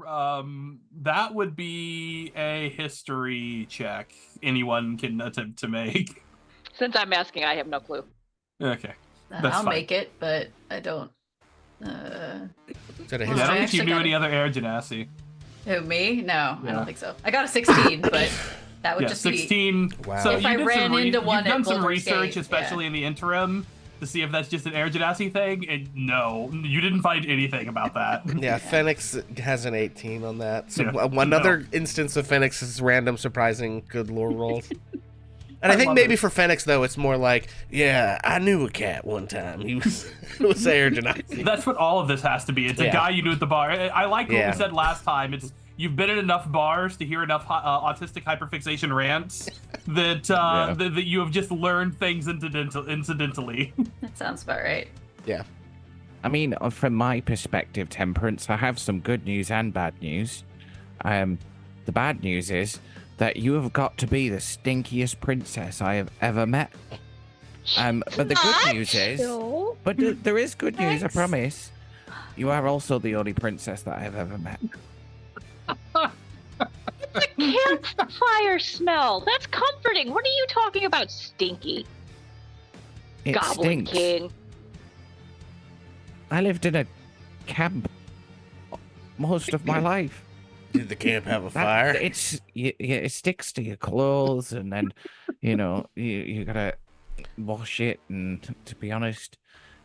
S3: That would be a history check anyone can attempt to make.
S5: Since I'm asking, I have no clue.
S3: Okay. That's
S7: I'll
S3: fine.
S7: make it, but I don't.
S2: Is that a
S7: Well,
S3: I
S2: history?
S3: don't think you
S7: actually
S3: knew
S7: got
S3: any
S7: it.
S3: other air genasi.
S7: Who, me? No, I
S3: Yeah.
S7: don't think so. I got a 16, but that would
S3: Yeah,
S7: just be.
S3: 16.
S2: Wow.
S3: So
S7: If
S3: you
S7: I
S3: did
S7: ran
S3: some
S7: into one
S3: you've done
S7: at
S3: some
S7: Baldur's
S3: research,
S7: Gate,
S3: especially in the interim, to see if that's just an air genasi thing. And no, you didn't find anything about that.
S2: Yeah, Phoenix has an 18 on that. So
S3: Yeah,
S2: another instance of Phoenix's random, surprising good lore rolls. And I think
S3: love
S2: maybe
S3: it.
S2: for Phoenix though, it's more like, yeah, I knew a cat one time. He was air genasi.
S3: That's what all of this has to be. It's a
S2: Yeah.
S3: guy you knew at the bar. I like what
S2: Yeah.
S3: we said last time. It's you've been in enough bars to hear enough autistic hyperfixation rants that
S6: Yeah.
S3: that you have just learned things incidentally.
S7: That sounds about right.
S2: Yeah.
S8: I mean, from my perspective, Temperance, I have some good news and bad news. The bad news is that you have got to be the stinkiest princess I have ever met. But the good news is,
S4: So,
S8: there is good news, I
S7: Thanks.
S8: promise. You are also the only princess that I've ever met.
S5: Campfire smell. That's comforting. What are you talking about, stinky?
S8: It
S5: Goblin
S8: stinks.
S5: King.
S8: I lived in a camp most of my life.
S2: Did the camp have a
S8: That-
S2: fire?
S8: it sticks to your clothes, and then you gotta wash it. And to be honest,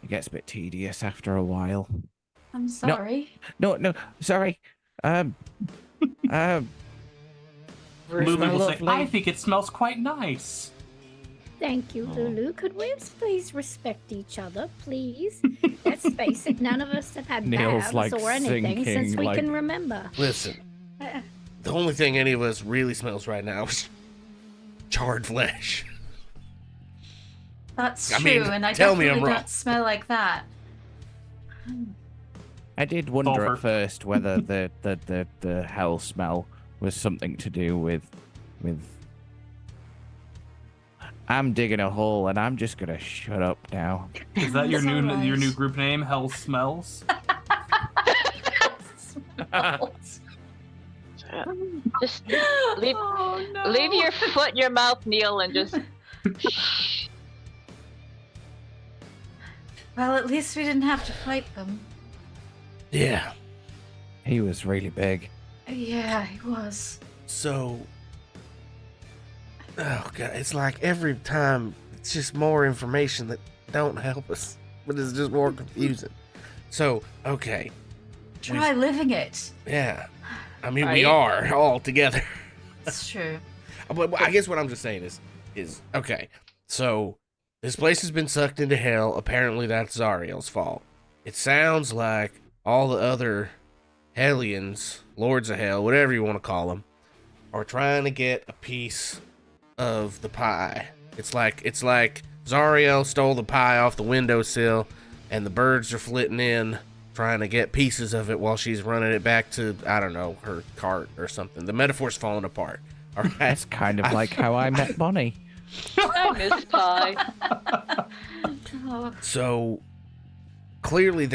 S8: it gets a bit tedious after a while.
S7: I'm sorry.
S8: No, sorry.
S3: Lulu
S8: my
S3: will say,
S8: lovely.
S3: "I think it smells quite nice."
S4: thank you,
S8: Oh.
S4: Lulu. Could we please respect each other, please? Let's face it, none of us have had
S8: Neil's,
S4: baths
S8: like,
S4: or anything since
S8: sinking,
S4: we
S8: like-
S4: can remember.
S2: Listen, the only thing any of us really smells right now is charred flesh.
S7: That's
S2: I
S7: true,
S2: mean,
S7: and I
S2: tell me
S7: definitely
S2: I'm wrong.
S7: don't smell like that.
S8: I did wonder
S3: Sulfur.
S8: at first whether the hell smell was something to do with. I'm digging a hole, and I'm just gonna shut up now.
S3: Is that your
S7: It's
S3: new
S7: alright.
S3: your new group name? Hell Smells.
S5: Just leave
S7: Oh, no.
S5: leave your foot in your mouth, Neil, and just.
S7: Well, at least we didn't have to fight them.
S2: Yeah.
S6: He was really big.
S7: Yeah, he was.
S2: So, oh god, it's like every time it's just more information that don't help us, but it's just more confusing. So, okay,
S7: Try living it.
S2: yeah, I mean we
S5: Right.
S2: are all together.
S7: It's true.
S2: But I guess what I'm just saying is okay. So this place has been sucked into hell. Apparently that's Zariel's fault. It sounds like all the other Hellions, Lords of Hell, whatever you want to call them, are trying to get a piece of the pie. It's like Zariel stole the pie off the windowsill, and the birds are flitting in, trying to get pieces of it while she's running it back to, I don't know, her cart or something. The metaphor's falling apart. All right.
S6: That's kind of like how I met Bonnie.
S5: I miss pie.
S7: Oh,
S2: So clearly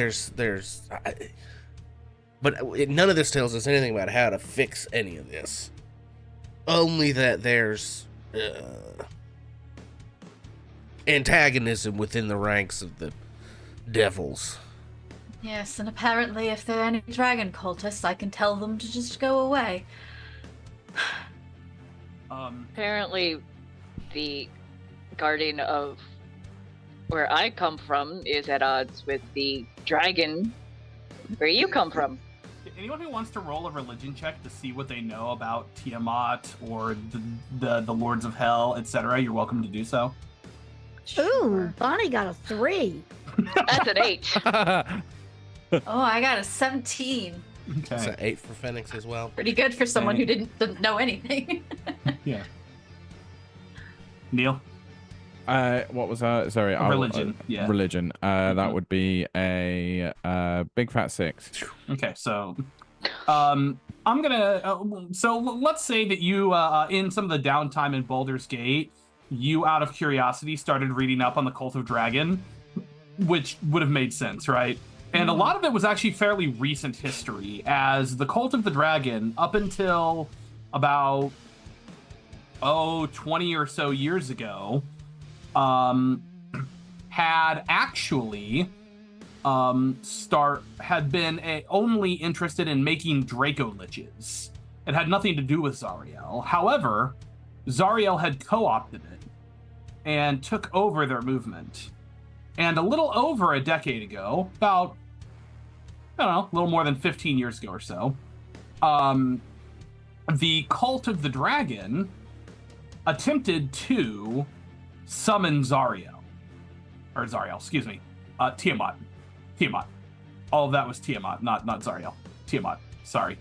S2: but none of this tells us anything about how to fix any of this. Only that there's antagonism within the ranks of the devils.
S7: yes, and apparently if there are any dragon cultists, I can tell them to just go away.
S5: Apparently, the guardian of where I come from is at odds with the dragon where you come from.
S3: Anyone who wants to roll a religion check to see what they know about Tiamat or the Lords of Hell, etc., you're welcome to do so.
S4: Ooh, Bonnie got a 3.
S5: That's an 8.
S7: Oh, I got a 17.
S2: It's
S3: Okay.
S2: an 8 for Phoenix as well.
S7: Pretty good for someone who didn't know anything.
S3: Yeah. Neil?
S6: What was that? Sorry.
S3: Religion, yeah.
S6: Religion. That would be a big fat 6.
S3: Okay, so I'm gonna so let's say that you in some of the downtime in Baldur's Gate, you out of curiosity started reading up on the Cult of Dragon, which would have made sense, right? And a lot of it was actually fairly recent history, as the Cult of the Dragon, up until about 20 or so years ago, had actually had been only interested in making Draco Liches. It had nothing to do with Zariel. However, Zariel had co-opted it and took over their movement. And a little over a decade ago, about, I don't know, a little more than 15 years ago or so, the Cult of the Dragon attempted to summon Zariel. Or Zariel, excuse me. Tiamat. All of that was Tiamat, not Zariel. Tiamat. Sorry.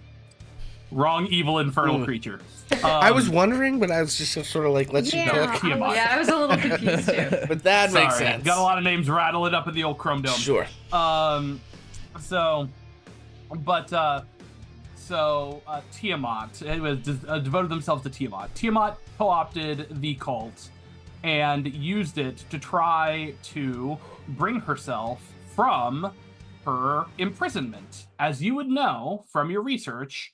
S3: Wrong evil infernal creature.
S2: I was wondering, but I was just sort of like, let's
S4: Yeah.
S2: just go.
S3: Tiamat.
S7: Yeah, I was a little confused too.
S2: But that makes
S3: Sorry.
S2: sense.
S3: Got a lot of names rattling up in the old Chrome Dome.
S2: Sure.
S3: Tiamat, it was devoted themselves to Tiamat. Tiamat co-opted the cult and used it to try to bring herself from her imprisonment. As you would know from your research,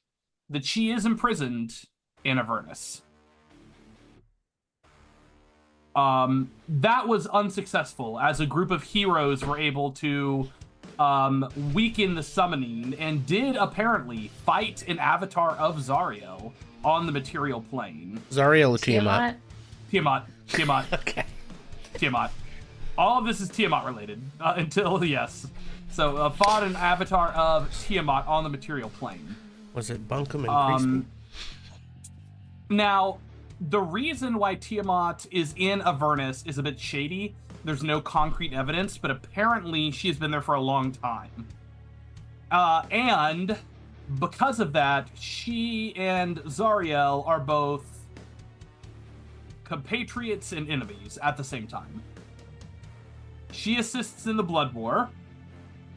S3: that she is imprisoned in Avernus. That was unsuccessful, as a group of heroes were able to weaken the summoning and did apparently fight an avatar of Zariel on the material plane.
S2: Zariel or Tiamat?
S3: Tiamat.
S2: Okay.
S3: Tiamat. All of this is Tiamat related until, yes. So fought an avatar of Tiamat on the material plane.
S2: Was it Bunkum and Priestley?
S3: Now, the reason why Tiamat is in Avernus is a bit shady. There's no concrete evidence, but apparently she's been there for a long time. And because of that, she and Zariel are both compatriots and enemies at the same time. She assists in the Blood War,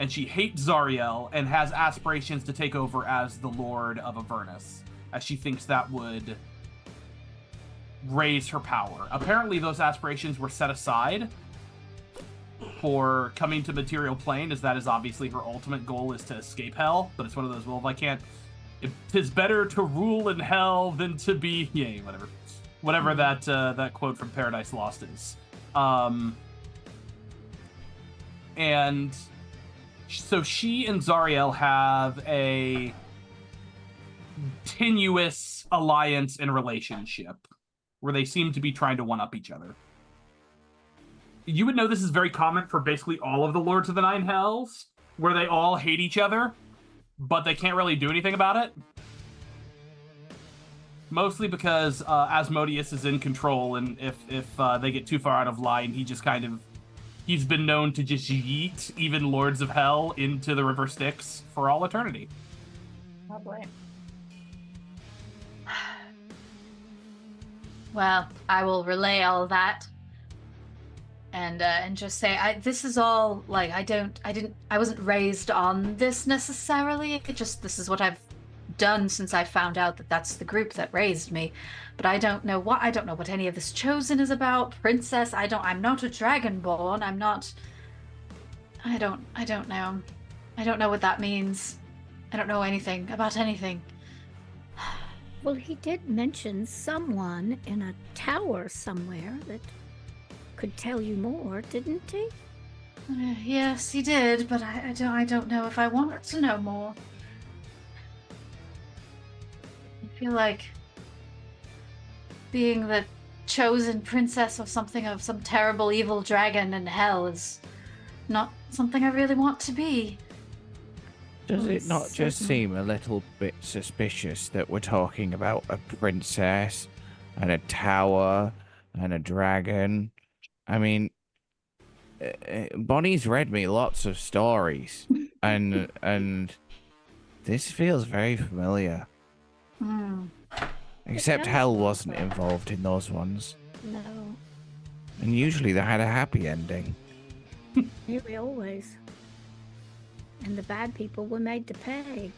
S3: and she hates Zariel and has aspirations to take over as the Lord of Avernus, as she thinks that would raise her power. Apparently those aspirations were set aside for coming to material plane, as that is obviously her ultimate goal, is to escape hell. But it's one of those, well, if I can't 'Tis better to rule in hell than to be whatever that quote from Paradise Lost is. And so she and Zariel have a tenuous alliance and relationship where they seem to be trying to one-up each other. You would know this is very common for basically all of the Lords of the Nine Hells, where they all hate each other, but they can't really do anything about it. Mostly because Asmodeus is in control, and if they get too far out of line, he's been known to just yeet even Lords of Hell into the River Styx for all eternity.
S7: Lovely. Well, I will relay all that, and just say this is all like I wasn't raised on this necessarily. This is what I've done since I found out that that's the group that raised me. But I don't know what any of this chosen is about. Princess, I'm not a dragonborn. I don't know. I don't know what that means. I don't know anything about anything.
S4: Well, he did mention someone in a tower somewhere that could tell you more, didn't he?
S7: Yes, he did, but I don't know if I want to know more. I feel like being the chosen princess of something of some terrible evil dragon in hell is not something I really want to be.
S8: Does it not just seem a little bit suspicious that we're talking about a princess and a tower and a dragon? I mean, Bonnie's read me lots of stories, and this feels very familiar. Except hell wasn't involved in those ones.
S4: No.
S8: And usually they had a happy ending.
S4: Nearly always. And the bad people were made to pay.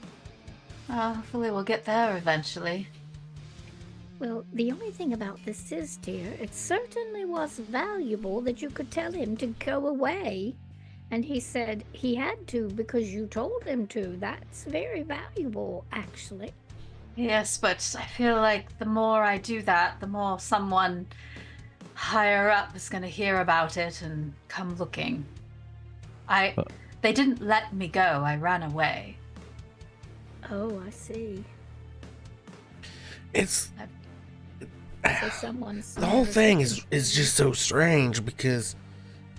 S7: Hopefully we'll get there eventually.
S4: Well, the only thing about this is, dear, it certainly was valuable that you could tell him to go away. And he said he had to because you told him to. That's very valuable, actually.
S7: Yes, but I feel like the more I do that, the more someone higher up is going to hear about it and come looking. They didn't let me go. I ran away.
S4: Oh, I see.
S2: It's
S4: So someone's
S2: the whole thing is just so strange because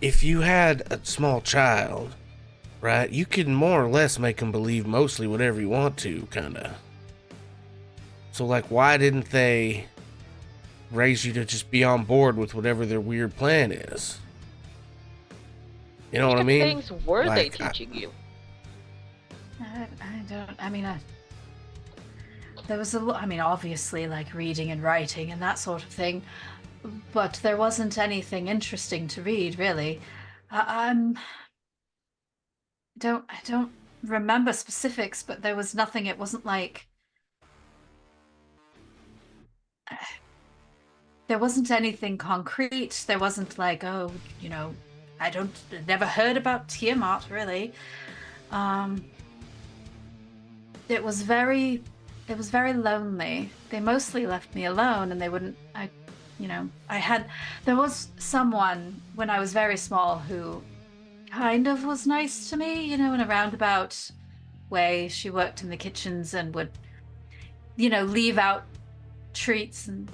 S2: if you had a small child, right, you can more or less make them believe mostly whatever you want to, kind of. So, like, why didn't they raise you to just be on board with whatever their weird plan is? You know what I mean?
S5: Things were they
S2: Like,
S5: teaching you?
S7: There was a lot, obviously, like reading and writing and that sort of thing, but there wasn't anything interesting to read, really. I don't remember specifics, but there was nothing. It wasn't like there wasn't anything concrete. There wasn't like, oh, never heard about Tiamat, really. It was very lonely. They mostly left me alone, and they wouldn't. There was someone when I was very small who kind of was nice to me, in a roundabout way. She worked in the kitchens and would, leave out treats and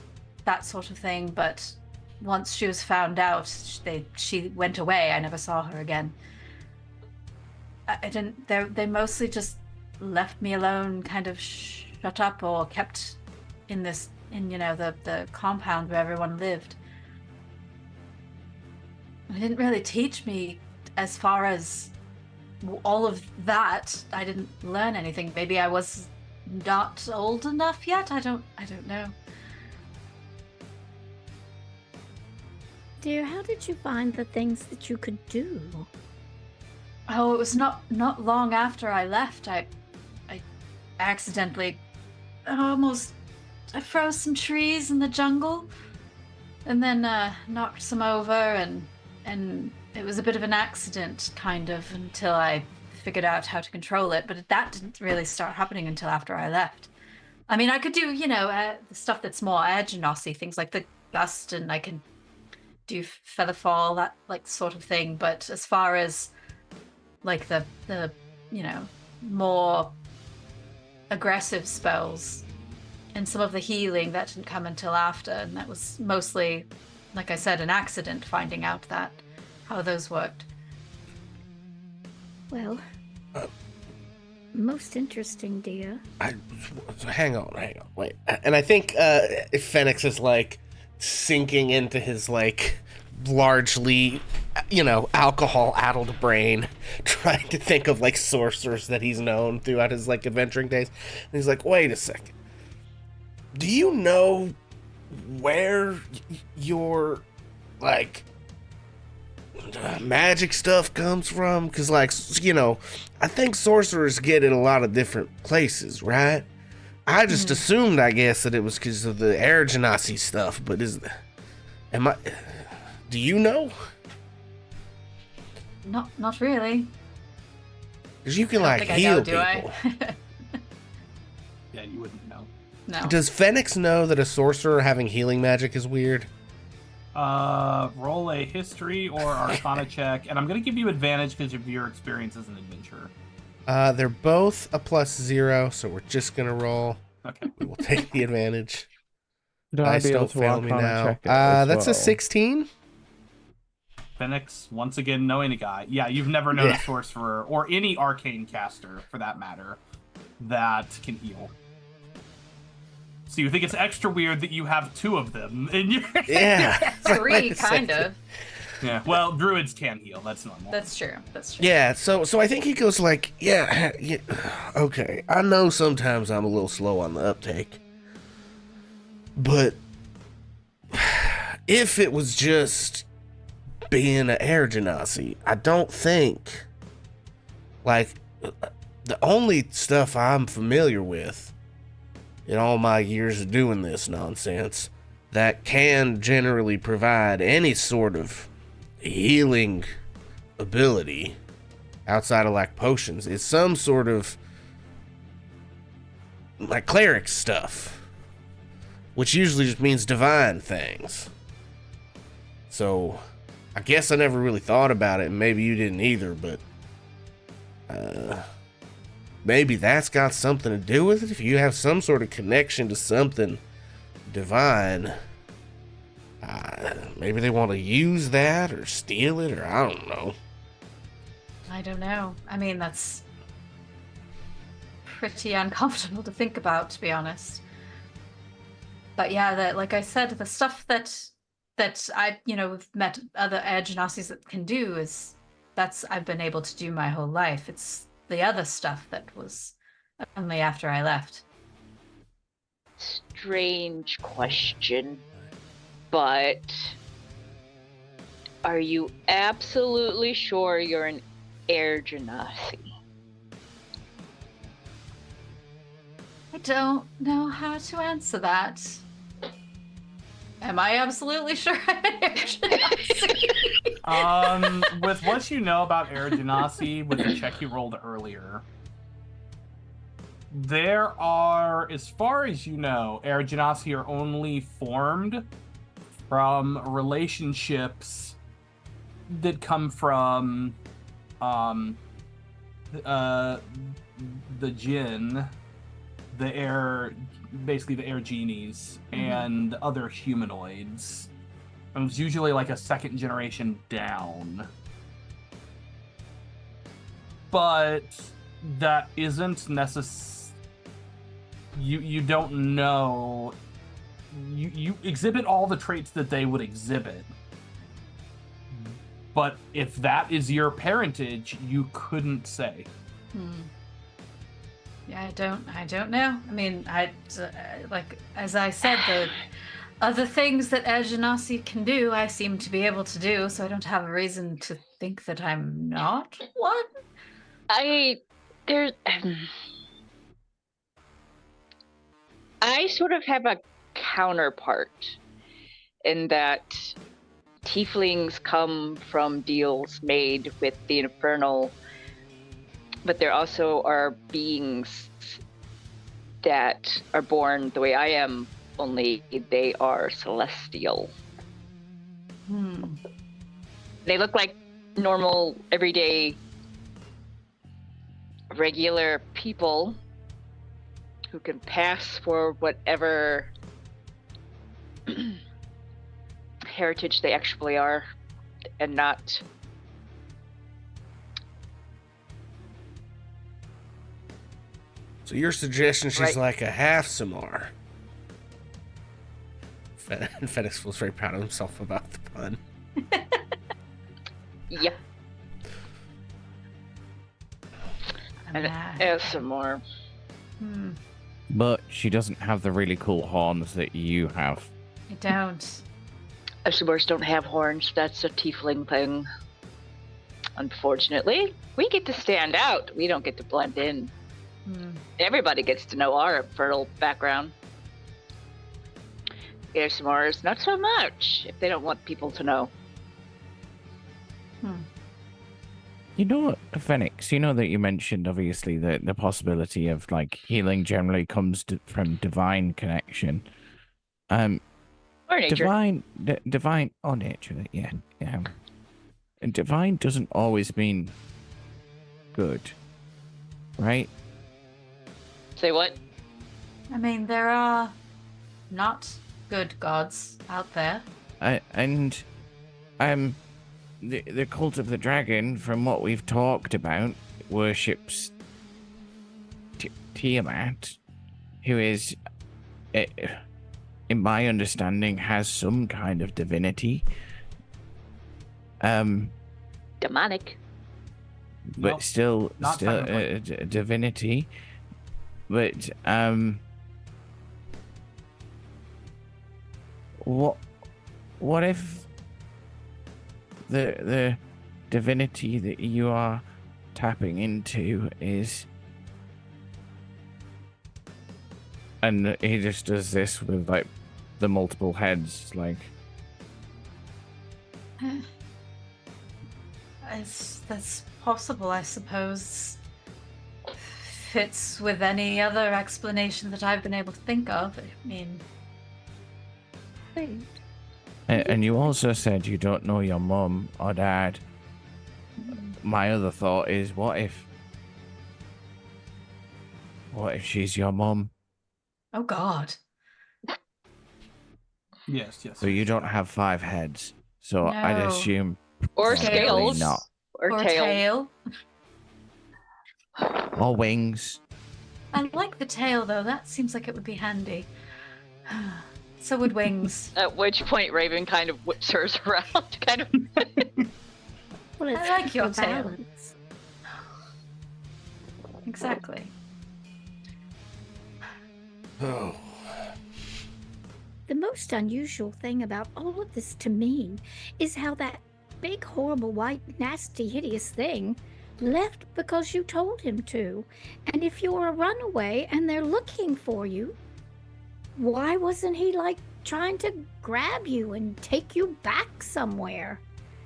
S7: that sort of thing. But once she was found out, she went away. I never saw her again. I didn't. They mostly just left me alone, kind of shut up, or kept in the compound where everyone lived. It didn't really teach me as far as all of that. I didn't learn anything. Maybe I was not old enough yet. I don't know.
S4: Dear, how did you find the things that you could do?
S7: Oh, it was not long after I left. I accidentally I froze some trees in the jungle and then knocked some over, and it was a bit of an accident, kind of, until I figured out how to control it, but that didn't really start happening until after I left. I mean, I could do, the stuff that's more air genasi, things like the gust, and I can do feather fall, that like sort of thing. But as far as like the more aggressive spells and some of the healing, that didn't come until after, and that was mostly, like I said, an accident finding out how those worked.
S4: Well, most interesting, dear.
S2: Hang on, wait. And I think Phoenix is like sinking into his like largely, alcohol-addled brain, trying to think of like sorcerers that he's known throughout his like adventuring days. And he's like, wait a second. Do you know where your like magic stuff comes from? Because like, I think sorcerers get in a lot of different places, right? I just assumed, I guess, that it was because of the air genasi stuff, but do you know?
S7: Not really.
S2: Because you can like heal people.
S3: Yeah, you wouldn't know.
S7: No.
S2: Does Phoenix know that a sorcerer having healing magic is weird?
S3: Roll a history or arcana check, and I'm going to give you advantage because of your experience as an adventurer.
S2: They're both a +0, so we're just going to roll.
S3: Okay.
S2: We will take the advantage.
S6: Dice
S2: don't fail me now.
S6: check it as
S2: That's
S6: well.
S2: a 16.
S3: Phoenix, once again, knowing a guy. Yeah, you've never known a sorcerer, or any arcane caster, for that matter, that can heal. So you think it's extra weird that you have two of them in your...
S2: Yeah.
S7: Three, kind of.
S3: Yeah, well, druids can heal. That's normal.
S7: That's true.
S2: Yeah, so I think he goes like, yeah, okay, I know sometimes I'm a little slow on the uptake, but if it was just being an air genasi, I don't think, like, the only stuff I'm familiar with in all my years of doing this nonsense that can generally provide any sort of healing ability outside of like potions is some sort of like cleric stuff, which usually just means divine things. So I guess I never really thought about it, and maybe you didn't either, but maybe that's got something to do with it. If you have some sort of connection to something divine, maybe they want to use that or steal it, or I don't know.
S7: I don't know. I mean, that's pretty uncomfortable to think about, to be honest. But yeah, like I said, the stuff that I, have met other air genasis that can do that's I've been able to do my whole life. It's the other stuff that was only after I left.
S5: Strange question, but are you absolutely sure you're an air genasi?
S7: I don't know how to answer that. Am I absolutely sure I'm an air genasi?
S3: With what you know about air genasi, with the check you rolled earlier, there are, as far as you know, air genasi are only formed from relationships that come from the jinn, the air, basically the air genies, and other humanoids. And it's usually like a second generation down. But that isn't necessary. You don't know. You exhibit all the traits that they would exhibit. But if that is your parentage, you couldn't say.
S7: Yeah, I don't know. I mean, like, as I said, the other things that air genasi can do, I seem to be able to do, so I don't have a reason to think that I'm not one.
S5: I sort of have a counterpart in that tieflings come from deals made with the infernal but there also are beings that are born the way I am, only they are celestial. They look like normal, everyday, regular people who can pass for whatever heritage they actually are, and not
S2: So your suggestion she's
S5: Right.
S2: like a half Samar. Fenix feels very proud of himself about the pun.
S5: yeah. And some more.
S8: But she doesn't have the really cool horns that you have.
S7: I don't.
S5: Eshimors don't have horns. That's a tiefling thing. Unfortunately, we get to stand out. We don't get to blend in. Everybody gets to know our fertile background. Eshimors, not so much, if they don't want people to know.
S8: You know, Phoenix, you know that you mentioned, obviously, the possibility of, like, healing generally comes from divine connection.
S5: Or nature.
S8: Divine, or nature, yeah. And divine doesn't always mean good, right?
S5: Say what?
S7: I mean, there are not good gods out there.
S8: The cult of the dragon, from what we've talked about, worships Tiamat, who is, in my understanding, has some kind of divinity.
S5: Demonic.
S8: But
S3: Nope,
S8: still
S3: not technically.
S8: divinity. But what if the divinity that you are tapping into is, and he just does this with like the multiple heads, like
S7: That's possible, I suppose. Fits with any other explanation that I've been able to think of. I mean,
S8: and you also said you don't know your mum or dad. My other thought is, what if she's your mum?
S7: oh God.
S3: Yes.
S8: So you don't have 5 heads. So I'd
S7: No.
S8: assume
S5: Or
S8: Probably
S5: scales.
S8: not.
S5: Or
S7: a
S5: tail.
S7: tail.
S8: or wings.
S7: I like the tail though. That seems like it would be handy. So would wings.
S5: At which point Raven kind of whips hers around, kind of.
S4: Well, it's
S7: I like your
S4: for
S7: tail.
S4: balance.
S7: Exactly.
S2: Oh.
S4: The most unusual thing about all of this to me is how that big, horrible, white, nasty, hideous thing left because you told him to. And if you're a runaway and they're looking for you, why wasn't he like trying to grab you and take you back somewhere?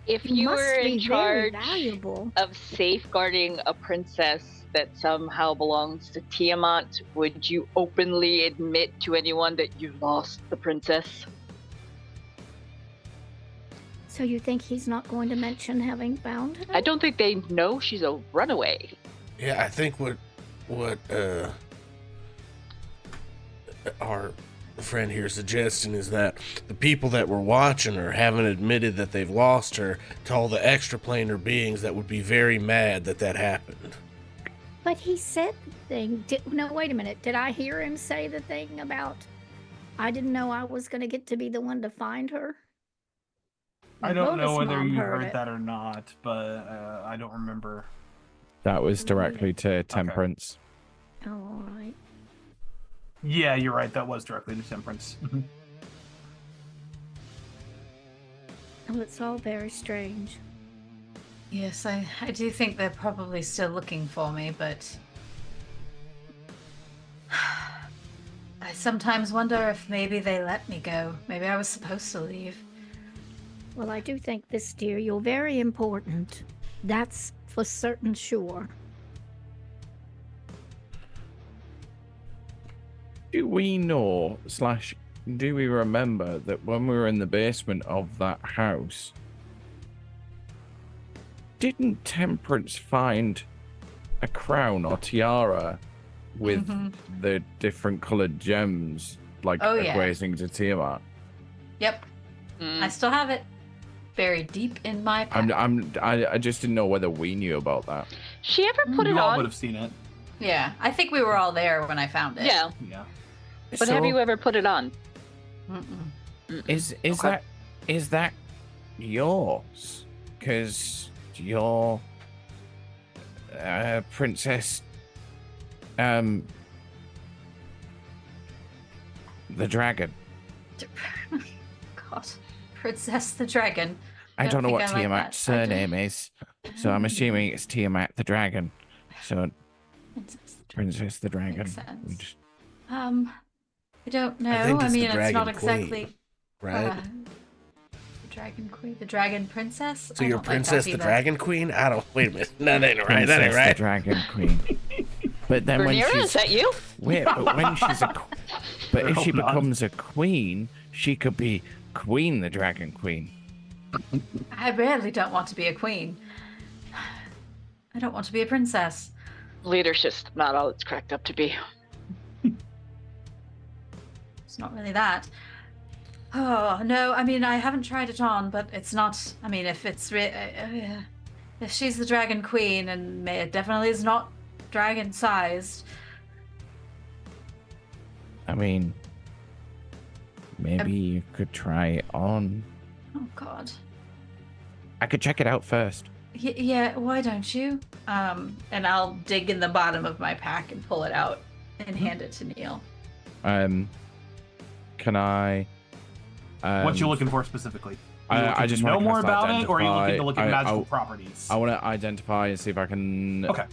S5: If
S4: You
S5: you
S4: must
S5: were in
S4: be very
S5: charge
S4: valuable.
S5: of safeguarding a princess that somehow belongs to Tiamat, would you openly admit to anyone that you lost the princess?
S4: So you think he's not going to mention having found her?
S5: I don't think they know she's a runaway.
S2: Yeah, I think what our friend here suggesting is that the people that were watching her haven't admitted that they've lost her to all the extraplanar beings that would be very mad that that happened.
S4: But he said the thing. No, wait a minute. Did I hear him say the thing about I didn't know I was going to get to be the one to find her?
S3: I don't know
S4: Bonus
S3: whether
S4: Mom
S3: you
S4: heard
S3: heard
S4: it.
S3: that or not, but I don't remember.
S8: That was directly to Temperance.
S4: Oh, all right.
S3: Yeah, you're right. That was directly to Temperance.
S4: Well, it's all very strange.
S7: Yes, I do think they're probably still looking for me, but I sometimes wonder if maybe they let me go. Maybe I was supposed to leave.
S4: Well, I do think this, dear, you're very important. That's for certain sure.
S6: Do we know / do we remember that when we were in the basement of that house, didn't Temperance find a crown or tiara with the different colored gems, like equating to Tiamat?
S7: Yep. I still have it buried deep in my pack.
S6: I just didn't know whether we knew about that.
S5: She ever put it
S3: You all
S5: on?
S3: would have seen it.
S7: Yeah, I think we were all there when I found it.
S5: Yeah.
S3: Yeah.
S5: But have you ever put it on?
S8: Is
S5: Okay.
S8: that yours? Because you're Princess the dragon.
S7: God, Princess the Dragon.
S8: I don't know
S7: think
S8: what
S7: I like
S8: Tiamat's
S7: that. I
S8: surname is, so I'm assuming it's Tiamat the dragon. So Princess the Dragon.
S7: Makes sense.
S8: We just-
S7: I don't know.
S2: I think
S7: I
S2: it's the
S7: mean, it's
S2: Dragon
S7: not
S2: Queen,
S7: exactly
S2: right?
S7: the Dragon Queen, the Dragon Princess.
S2: So
S7: I
S2: you're
S7: don't like that
S2: Princess the
S7: either.
S2: Dragon Queen? I don't. Wait a minute. No, that ain't right. That ain't
S8: Princess
S2: right.
S8: the Dragon Queen. But then when
S5: Rhaenyra,
S8: she's
S5: is that you?
S8: wait, but when she's but if
S3: I
S8: she
S3: hope not.
S8: becomes a queen, she could be Queen the Dragon Queen.
S7: I really don't want to be a queen. I don't want to be a princess.
S5: Leader's just not all it's cracked up to be.
S7: It's not really that. Oh no, I mean I haven't tried it on, but it's not. I mean, if it's if she's the Dragon Queen and it definitely is not dragon-sized.
S8: I mean, maybe you could try it on.
S7: Oh God.
S8: I could check it out first.
S7: Yeah, why don't you? And I'll dig in the bottom of my pack and pull it out and hand it to Neil.
S6: Can I?
S3: What you looking for specifically?
S6: I just
S3: know
S6: wanna
S3: more
S6: cast
S3: about it, or are you looking to
S6: identify.
S3: look at magical properties?
S6: I want to identify and see if I can.
S3: Okay.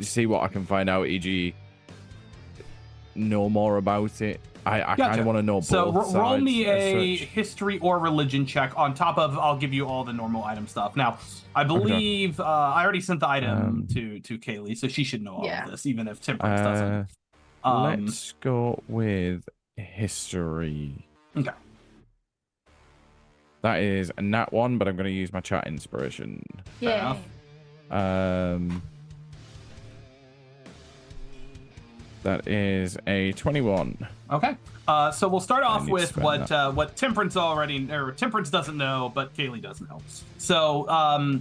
S6: See what I can find out, e.g., know more about it. I kind
S3: Gotcha.
S6: of want to know both
S3: So
S6: sides.
S3: roll me a
S6: as such.
S3: history or religion check on top of. I'll give you all the normal item stuff. Now, I believe I already sent the item to Kaylee, so she should know all of this, even if Temperance doesn't.
S6: Let's go with history.
S3: Okay.
S6: That is a nat 1, but I'm going to use my chat inspiration.
S7: Yeah.
S6: That is a 21.
S3: Okay. So we'll start off
S6: need to
S3: with
S6: spend
S3: what Temperance Temperance doesn't know, but Kaylee does know. So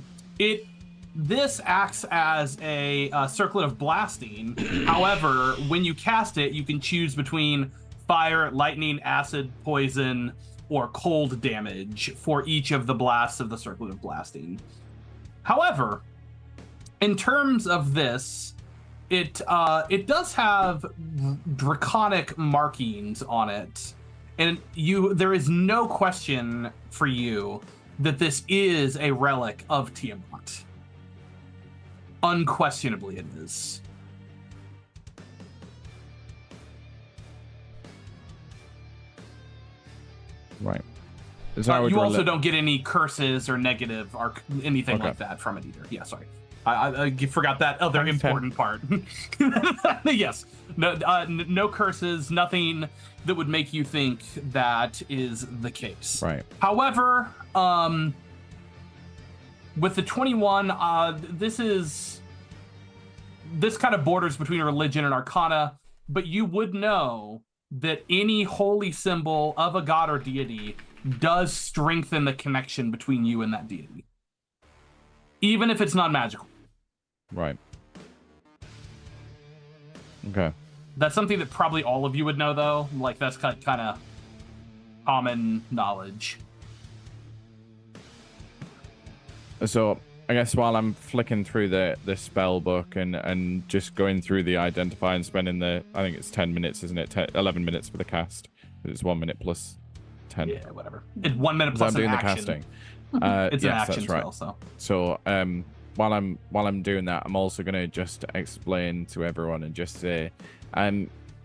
S3: this acts as a circlet of blasting. However, when you cast it, you can choose between fire, lightning, acid, poison, or cold damage for each of the blasts of the circlet of blasting. However, in terms of this, it does have draconic markings on it, and there is no question for you that this is a relic of Tiamat. Unquestionably, it is.
S6: Right. So I would
S3: You also
S6: rel-
S3: don't get any curses or negative or anything
S6: Okay.
S3: like that from it either. Yeah, sorry. I forgot that other
S6: Okay.
S3: important part. Yes. No curses, nothing that would make you think that is the case.
S6: Right.
S3: However, with the 21, this kind of borders between religion and arcana, but you would know that any holy symbol of a god or deity does strengthen the connection between you and that deity, even if it's not magical.
S6: Right. Okay.
S3: That's something that probably all of you would know, though. Like, that's kind of common knowledge.
S6: So I guess while I'm flicking through the spell book and just going through the identify and spending I think it's 10 minutes, isn't it? 11 minutes for the cast. It's 1 minute plus 10.
S3: Yeah, whatever. It's 1 minute
S6: So
S3: plus
S6: I'm doing
S3: an
S6: the
S3: action.
S6: casting.
S3: It's
S6: yes,
S3: an action
S6: that's right.
S3: spell, so.
S6: So while I'm doing that, I'm also gonna just explain to everyone and just say,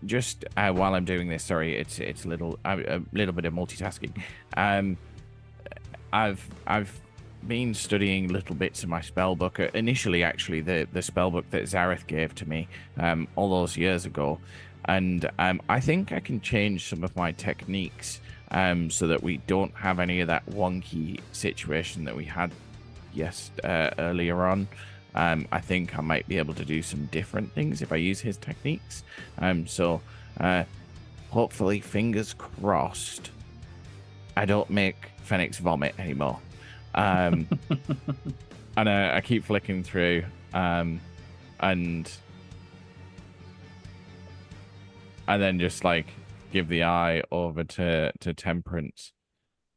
S6: just while I'm doing this, sorry, it's a little bit of multitasking. I've
S8: been studying little bits of my spell book. Initially, actually, the spell book that Zareth gave to me all those years ago, and I think I can change some of my techniques so that we don't have any of that wonky situation that we had earlier on. I think I might be able to do some different things if I use his techniques. So hopefully, fingers crossed, I don't make Phoenix vomit anymore. And I keep flicking through, and then just like give the eye over to Temperance.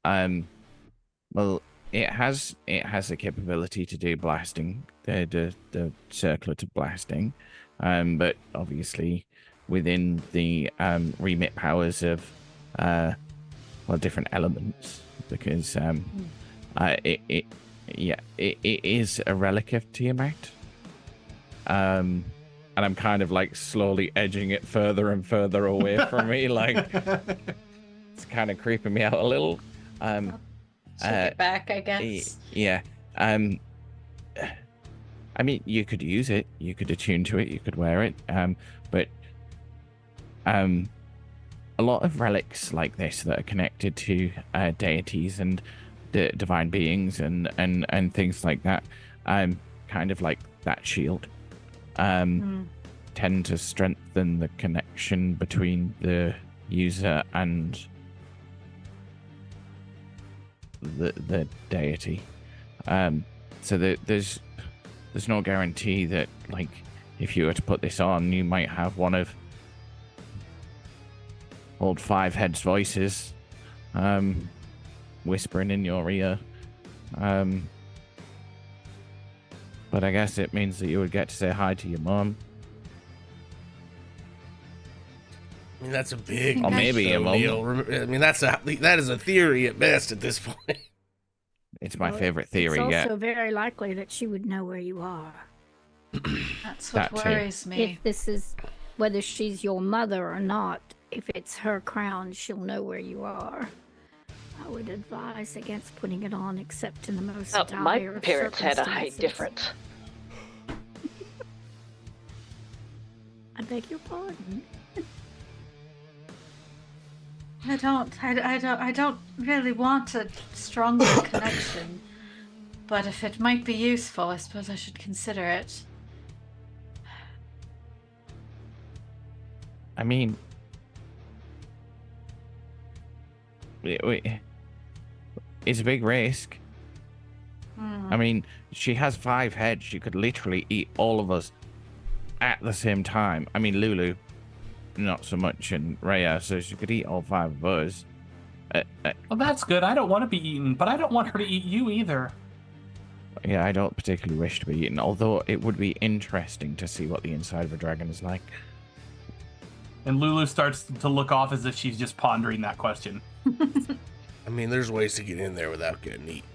S8: Well, it has the capability to do blasting, the circlet blasting, but obviously within the remit powers of different elements, because it is a relic of Tiamat. And I'm kind of like slowly edging it further and further away from me, like it's kind of creeping me out a little.
S7: Take it back, I guess.
S8: Yeah. I mean, you could use it, you could attune to it, you could wear it. But a lot of relics like this that are connected to deities and divine beings and things like that, kind of like that shield, tend to strengthen the connection between the user and the deity. So there's no guarantee that, like, if you were to put this on, you might have one of old Five Heads' voices whispering in your ear. But I guess it means that you would get to say hi to your mom.
S2: I mean, that's a big,
S8: or maybe a mom.
S2: I mean, that is a theory at best at this point.
S8: It's my favorite theory.
S4: It's also very likely that she would know where you are.
S7: That's what worries me.
S4: If this is, whether she's your mother or not, if it's her crown, she'll know where you are. I would advise against putting it on except in the most dire
S5: my
S4: of
S5: parents had a height
S4: circumstances.
S5: difference.
S4: I beg your pardon.
S7: I don't really want a stronger connection, but if it might be useful, I suppose I should consider it.
S8: I mean, it's a big risk. I mean, she has 5 heads. She could literally eat all of us at the same time. I mean, Lulu, not so much, and Rhea, so she could eat all 5 of us.
S3: Well, that's good. I don't want to be eaten, but I don't want her to eat you either.
S8: Yeah, I don't particularly wish to be eaten, although it would be interesting to see what the inside of a dragon is like.
S3: And Lulu starts to look off as if she's just pondering that question.
S2: I mean, there's ways to get in there without getting eaten.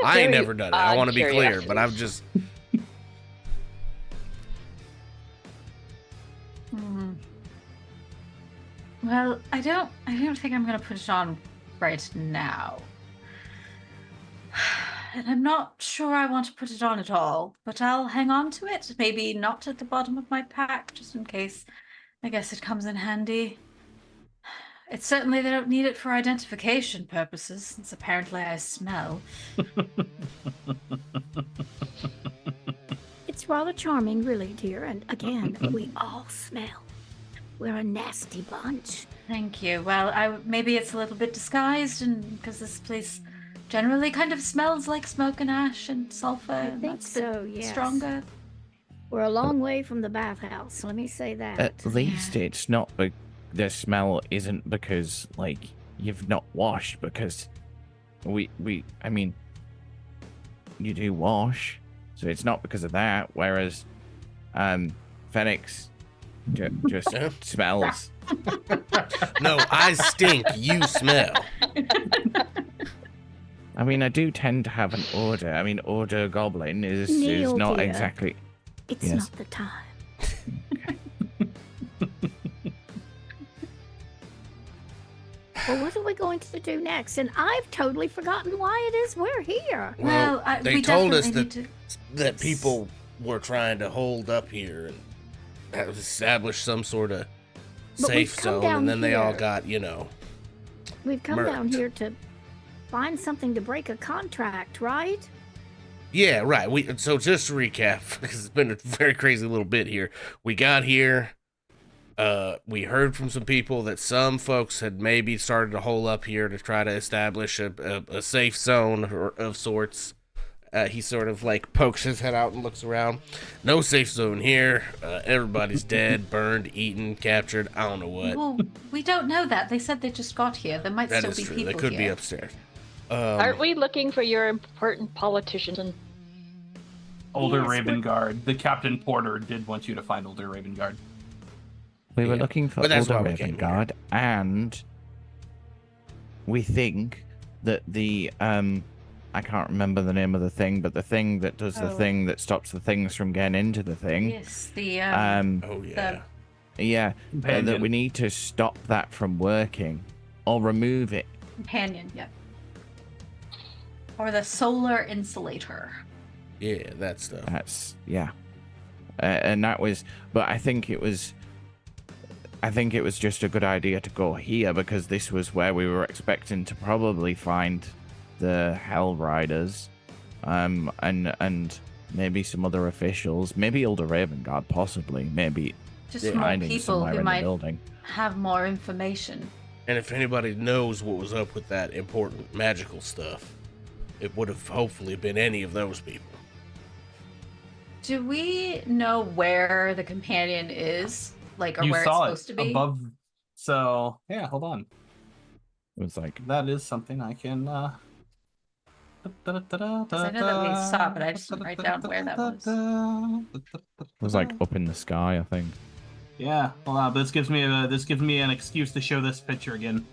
S2: I
S5: Very
S2: ain't never done it. I
S5: odd
S2: want to be clear, but I've
S5: curiosities.
S2: just...
S7: Well, I don't think I'm gonna put it on right now. And I'm not sure I want to put it on at all, but I'll hang on to it. Maybe not at the bottom of my pack, just in case. I guess it comes in handy. It's certainly they don't need it for identification purposes, since apparently I smell.
S4: It's rather charming, really, dear. And again, we all smell. We're a nasty bunch.
S7: Thank you. Well, maybe it's a little bit disguised, and because this place generally kind of smells like smoke and ash and sulfur.
S4: I
S7: and
S4: think
S7: that's a bit
S4: so, yes.
S7: stronger.
S4: We're a long way from the bathhouse, let me say that.
S8: At least it's not, the smell isn't because, like, you've not washed, because I mean, you do wash, so it's not because of that, whereas Phoenix just smells.
S2: No, I stink. You smell.
S8: I mean, I do tend to have an odor. I mean, odor goblin is
S4: Neil,
S8: not
S4: dear.
S8: exactly...
S4: It's
S8: Yes.
S4: not the time. Well, what are we going to do next? And I've totally forgotten why it is we're here.
S2: Well, they
S7: we
S2: told us
S7: definitely
S2: that
S7: need
S2: that people were trying to hold up here and establish some sort of
S4: But we've
S2: safe
S4: come
S2: zone,
S4: down
S2: and then they all
S4: here.
S2: got,
S4: We've come down
S2: murked.
S4: here to find something to break a contract, right?
S2: Yeah, right. So just to recap, because it's been a very crazy little bit here. We got here. We heard from some people that some folks had maybe started to hole up here to try to establish a safe zone of sorts. He sort of like pokes his head out and looks around. No safe zone here. Everybody's dead, burned, eaten, captured. I don't know what.
S7: Well, we don't know that. They said they just got here. There might
S2: That
S7: still
S2: is
S7: be
S2: true.
S7: people
S2: They could be
S7: here.
S2: upstairs.
S5: Aren't we looking for your important politician?
S3: Older
S4: Yes,
S3: Raven Guard. The Captain Porter did want you to find Older Raven Guard.
S8: We were
S2: Yeah,
S8: looking for
S2: but that's
S8: Older
S2: why we
S8: Raven
S2: came
S8: Guard, and we think that the I can't remember the name of the thing, but the thing that does the
S7: Oh.
S8: thing that stops the things from getting into the thing.
S7: Yes, the
S2: Oh yeah.
S8: Yeah, that
S3: Companion.
S8: we need to stop that from working or remove it.
S7: companion, yeah. Or the solar insulator.
S2: Yeah, that stuff.
S8: That's yeah, and that was. But I think it was just a good idea to go here because this was where we were expecting to probably find the Hell Riders, and maybe some other officials, maybe Older Raven Guard, possibly, maybe
S7: Just
S2: Yeah,
S7: more
S8: hiding
S7: people
S8: somewhere
S7: who
S8: in the
S7: might
S8: building.
S7: have more information.
S2: And if anybody knows what was up with that important magical stuff, it would have hopefully been any of those people.
S7: Do we know where the companion is? Like, or
S3: You
S7: where it's
S3: saw
S7: supposed to
S3: it
S7: be?
S3: above. So, yeah, hold on.
S8: It was like
S3: That is something I can.
S7: Because I know that we saw it, but I just didn't write down where that was.
S8: it was like up in the sky, I think.
S3: Yeah, hold on. But this gives me an excuse to show this picture again.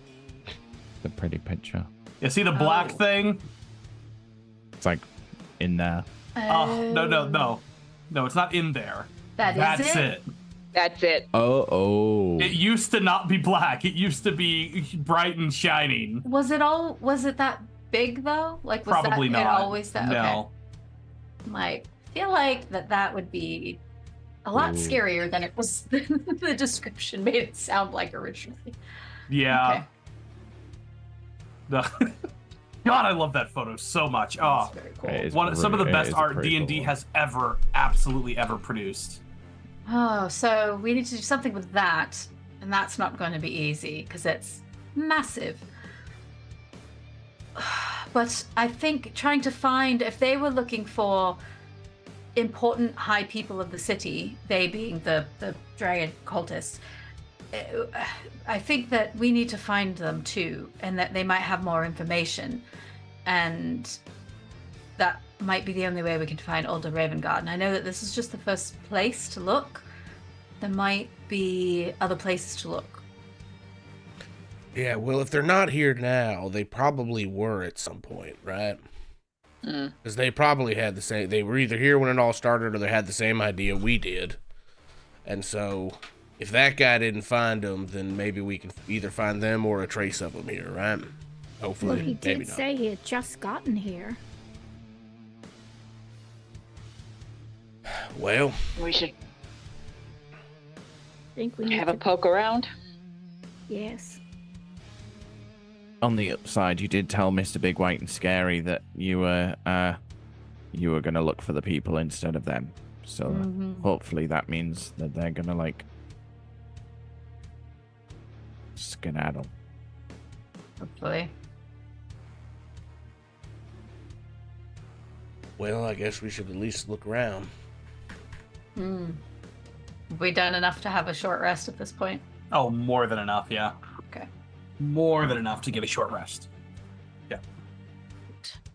S8: The pretty picture.
S3: You see the black
S7: Oh.
S3: thing?
S8: It's like in there.
S3: Oh, no, it's not in there.
S7: That is
S3: That's it.
S5: That's it.
S8: Oh.
S3: It used to not be black. It used to be bright and shining.
S7: Was it that big though? Like, was
S3: Probably
S7: that
S3: not.
S7: it always that?
S3: No.
S7: Okay. Like, I feel like that would be a lot
S8: Ooh.
S7: scarier than it was. The description made it sound like originally.
S3: Yeah. God, I love that photo so much. Oh,
S7: That's very cool.
S8: It is
S3: some of the
S8: it
S3: best
S8: is a
S3: art
S8: pretty
S3: D&D
S8: cool one.
S3: has absolutely ever produced.
S7: Oh, so we need to do something with that, and that's not going to be easy because it's massive. But I think trying to find, if they were looking for important high people of the city, they being the dragon cultists, I think that we need to find them too, and that they might have more information, and that might be the only way we can find Older Raven Guard. And I know that this is just the first place to look. There might be other places to look.
S2: Yeah, well, if they're not here now, they probably were at some point, right?
S5: Mm.
S2: Because they probably had the same. They were either here when it all started, or they had the same idea we did. And so, if that guy didn't find them, then maybe we can either find them or a trace of them here, right? Hopefully,
S4: Well, he
S2: maybe
S4: did
S2: not.
S4: say he had just gotten here.
S2: Well,
S5: We should
S4: I think we need
S5: have a
S4: to.
S5: poke around.
S4: Yes.
S8: On the upside, you did tell Mr. Big White and Scary that you were going to look for the people instead of them. So
S7: Mhm.
S8: hopefully that means that they're going to like skedaddle.
S7: Hopefully.
S2: well, I guess we should at least look around.
S7: Have we done enough to have a short rest at this point?
S3: Oh, more than enough, yeah.
S7: Okay.
S3: More than enough to get a short rest. Yeah.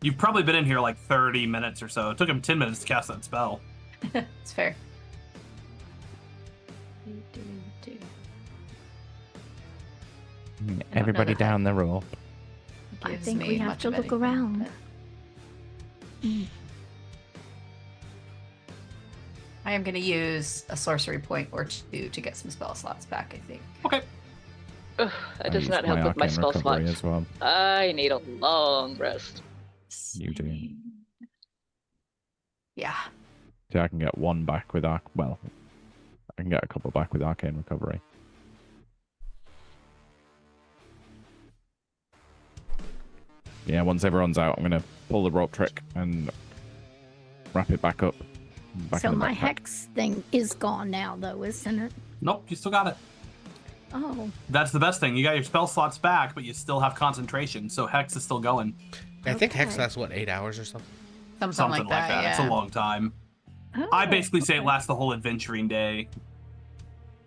S3: You've probably been in here like 30 minutes or so. It took him 10 minutes to cast that spell.
S7: It's fair.
S8: Everybody
S7: that that
S8: down the rope.
S4: I
S7: Gives
S4: think
S7: me
S4: we have
S7: much
S4: to
S7: of
S4: look
S7: anything,
S4: around.
S7: but- I am going to use a sorcery point or two to get some spell slots back, I think.
S3: Okay.
S5: Ugh, that does
S6: use
S5: not help with my
S6: arcane
S5: spell
S6: recovery
S5: slots.
S6: as well.
S5: I need a long rest.
S6: You do.
S7: Yeah.
S6: See, I can get one back with I can get a couple back with arcane recovery. Yeah, once everyone's out, I'm gonna pull the rope trick and wrap it back up. Back
S4: So
S6: in the
S4: my
S6: backpack.
S4: hex thing is gone now, though, isn't it?
S3: Nope, you still got it.
S4: Oh,
S3: That's the best thing. You got your spell slots back, but you still have concentration, so Hex is still going.
S2: I think Hex
S4: Okay.
S2: lasts, what, 8 hours or something?
S7: Something like that. Yeah.
S3: It's a long time. I basically say it lasts the whole adventuring day,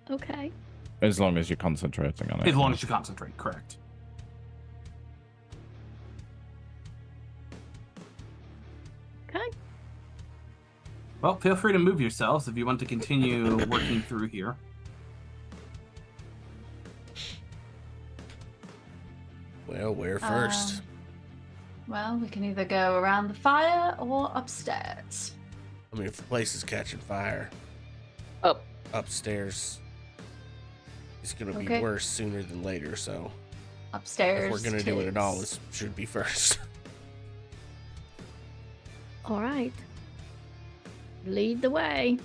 S4: Okay.
S6: As long as you're concentrating on it.
S3: as long as you concentrate, correct.
S4: Okay.
S3: Well, feel free to move yourselves if you want to continue working through here.
S2: Well, where first?
S7: Well, we can either go around the fire or upstairs.
S2: I mean, if the place is catching fire,
S5: Up.
S2: upstairs is going to be
S7: Okay.
S2: worse sooner than later, so
S7: Upstairs.
S2: if we're going to do it at all,
S7: tis.
S2: it should be first.
S4: All right. Lead the way.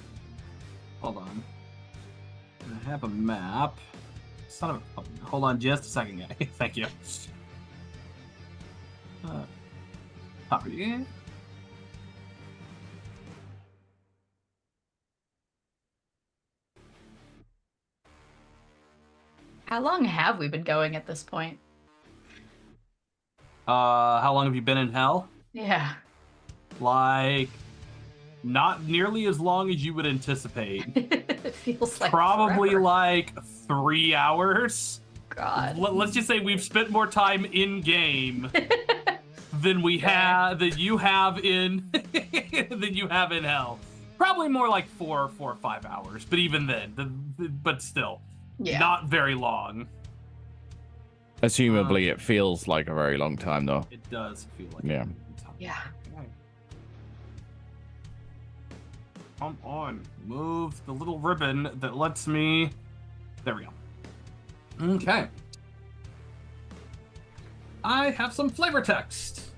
S3: Hold on. I have a map. Son of a... Hold on just a second, guy. Thank you. Copy.
S7: How long have we been going at this point?
S3: How long have you been in hell?
S7: Yeah.
S3: Like, not nearly as long as you would anticipate.
S7: It feels like
S3: Probably
S7: forever.
S3: like 3 hours.
S7: God.
S3: Let's just say we've spent more time in game than we have than you have in than you have in hell. Probably more like 4 or 5 hours, but even then, but still,
S7: Yeah.
S3: not very long.
S6: Assumably, it feels like a very long time, though.
S3: It does feel like
S6: Yeah.
S7: Yeah.
S3: Come on, move the little ribbon that lets me. There we go. Okay. I have some flavor text.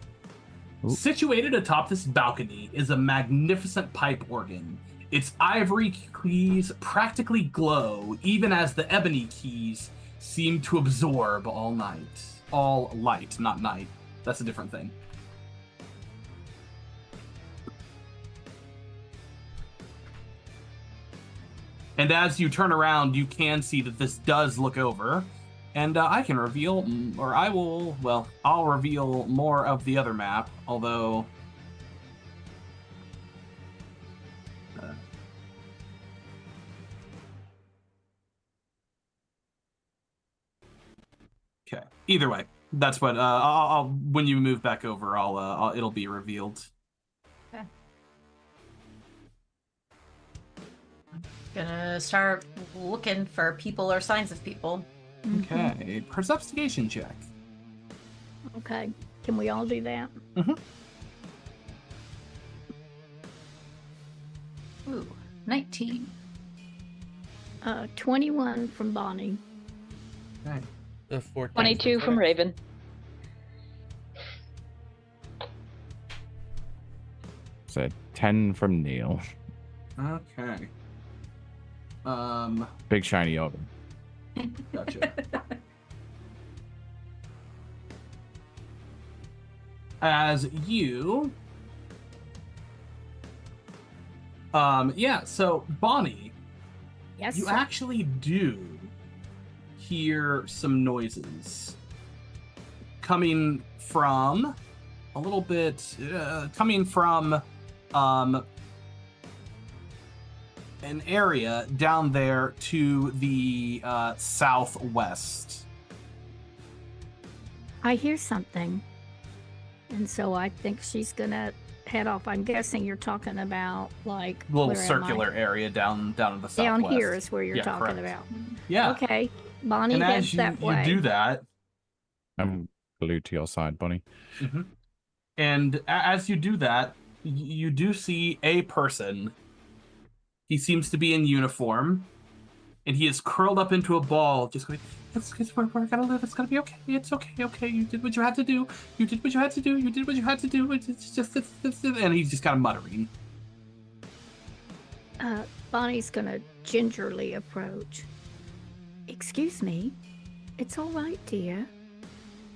S6: Ooh.
S3: Situated atop this balcony is a magnificent pipe organ. Its ivory keys practically glow, even as the ebony keys seem to absorb all night. All light, not night. That's a different thing. And as you turn around, you can see that this does look over. And I can reveal, or I will, well, I'll reveal more of the other map, although... Okay. Either way, that's what, I'll when you move back over, it'll be revealed.
S7: Gonna start looking for people or signs of people.
S3: Okay. Perception check.
S4: Okay. Can we all do that?
S7: Ooh, 19.
S4: 21 from Bonnie.
S3: Okay.
S2: 14
S5: 22 from Raven.
S6: So 10 from Neil.
S3: Okay.
S6: Big shiny organ.
S3: Gotcha. As you... yeah, so, Bonnie,
S4: Yes.
S3: you
S4: sir.
S3: actually do hear some noises coming from a little bit, coming from, an area down there to the southwest.
S4: I hear something. And so I think she's going to head off. I'm guessing you're talking about like
S3: Little
S4: where am I?
S3: circular area down in the southwest.
S4: Down here is where you're
S3: Yeah,
S4: talking
S3: correct.
S4: about.
S3: Yeah.
S4: Okay. Bonnie
S3: And
S4: heads
S3: as you,
S4: that way.
S3: you do that,
S6: I'm glued to your side, Bunny.
S3: and as you do that, you do see a person. He seems to be in uniform, and he is curled up into a ball, just going, we're gonna live. It's gonna be okay. It's okay. You did what you had to do. You did what you had to do. It's just, and he's just kind of muttering.
S4: Bonnie's gonna gingerly approach. Excuse me. It's all right, dear.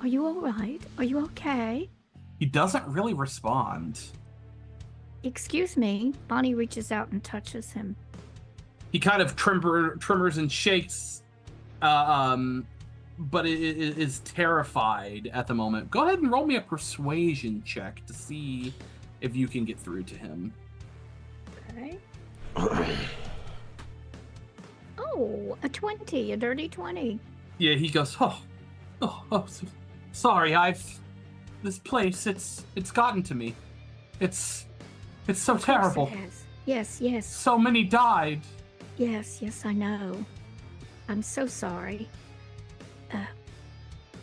S4: Are you all right? Are you okay?
S3: He doesn't really respond.
S4: Excuse me. Bonnie reaches out and touches him.
S3: He kind of tremors and shakes, but is terrified at the moment. Go ahead and roll me a persuasion check to see if you can get through to him.
S4: Okay. Oh, a 20, a dirty 20.
S3: Yeah, he goes, sorry, this place, it's gotten to me. It's so terrible.
S4: It has. Yes.
S3: So many died.
S4: Yes, I know. I'm so sorry.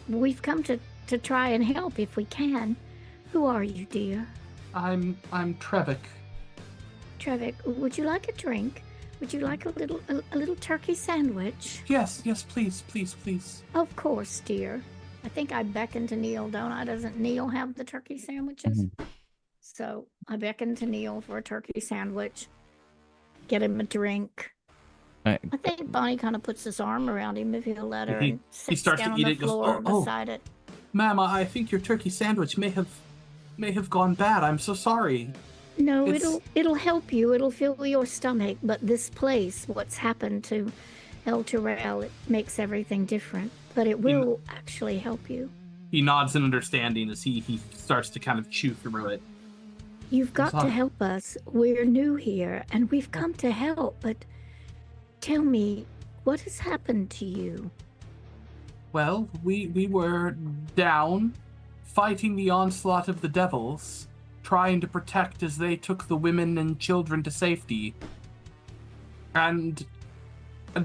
S4: We've come to try and help if we can. Who are you, dear?
S3: I'm Trevik.
S4: Trevik, would you like a drink? Would you like a little turkey sandwich?
S3: Yes, please.
S4: Of course, dear. I think I beckon to Neil, don't I? Doesn't Neil have the turkey sandwiches? Mm-hmm. So I beckon to Neil for a turkey sandwich. Get him a drink. I think Bonnie kind of puts his arm around him if he'll let her, and sits
S3: starts
S4: down
S3: to eat
S4: on
S3: it.
S4: the floor beside it.
S3: Ma'am, I think your turkey sandwich may have gone bad. I'm so sorry.
S4: No, it'll help you. It'll fill your stomach. But this place, what's happened to El Terrell, it makes everything different. But it will actually help you.
S3: He nods in understanding as he starts to kind of chew through it.
S4: You've got to help us. We're new here, and we've come to help. But tell me, what has happened to you?
S3: Well, we were down, fighting the onslaught of the devils, trying to protect as they took the women and children to safety. And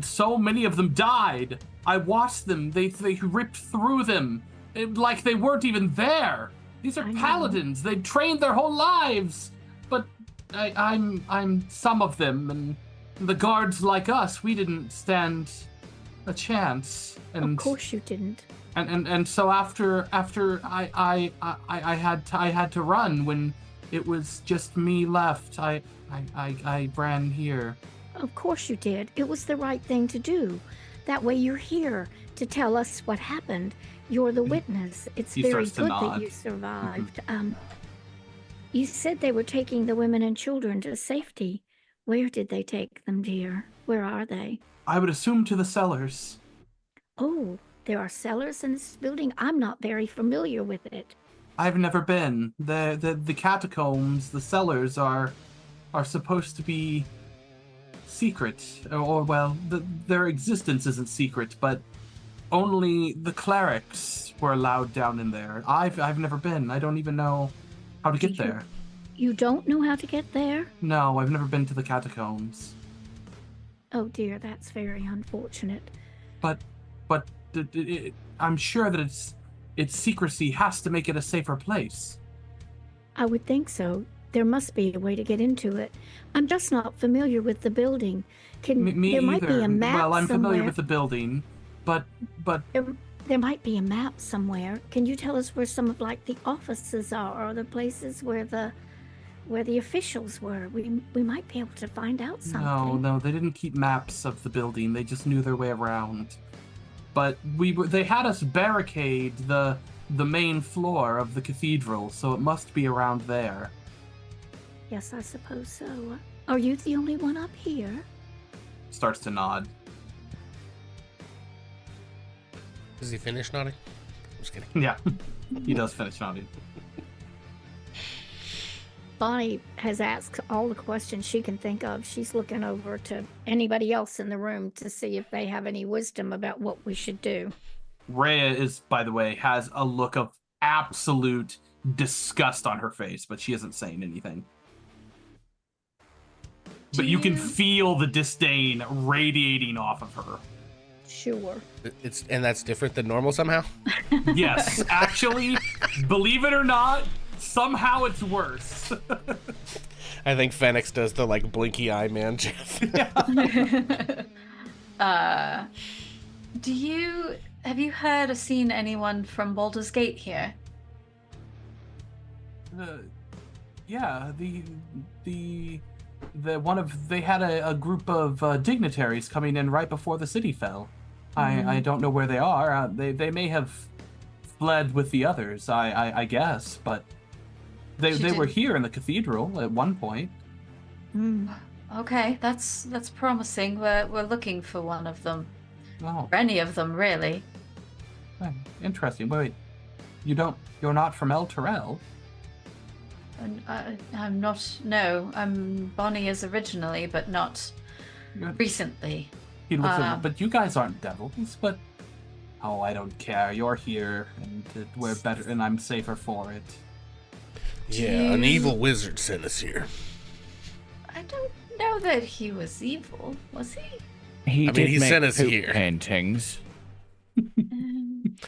S3: so many of them died. I watched them. They ripped through them like they weren't even there. These are paladins. They trained their whole lives. But I'm some of them, and the guards like us, we didn't stand a chance. And
S4: of course you didn't.
S3: And so after I had to run when it was just me left. I ran here.
S4: Of course you did. It was the right thing to do. That way you're here to tell us what happened. You're the witness. It's very good that you survived. Mm-hmm. You said they were taking the women and children to safety. Where did they take them, dear? Where are they?
S3: I would assume to the cellars.
S4: Oh, there are cellars in this building? I'm not very familiar with it.
S3: I've never been. The catacombs, the cellars are supposed to be secret, or their existence isn't secret, but only the clerics were allowed down in there. I've never been. I don't even know how to get there.
S4: You don't know how to get there?
S3: No, I've never been to the catacombs.
S4: Oh dear, that's very unfortunate.
S3: But I'm sure that its secrecy has to make it a safer place.
S4: I would think so. There must be a way to get into it. I'm just not familiar with the building.
S3: Me
S4: there might
S3: either.
S4: be a map
S3: Well, I'm
S4: somewhere.
S3: familiar with the building, but
S4: there might be a map somewhere. Can you tell us where some of the offices are, or the places where the officials were? We might be able to find out something.
S3: No, they didn't keep maps of the building. They just knew their way around. But they had us barricade the main floor of the cathedral, so it must be around there.
S4: Yes, I suppose so. Are you the only one up here?
S3: Starts to nod.
S2: Does he finish nodding? I'm just kidding.
S3: Yeah, he does finish nodding.
S4: Bonnie has asked all the questions she can think of. She's looking over to anybody else in the room to see if they have any wisdom about what we should do.
S3: Rhea by the way, has a look of absolute disgust on her face, but she isn't saying anything. But you can feel the disdain radiating off of her.
S4: Sure.
S2: And that's different than normal somehow?
S3: Yes, actually, believe it or not, somehow it's worse.
S2: I think Fenix does the blinky eye man, Jeff.
S3: Yeah.
S7: Have you heard or seen anyone from Baldur's Gate here?
S3: Yeah, they had a group of dignitaries coming in right before the city fell. I don't know where they are. They may have fled with the others, I guess, but they were here in the cathedral at one point.
S7: Okay, that's promising. We're looking for one of them.
S3: Oh,
S7: Or any of them, really.
S3: interesting. Wait, you're not from El Terrell?
S7: And I'm not. No, I'm Bonnie is originally, but not recently.
S3: He looks at, but you guys aren't devils. But oh, I don't care. You're here, and we're better, and I'm safer for it.
S2: Yeah, an evil wizard sent us here.
S7: I don't know that he was evil, was he?
S2: He sent us here.
S6: Paintings.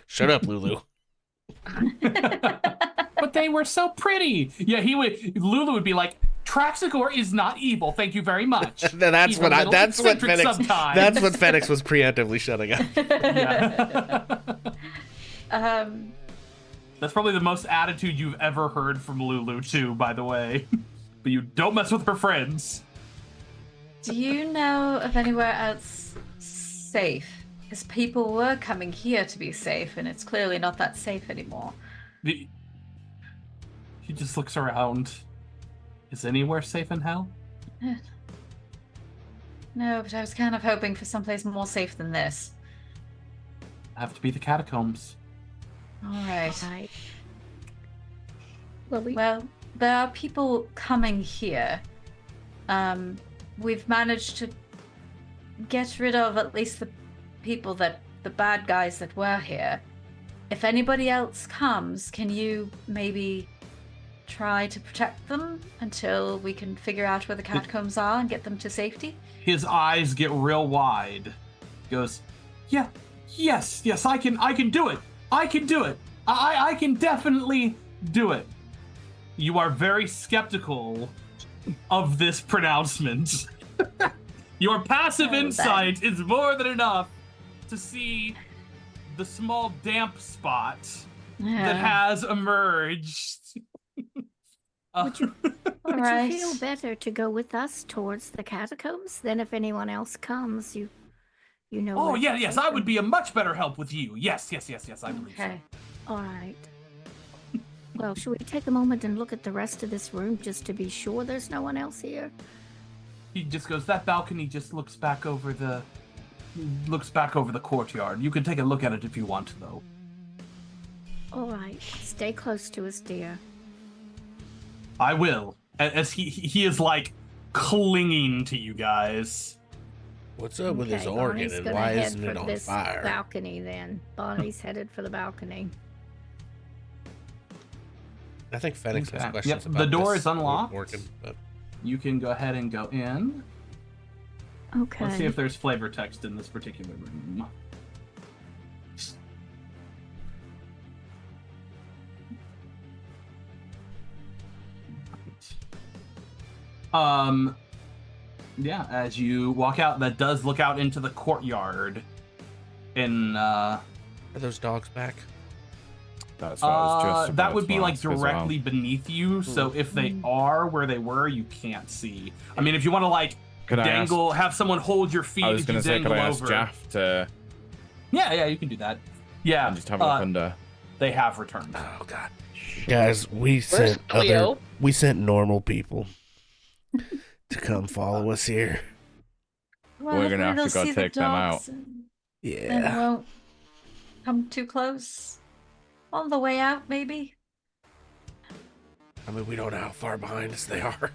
S2: Shut up, Lulu.
S3: But they were so pretty. Yeah, Lulu would be like, Traxigor is not evil, thank you very much.
S2: That's what Fenix was preemptively shutting up.
S3: Yeah. That's probably the most attitude you've ever heard from Lulu, too, by the way. But you don't mess with her friends.
S7: Do you know of anywhere else safe? Because people were coming here to be safe, and it's clearly not that safe anymore.
S3: He just looks around. Is anywhere safe in hell?
S7: No, but I was kind of hoping for someplace more safe than this.
S3: Have to be the catacombs.
S7: All right.
S4: Right.
S7: Well, there are people coming here. We've managed to get rid of at least the bad guys that were here. If anybody else comes, can you maybe try to protect them until we can figure out where the catacombs are and get them to safety?
S3: His eyes get real wide. He goes, yes, I can do it. I can do it. I can definitely do it. You are very skeptical of this pronouncement. Your passive insight is more than enough to see the small damp spot that has emerged.
S4: Would you feel better to go with us towards the catacombs than if anyone else comes? You know.
S3: Oh, yes, I would be a much better help with you. Yes, I believe so.
S4: Okay. All right. Well, should we take a moment and look at the rest of this room just to be sure there's no one else here?
S3: He just goes, that balcony just looks back over the courtyard. You can take a look at it if you want, though.
S4: All right. Stay close to us, dear.
S3: I will. As he is like clinging to you guys.
S2: What's up with his organ and why isn't it on fire?
S4: Balcony then. Bonnie's headed for the balcony.
S2: I think Fenix has questions about
S3: the door
S2: this
S3: is unlocked.
S2: Working, but...
S3: You can go ahead and go in.
S4: Okay.
S3: Let's see if there's flavor text in this particular room. Yeah, as you walk out, that does look out into the courtyard. Are
S2: those dogs back?
S6: That's what I was just
S3: that would be like
S6: ask as well.
S3: directly beneath you, so if they are where they were, you can't see. I mean, if you want to like dangle, have someone hold your feet.
S6: I was going to say, could I ask Jaff to...
S3: Yeah, you can do that. Yeah.
S6: And just have a look under.
S3: They have returned.
S2: Oh, God. Guys, we sent normal people to come follow us here.
S7: Well,
S6: we're going to have to go take them out.
S2: Yeah.
S7: And won't come too close. On the way out, maybe?
S2: I mean, we don't know how far behind us they are.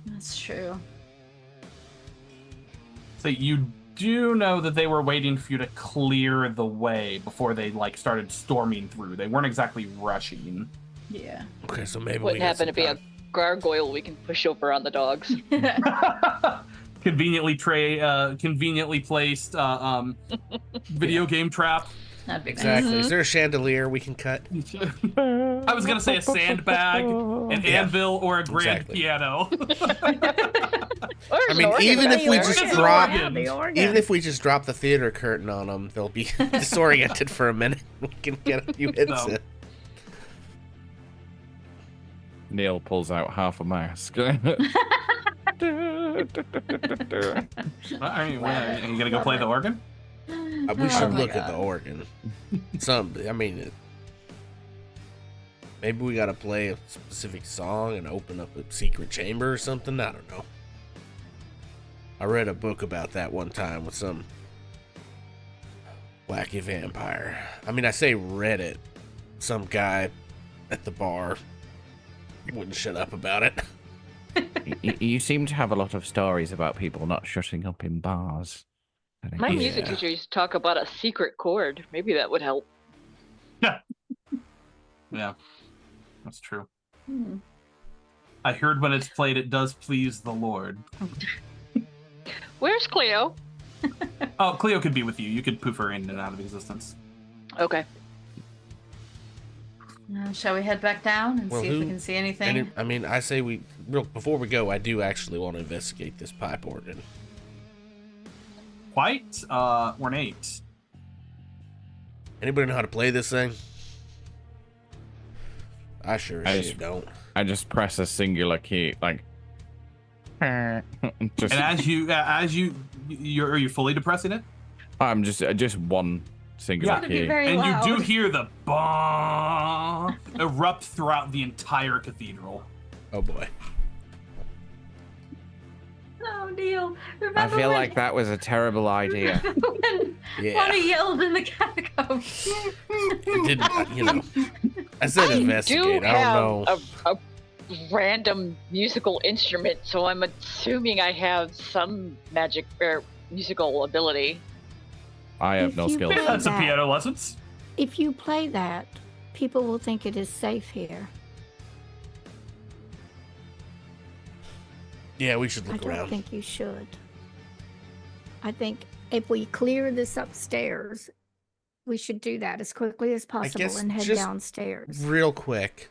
S7: That's true.
S3: So you do know that they were waiting for you to clear the way before they like started storming through. They weren't exactly rushing.
S7: Yeah.
S2: Okay, so maybe
S5: Wouldn't happen to be a gargoyle we can push over on the dogs.
S3: Conveniently placed video game trap.
S7: That'd be
S2: exactly.
S7: nice.
S2: Is there a chandelier we can cut?
S3: I was gonna say a sandbag, an anvil, or a grand piano.
S5: There's an organ
S2: even
S5: back
S2: if we
S5: there.
S2: just
S3: Organ.
S2: drop,
S3: Organ.
S2: even if we just drop the theater curtain on them, they'll be disoriented for a minute. We can get a few hits
S3: No.
S2: in.
S6: Neil pulls out half a mask.
S3: I mean, are you gonna go play the organ?
S2: We should
S7: Oh my
S2: look at
S7: God.
S2: the organ. Maybe we gotta play a specific song and open up a secret chamber or something. I don't know. I read a book about that one time with some wacky vampire. I mean, I say read it. Some guy at the bar wouldn't shut up about it.
S8: You seem to have a lot of stories about people not shutting up in bars. I think.
S5: My
S2: Yeah.
S5: music teacher used to talk about a secret chord. Maybe that would help.
S3: Yeah, that's true.
S7: Hmm.
S3: I heard when it's played, it does please the Lord.
S5: Where's Cleo?
S3: Oh, Cleo could be with you. You could poof her in and out of existence.
S5: Okay.
S7: Shall we head back down and
S2: Well,
S7: see if we
S2: who-
S7: can see anything?
S2: I say before we go, I do actually want to investigate this pipe organ.
S3: Quite ornate.
S2: Anybody know how to play this thing? I sure as
S6: I
S2: shit
S6: just-
S2: don't.
S6: I just press a singular key, like. Just,
S3: And as you're fully depressing it,
S6: I'm just one singular
S3: Yeah.
S7: It's gonna be
S6: key.
S7: very
S3: and
S7: loud.
S3: you do hear the bah erupt throughout the entire cathedral.
S2: Oh boy.
S7: Oh, Neil. Remember
S8: I feel
S7: when,
S8: like that was a terrible idea.
S7: when
S2: Yeah.
S7: Bonnie yelled in the catacombs?
S2: I didn't, I said investigate. I don't know.
S5: a random musical instrument, so I'm assuming I have some magic or musical ability.
S6: I have
S4: If
S6: no
S4: you
S6: skills.
S4: play-
S3: That's a
S4: that.
S3: piano lessons.
S4: If you play that, people will think it is safe here.
S2: Yeah, we should
S4: I
S2: look
S4: don't
S2: around.
S4: think you should. I think if we clear this upstairs, we should do that as quickly as possible
S2: guess
S4: and head
S2: just
S4: downstairs.
S2: Real quick,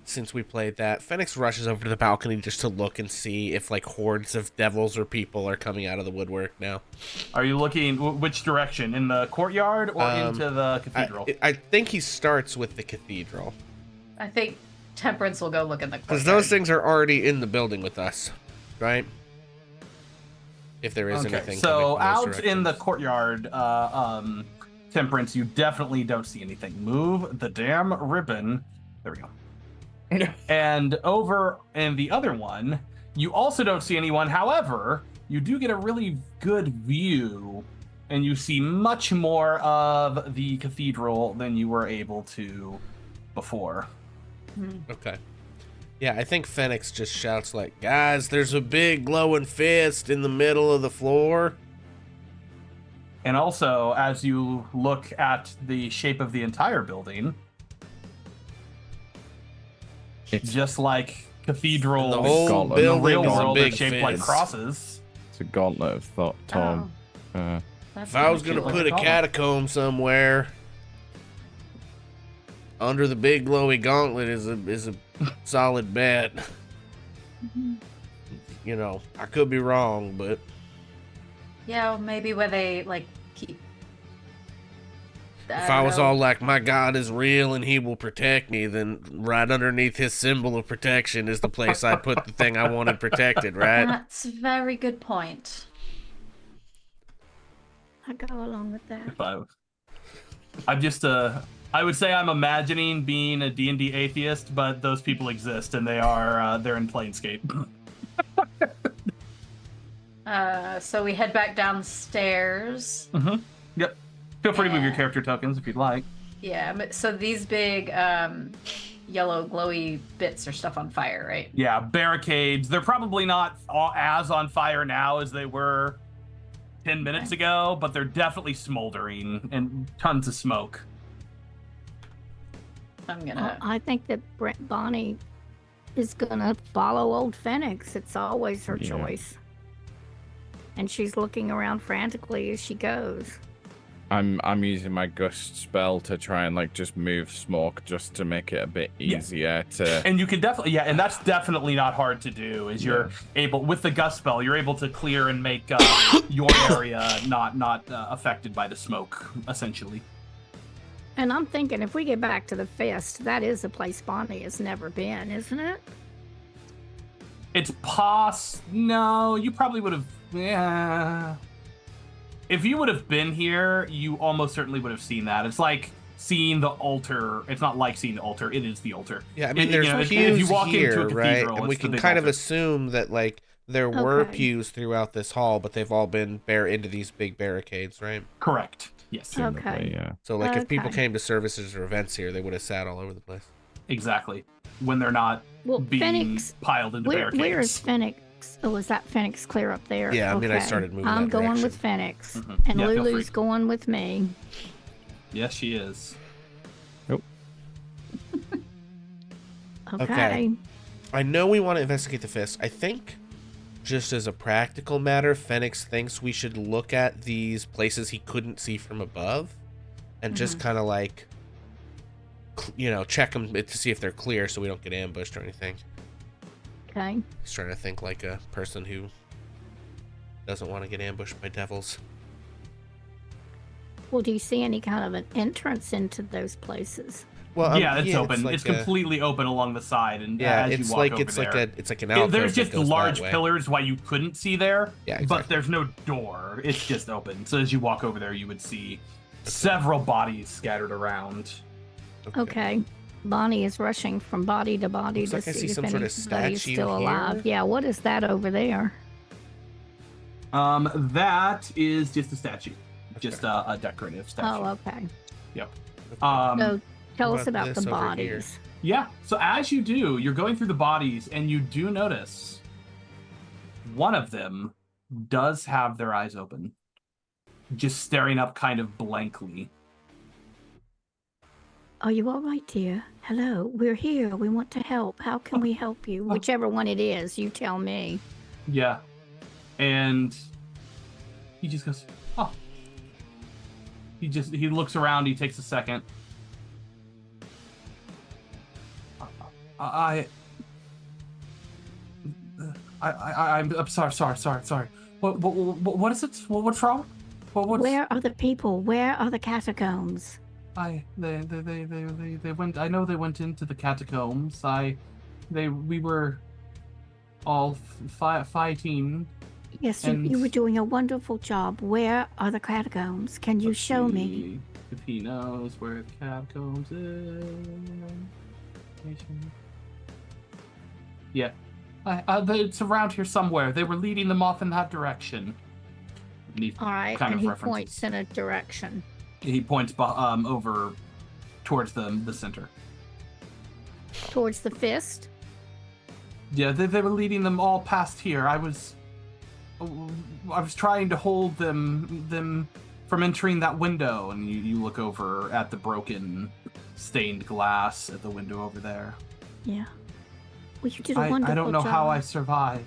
S2: since we played that, Phoenix rushes over to the balcony just to look and see if like hordes of devils or people are coming out of the woodwork now.
S3: Are you looking which direction? In the courtyard or into the cathedral?
S2: I think he starts with the cathedral
S7: I think Temperance will go look in the
S2: because
S7: courtyard.
S2: those things are already in the building with us, right? If there is anything.
S3: So
S2: coming from those
S3: out in the
S2: directions.
S3: courtyard, Temperance, you definitely don't see anything. Move the damn ribbon. There we go. And over in the other one, you also don't see anyone. However, you do get a really good view, and you see much more of the cathedral than you were able to before.
S2: Okay. Yeah, I think Phoenix just shouts like, "Guys, there's a big glowing fist in the middle of the floor."
S3: And also, as you look at the shape of the entire building,
S6: It's
S3: just like cathedrals
S2: The whole
S6: Gauntlet.
S3: in the
S2: building
S3: real
S2: is a
S3: world are
S2: big
S3: shaped like
S2: fist.
S3: crosses.
S6: a gauntlet of thought, Tom.
S7: That's
S2: If I was
S7: what
S2: gonna
S3: like
S2: put
S3: a
S2: a
S3: gauntlet.
S2: catacomb somewhere, under the big glowy gauntlet is a solid bet. You know, I could be wrong, but
S7: Yeah, well, maybe where they like keep.
S2: if I was all like, "My God is real and He will protect me," then right underneath His symbol of protection is the place I'd put the thing I wanted protected, right?
S7: That's a very good point.
S4: I go along with that.
S3: If I'm just I would say I'm imagining being a D&D atheist, but those people exist and they're in Planescape.
S7: So we head back downstairs.
S3: Yep. Feel free to move your
S7: Yeah.
S3: character tokens if you'd like.
S7: Yeah, but so these big yellow glowy bits are stuff on fire, right?
S3: Yeah, barricades. They're probably not as on fire now as they were 10 minutes ago, but they're definitely smoldering and tons of smoke.
S7: I'm
S4: Well,
S7: gonna.
S4: I think that Bonnie is gonna follow old Phoenix. It's always her
S6: Yeah.
S4: choice. And she's looking around frantically as she goes.
S6: I'm using my gust spell to try and like just move smoke just to make it a bit easier to.
S3: And you can definitely, and that's definitely not hard to do. Is you're able with the gust spell, you're able to clear and make your area not affected by the smoke, essentially.
S4: And I'm thinking, if we get back to the fist, that is a place Bonnie has never been, isn't it?
S3: It's no, you probably would have. Yeah. If you would have been here, you almost certainly would have seen that. It's like seeing the altar. It's not like seeing the altar. It is the altar.
S2: Yeah, I mean, there's pews
S3: if you walk
S2: here,
S3: into a cathedral,
S2: right? And we
S3: it's the
S2: can
S3: big
S2: kind of
S3: altar.
S2: assume that, like, there were pews throughout this hall, but they've all been into these big barricades, right?
S3: Correct. Yes.
S4: Okay.
S6: Yeah.
S2: So, like, if people came to services or events here, they would have sat all over the place.
S3: Exactly. When they're not being
S4: Phoenix,
S3: piled into barricades.
S4: where is Phoenix? Oh, is that Phoenix clear up there?
S2: Yeah, I mean, I started moving
S4: I'm
S2: that
S4: going
S2: direction.
S4: with Phoenix,
S3: Mhm.
S4: and
S3: Yeah, feel free.
S4: Lulu's going with me.
S3: Yes, she is.
S4: Okay.
S2: I know we want to investigate the fist. I think, just as a practical matter, Phoenix thinks we should look at these places he couldn't see from above, and just kind of like, check them to see if they're clear, so we don't get ambushed or anything.
S4: Okay.
S2: He's trying to think like a person who doesn't want to get ambushed by devils.
S4: Well, do you see any kind of an entrance into those places?
S2: Well,
S3: It's open.
S2: like
S3: It's completely open along the side, and as
S2: it's
S3: you walk
S2: like
S3: over
S2: it's
S3: there,
S2: like an alcove.
S3: there's just
S2: that goes
S3: large
S2: that way.
S3: pillars why you couldn't see there.
S2: Yeah,
S3: But
S2: exactly.
S3: there's no door. It's just open. So as you walk over there, you would see several bodies scattered around.
S4: Okay. Bonnie is rushing from body to body
S2: Looks
S4: to
S2: like I
S4: see
S2: see
S4: if
S2: some sort of
S4: anybody's
S2: statue
S4: still alive.
S2: here.
S4: Yeah, what is that over there?
S3: That is just a statue, just a decorative statue.
S4: Oh, okay.
S3: Yep.
S4: So tell
S2: what
S4: us
S2: about
S4: about the
S2: this over here?
S4: bodies.
S3: Yeah. So as you do, you're going through the bodies, and you do notice one of them does have their eyes open, just staring up kind of blankly.
S4: Are you all right, dear? Hello, we're here. We want to help. How can we help you? Whichever one it is, you tell me.
S3: Yeah. And he just goes, oh. He looks around, he takes a second. I'm sorry. What is it? What's wrong?
S4: Where are the people? Where are the catacombs?
S3: They went. I know they went into the catacombs. We were all fighting.
S4: Yes, you were doing a wonderful job. Where are the catacombs? Can you show me?
S3: If he knows where the catacombs is. Yeah. It's around here somewhere. They were leading them off in that direction.
S4: All right,
S3: kind
S4: and
S3: of
S4: he
S3: references.
S4: points in a direction.
S3: He points over towards the center.
S4: Towards the fist?
S3: Yeah, they were leading them all past here. I was trying to hold them from entering that window, and you look over at the broken, stained glass at the window over there.
S4: Yeah. Well, you did a wonderful job.
S3: I don't know how I survived.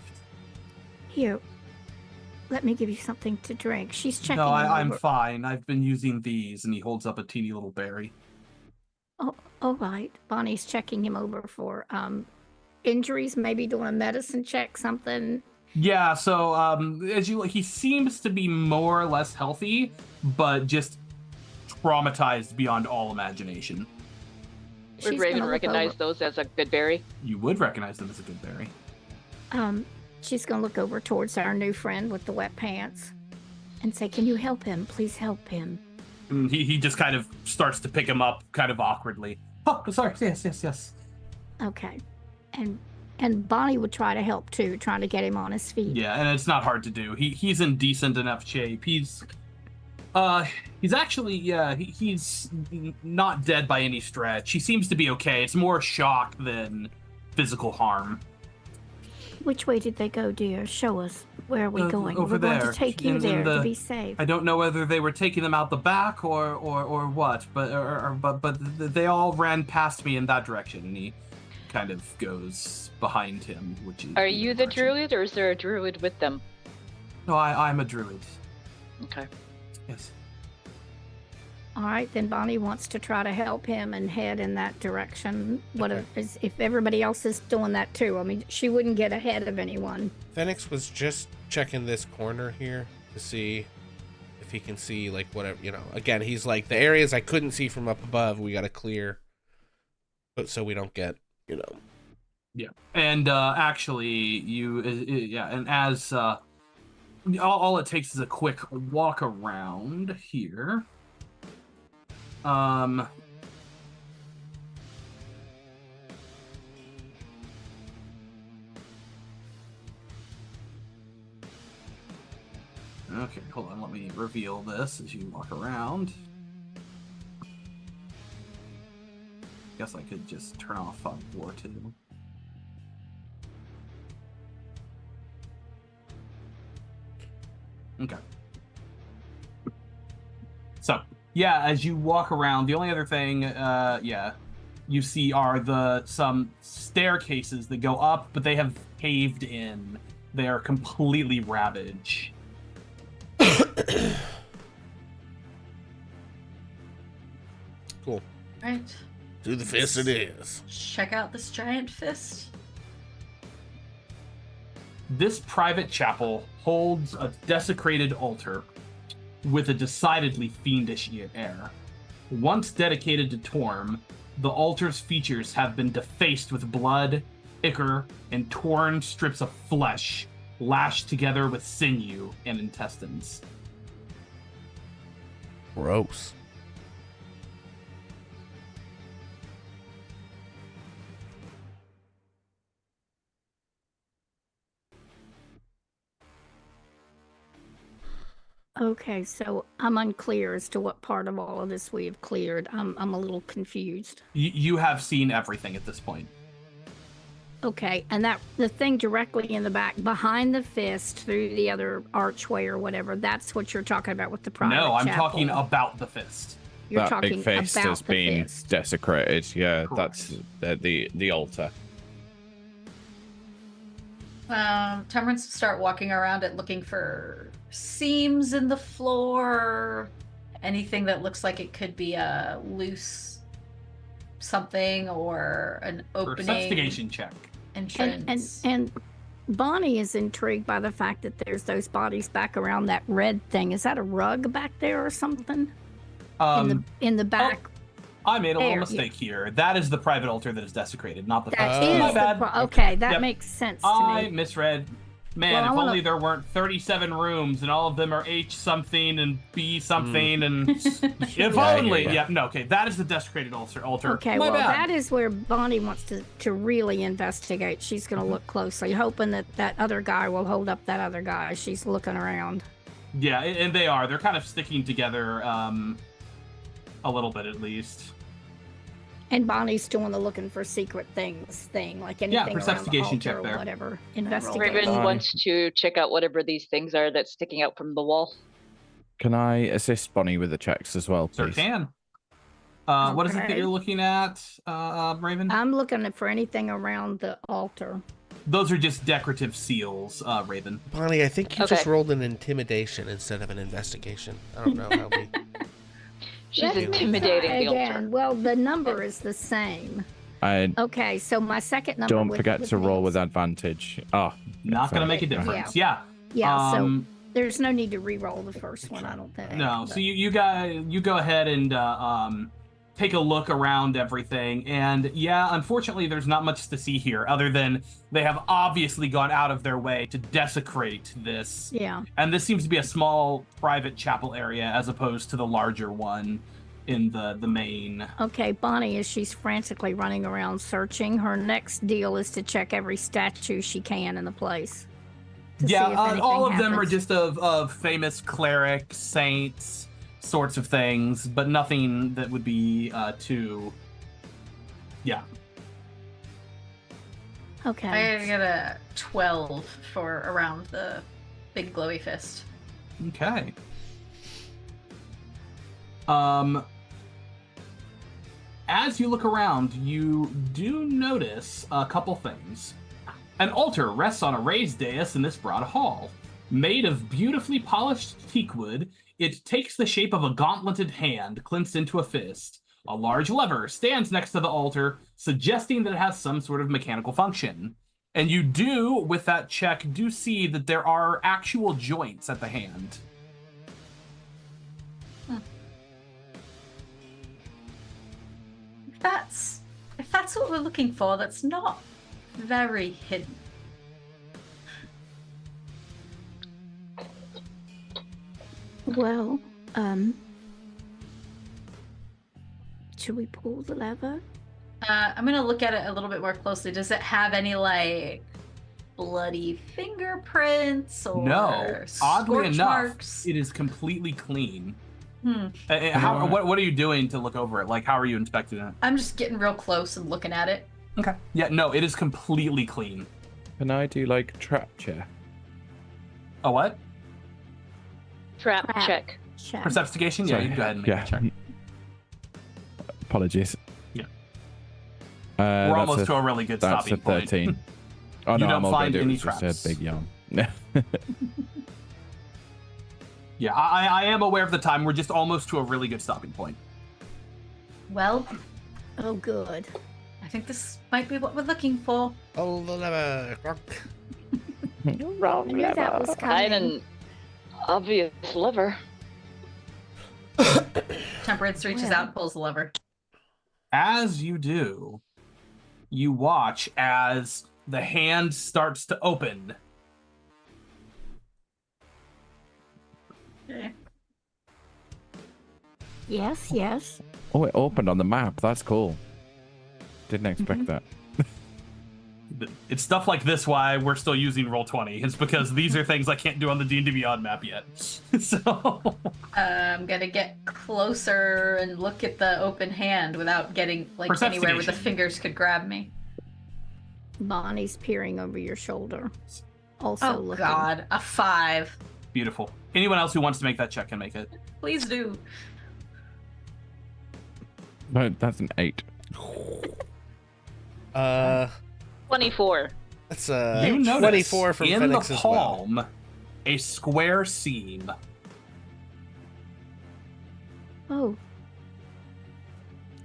S4: Here, let me give you something to drink. She's checking.
S3: No, I'm
S4: over.
S3: fine. I've been using these, and he holds up a teeny little berry.
S4: Oh, all right. Bonnie's checking him over for injuries, maybe doing a medicine check, something.
S3: Yeah, so he seems to be more or less healthy, but just traumatized beyond all imagination.
S5: Would Raven recognize those as a good berry?
S3: You would recognize them as a good berry.
S4: She's gonna look over towards our new friend with the wet pants and say, "Can you help him? Please help him."
S3: And he just kind of starts to pick him up, kind of awkwardly. Oh, sorry. Yes.
S4: Okay, and Bonnie would try to help too, trying to get him on his feet.
S3: Yeah, and it's not hard to do. He's in decent enough shape. He's actually, he's not dead by any stretch. He seems to be okay. It's more shock than physical harm.
S4: Which way did they go, dear? Show us. Where are we going?
S3: Over
S4: We're going
S3: there,
S4: to take you
S3: in
S4: there
S3: the-
S4: to be safe.
S3: I don't know whether they were taking them out the back or what, but they all ran past me in that direction, and he kind of goes behind him, which is.
S5: Are you the
S3: direction.
S5: druid, or is there a druid with them?
S3: No, I'm a druid.
S5: Okay.
S3: Yes.
S4: All right, then Bonnie wants to try to help him and head in that direction. If everybody else is doing that too? I mean, she wouldn't get ahead of anyone.
S2: Phoenix was just checking this corner here to see if he can see, like, whatever, again, he's like, the areas I couldn't see from up above, we got to clear, but so we don't get,
S3: Yeah. And actually, and as all it takes is a quick walk around here. Okay, hold on, let me reveal this as you walk around. Guess I could just turn off Fog of War too. Okay. So, yeah, as you walk around, the only other thing, you see are some staircases that go up, but they have caved in. They are completely ravaged.
S2: Cool.
S7: Right.
S2: Do the fist it is.
S7: Check out this giant fist.
S3: This private chapel holds a desecrated altar with a decidedly fiendish air. Once dedicated to Torm, the altar's features have been defaced with blood, ichor, and torn strips of flesh lashed together with sinew and intestines.
S2: Gross.
S4: Okay, so I'm unclear as to what part of all of this we have cleared. I'm a little confused.
S3: You have seen everything at this point.
S4: Okay, and the thing directly in the back, behind the fist, through the other archway or whatever, that's what you're talking about with the private
S3: No, I'm
S4: chapel.
S3: talking about the fist.
S4: You're
S6: that
S4: talking
S6: big fist
S4: about
S6: has
S4: the
S6: been
S4: fist.
S6: desecrated. Yeah,
S3: Correct.
S6: that's the altar.
S7: Temperance will start walking around it looking for seams in the floor, anything that looks like it could be a loose something or an opening.
S3: Investigation check.
S7: Entrance.
S4: And Bonnie is intrigued by the fact that there's those bodies back around that red thing. Is that a rug back there or something? In the back.
S3: I made a little
S4: There,
S3: mistake here. That is the private altar that is desecrated, not the
S4: That
S3: fist.
S4: is
S3: My
S4: the
S3: bad.
S4: okay, that
S3: Yep.
S4: makes sense to
S3: I
S4: me.
S3: misread. Man,
S4: Well, I
S3: if
S4: wanna-
S3: only there weren't 37 rooms and all of them are H something and B something and if
S6: Yeah,
S3: only.
S6: yeah.
S3: Yeah, no, okay, that is the desecrated altar.
S4: Okay,
S3: My
S4: well,
S3: bad.
S4: that is where Bonnie wants to really investigate. She's going to look closely, hoping that other guy will hold up that other guy. She's looking around.
S3: Yeah, and they are. They're kind of sticking together a little bit at least.
S4: And Bonnie's doing the looking for secret things thing, like anything around the
S3: investigation
S4: altar
S3: check
S4: or
S3: there.
S4: whatever.
S5: Raven
S4: Investigation.
S5: wants to check out whatever these things are that's sticking out from the wall.
S6: Can I assist Bonnie with the checks as well,
S3: Sure
S6: please?
S3: can. What is it that
S4: Okay.
S3: you're looking at, Raven?
S4: I'm looking for anything around the altar.
S3: Those are just decorative seals, Raven.
S2: Bonnie, I think you
S5: Okay.
S2: just rolled an intimidation instead of an investigation. I don't know how we...
S5: She's
S4: Let's
S5: intimidating the
S4: again.
S5: altar.
S4: Well, the number is the same.
S6: And
S4: Okay, so my second number.
S6: don't
S4: with-
S6: forget
S4: with
S6: to roll
S4: names.
S6: with advantage. Oh,
S3: Not going to make a
S6: okay.
S3: difference. Yeah.
S4: Yeah, so there's no need to re-roll the first one, I don't think.
S3: No,
S4: but-
S3: so you go ahead and take a look around everything, and yeah, unfortunately, there's not much to see here other than they have obviously gone out of their way to desecrate this,
S4: Yeah.
S3: and this seems to be a small private chapel area as opposed to the larger one in the main.
S4: Okay, Bonnie, as she's frantically running around searching, her next deal is to check every statue she can in the place. to see
S3: Yeah,
S4: if
S3: all of
S4: anything
S3: them are
S4: happens.
S3: just of famous clerics, saints, sorts of things, but nothing that would be too. Yeah.
S4: Okay.
S7: I get a 12 for around the big glowy fist.
S3: Okay. As you look around, you do notice a couple things. An altar rests on a raised dais in this broad hall. Made of beautifully polished teakwood, It takes the shape of a gauntleted hand clenched into a fist. A large lever stands next to the altar, suggesting that it has some sort of mechanical function. And you do, with that check, do see that there are actual joints at the hand.
S7: If that's what we're looking for, that's not very hidden.
S4: Well, should we pull the lever?
S7: I'm gonna look at it a little bit more closely. Does it have any like bloody fingerprints or
S3: No, oddly
S7: scorch
S3: enough,
S7: marks?
S3: it is completely clean.
S7: Hmm.
S3: What are you doing to look over it? Like, how are you inspecting it?
S7: I'm just getting real close and looking at it.
S3: Okay. Yeah, no, it is completely clean.
S6: Can I do like trap check?
S3: A what?
S5: Trap
S4: Trap.
S5: check.
S4: Check.
S3: Perceptigation? Yeah,
S6: Sorry.
S3: you can go ahead and make a check.
S6: Apologies.
S3: Yeah.
S6: We're
S3: We're almost to a really good
S6: That's
S3: stopping
S6: a 13.
S3: point.
S6: Oh
S3: You
S6: no,
S3: don't
S6: I'm all
S3: find
S6: good. It
S3: any
S6: was just
S3: traps.
S6: a big yawn.
S3: Yeah, I am aware of the time. We're just almost to a really good stopping point.
S7: Well,
S4: Oh, good.
S7: I think this might be what we're looking for.
S2: Oh, the lever.
S4: I knew that was
S5: Quite
S4: coming.
S5: an obvious lever.
S7: Temperance reaches
S4: Well.
S7: out and pulls the lever.
S3: As you do, you watch as the hand starts to open.
S7: Okay.
S4: Yes, yes.
S6: Oh, it opened on the map. That's cool. Didn't expect that.
S3: It's stuff like this why we're still using Roll20. It's because these are things I can't do on the D&D Beyond map yet. So
S7: I'm gonna get closer and look at the open hand without getting like anywhere where the
S3: Perceptigation.
S7: fingers could grab me.
S4: Bonnie's peering over your shoulder. Also
S7: Oh
S4: looking.
S7: God, a 5.
S3: beautiful. Anyone else who wants to make that check can make it.
S7: Please do.
S6: No, that's an 8.
S5: 24.
S2: That's
S3: You notice
S2: 24 from
S3: in
S2: Phoenix
S3: the
S2: as well.
S3: palm a square seam.
S4: Oh.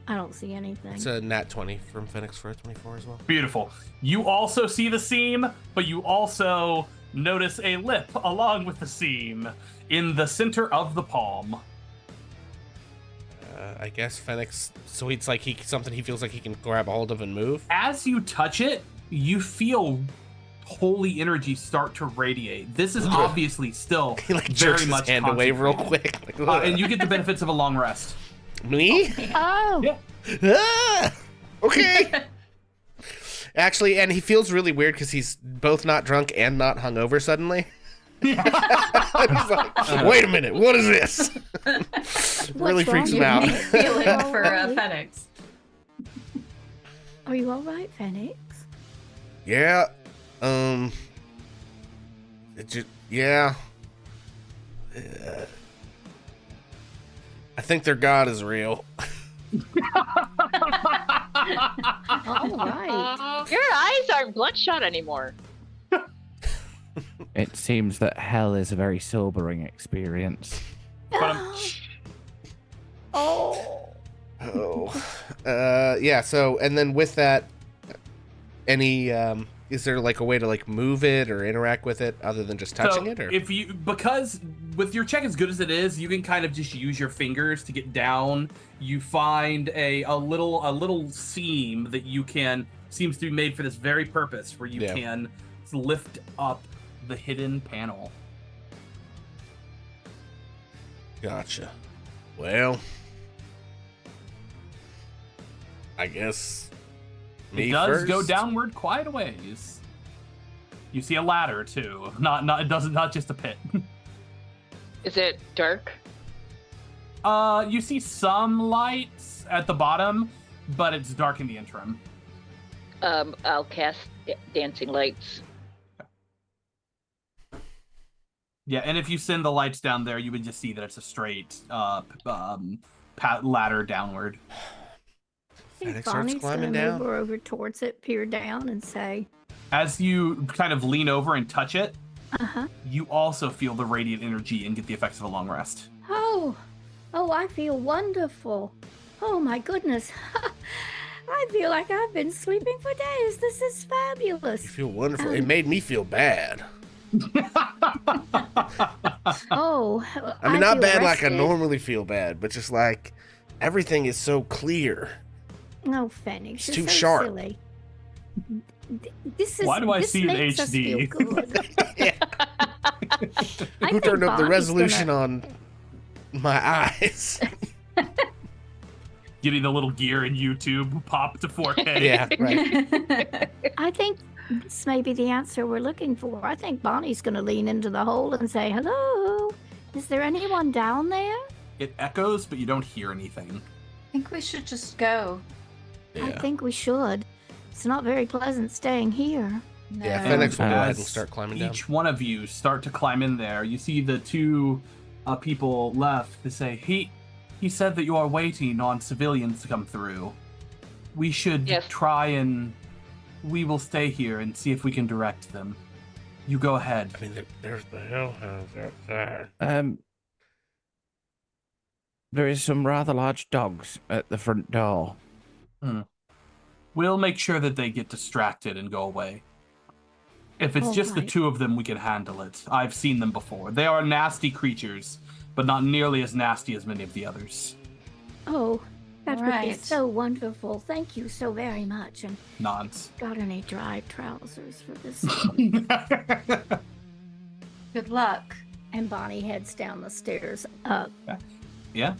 S4: I don't see anything.
S2: It's a nat 20 from Phoenix for a 24 as well.
S3: Beautiful. You also see the seam, but you also notice a lip along with the seam in the center of the palm.
S2: I guess Phoenix. So it's like something he feels like he can grab a hold of and move.
S3: As you touch it, you feel holy energy start to radiate. This is obviously still
S2: He like jerks
S3: very much
S2: his hand away real
S3: concentrated.
S2: quick. Like,
S3: And you get the benefits of a long rest.
S2: Me?
S4: Oh.
S3: Yeah.
S2: Ah! Okay. Actually, and he feels really weird because he's both not drunk and not hungover suddenly. He's like, wait a minute, what is this? Really
S4: What's
S2: freaks
S4: wrong?
S2: him out.
S7: Unique feeling
S4: Oh,
S7: for
S4: really?
S7: Phoenix.
S4: Are you all right, Phoenix?
S2: Yeah. Yeah. I think their god is real.
S4: All right.
S5: Your eyes aren't bloodshot anymore.
S8: It seems that hell is a very sobering experience.
S2: Oh. Yeah. So, and then with that, any is there like a way to like move it or interact with it other than just touching it? Or
S3: if you, because with your check as good as it is, you can kind of just use your fingers to get down. You find a little seam that you can, seems to be made for this very purpose, where you
S2: Yeah.
S3: can lift up the hidden panel.
S2: Gotcha. Well, I guess me
S3: It does
S2: first.
S3: go downward quite a ways. You see a ladder too. Not just a pit.
S5: Is it dark?
S3: You see some lights at the bottom, but it's dark in the interim.
S5: I'll cast dancing lights.
S3: Yeah, and if you send the lights down there, you would just see that it's a straight ladder downward.
S4: I think
S2: Phoenix starts
S4: Bonnie's
S2: climbing
S4: gonna
S2: down.
S4: move her over towards it, peer down, and say,
S3: As you kind of lean over and touch it,
S4: "Uh huh."
S3: you also feel the radiant energy and get the effects of a long rest.
S4: Oh, I feel wonderful. Oh my goodness. I feel like I've been sleeping for days. This is fabulous.
S2: You feel wonderful. It made me feel bad.
S4: Oh,
S2: I mean, not
S4: feel
S2: bad like I
S4: rested.
S2: normally feel bad, but just like everything is so clear.
S4: No, Phoenix,
S2: It's
S4: you're
S2: too
S4: so
S2: sharp.
S4: silly. This is.
S3: Why do I
S4: this
S3: see the
S4: makes us feel
S3: HD?
S4: good. I
S2: Who
S4: think
S2: turned up the
S4: Bonnie's
S2: resolution
S4: gonna-
S2: on my eyes?
S3: Getting the little gear in YouTube pop to 4K.
S2: Yeah, right.
S4: I think this may be the answer we're looking for. I think Bonnie's going to lean into the hole and say, "Hello, is there anyone down there?"
S3: It echoes, but you don't hear anything.
S7: I think we should just go.
S4: I
S2: Yeah.
S4: think we should. It's not very pleasant staying here.
S2: Yeah,
S7: No.
S2: Phoenix will go ahead and
S3: As
S2: start climbing down.
S3: Each one of you start to climb in there. You see the two people left. They say, he said that you are waiting on civilians to come through. We should
S5: Yes.
S3: try and we will stay here and see if we can direct them. You go ahead.
S2: I mean, there's the hellhounds outside.
S8: There is some rather large dogs at the front door.
S3: We'll make sure that they get distracted and go away. If it's just the
S4: Alright.
S3: two of them, we can handle it. I've seen them before. They are nasty creatures, but not nearly as nasty as many of the others.
S4: Oh, that would be
S7: Right.
S4: so wonderful. Thank you so very much. And
S3: Nods.
S4: got any dry trousers for this?
S7: Good luck.
S4: And Bonnie heads down the stairs.
S3: Yeah.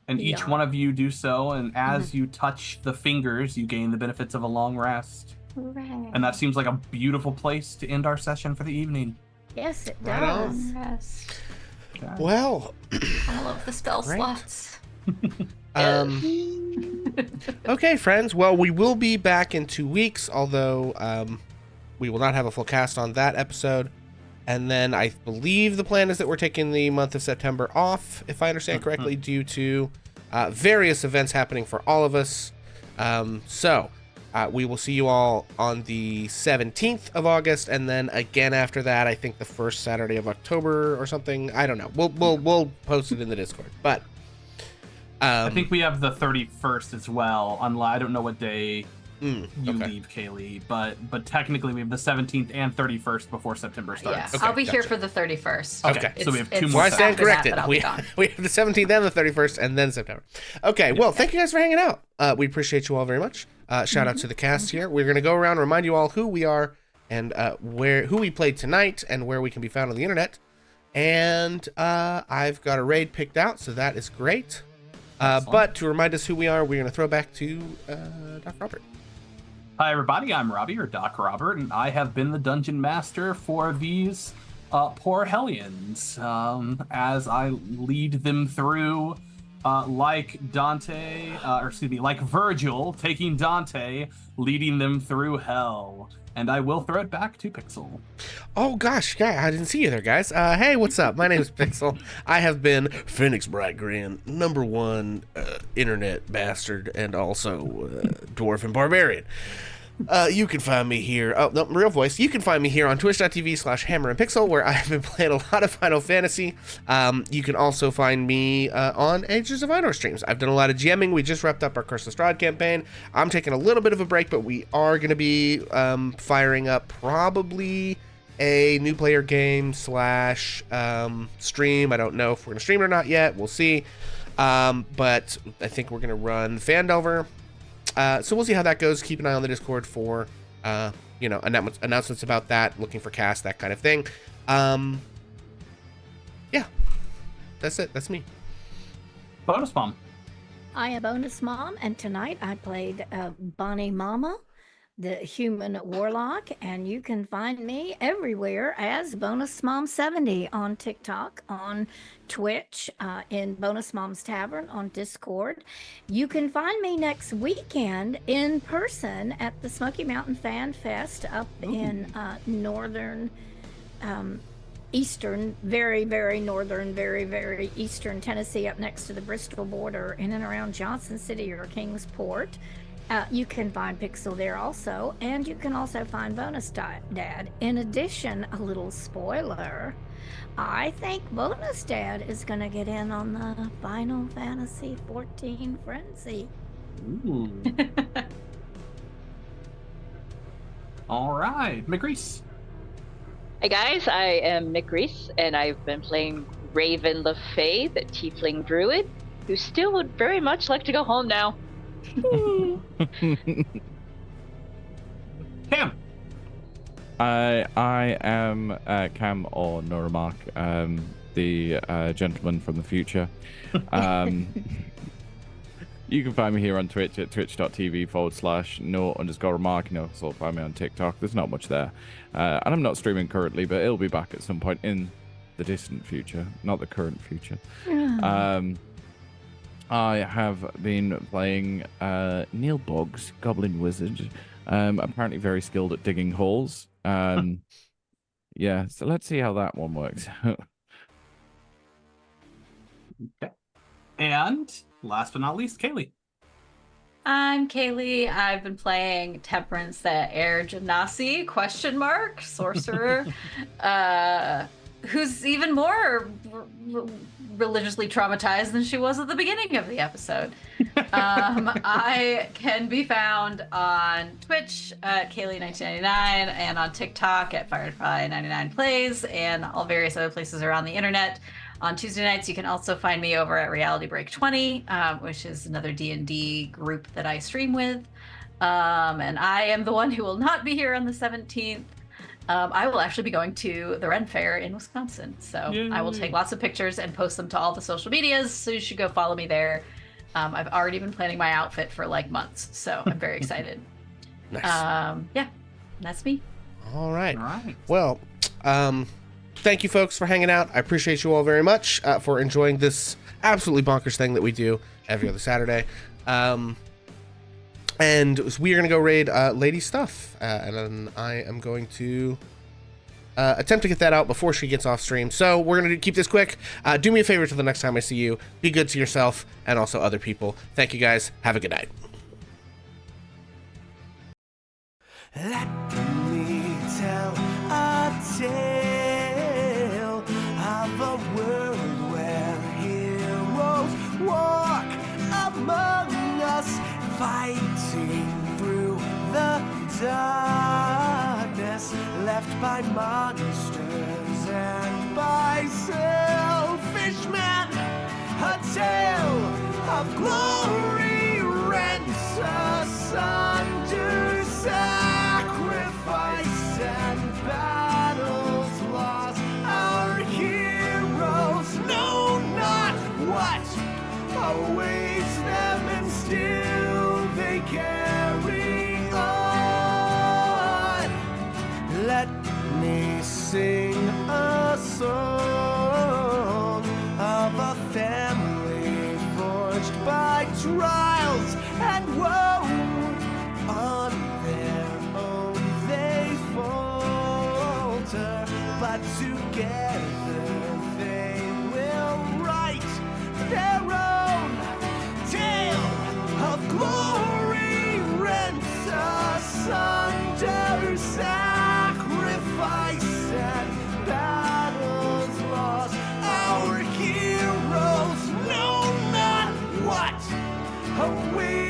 S3: And each
S4: beyond.
S3: one of you do so, and as you touch the fingers, you gain the benefits of a long rest.
S4: Hooray.
S3: And that seems like a beautiful place to end our session for the evening.
S4: Yes, it
S2: Right on.
S4: does.
S7: Yes.
S2: Well,
S7: All of the spell
S2: Great.
S7: slots.
S2: Okay, friends. Well, we will be back in 2 weeks, although we will not have a full cast on that episode. And then I believe the plan is that we're taking the month of September off, if I understand correctly, due to various events happening for all of us. So we will see you all on the 17th of August, and then again after that, I think the first Saturday of October or something. I don't know. We'll post it in the Discord. But
S3: I think we have the 31st as well. I don't know what day you
S2: okay.
S3: leave, Kaylee, but technically we have the 17th and 31st before September starts.
S7: Yeah,
S2: Okay,
S7: I'll be here
S2: gotcha.
S7: for the 31st.
S2: Okay.
S3: So we have two
S7: It's
S2: So
S3: more
S2: I
S3: After
S2: stand
S7: after that,
S2: corrected.
S7: but I'll
S2: We
S7: be gone.
S2: have the 17th and the 31st, and then September. Okay, well, thank you guys for hanging out. We appreciate you all very much. Shout out to the cast here. We're gonna go around and remind you all who we are and who we played tonight and where we can be found on the internet. And I've got a raid picked out, so that is great. But to remind us who we are, we're gonna throw back to DocRobert.
S3: Hi, everybody. I'm Robbie, or DocRobert, and I have been the Dungeon Master for these poor Hellions as I lead them through, like Virgil taking Dante, leading them through hell. And I will throw it back to Pixel.
S2: Oh gosh, I didn't see you there, guys. Hey, what's up? My name is Pixel. I have been Phoenix Brightgrin, #1 internet bastard, and also dwarf and barbarian. You can find me here. Oh, no, real voice. You can find me here on twitch.tv/hammerandpixel, where I have been playing a lot of Final Fantasy. You can also find me on Ages of Einor streams. I've done a lot of GMing. We just wrapped up our Curse of Strahd campaign. I'm taking a little bit of a break, but we are going to be firing up probably a new player game / stream. I don't know if we're going to stream it or not yet. We'll see. But I think we're going to run Phandelver. So we'll see how that goes. Keep an eye on the Discord for, announcements about that, looking for cast, that kind of thing. Yeah, that's it. That's me.
S3: Bonus Mom.
S4: I am Bonus Mom, and tonight I played Bonnie Mama, the human warlock, and you can find me everywhere as Bonus Mom 70 on TikTok, on Twitch, in Bonus Mom's Tavern, on Discord. You can find me next weekend in person at the Smoky Mountain Fan Fest up in northern, eastern, very, very northern, very, very eastern Tennessee, up next to the Bristol border, in and around Johnson City or Kingsport. You can find Pixel there also, and you can also find Bonus Dad. In addition, a little spoiler, I think Bonus Dad is going to get in on the Final Fantasy 14 frenzy.
S3: Ooh. All right, McReese.
S5: Hi guys, I am McReese, and I've been playing Raven LaFey, the Tiefling Druid, who still would very much like to go home now.
S3: Cam.
S6: I am Cam or Noramak, the gentleman from the future. You can find me here on Twitch at twitch.tv/no_remark. You can also find me on TikTok. There's not much there. And I'm not streaming currently, but it'll be back at some point in the distant future, not the current future. I have been playing Neil Boggs, Goblin Wizard. Apparently very skilled at digging holes. Yeah, so let's see how that one works.
S3: Okay. And last but not least, Kaylee.
S7: I'm Kaylee. I've been playing Temperance, the Air Genasi sorcerer, who's even more religiously traumatized than she was at the beginning of the episode. I can be found on Twitch at Kaylee1999 and on TikTok at Firefly99Plays and all various other places around the internet. On Tuesday nights, you can also find me over at Reality Break 20, which is another D&D group that I stream with. And I am the one who will not be here on the 17th. I will actually be going to the Ren Fair in Wisconsin. So
S3: Yay.
S7: I will take lots of pictures and post them to all the social medias. So you should go follow me there. I've already been planning my outfit for like months. So I'm very excited.
S2: Nice.
S7: Yeah, that's me.
S2: All right.
S3: All right.
S2: Well, thank you folks for hanging out. I appreciate you all very much for enjoying this absolutely bonkers thing that we do every other Saturday. And we are going to go raid Lady Stuff. And then I am going to attempt to get that out before she gets off stream. So we're going to keep this quick. Do me a favor till the next time I see you. Be good to yourself and also other people. Thank you guys. Have a good night.
S1: Let me tell a tale of a world where heroes walk among us, fighting through the darkness left by monsters and by selfish men. A tale of glory rents asunder, sacrifice and battles lost. Our heroes know not what awaits them, and still they carry on. Let me sing a song of a family forged by trials and woe. On their own they falter, but together they will write their own tale of glory rent asunder, sacrifice and battles lost. Our heroes know not what awaits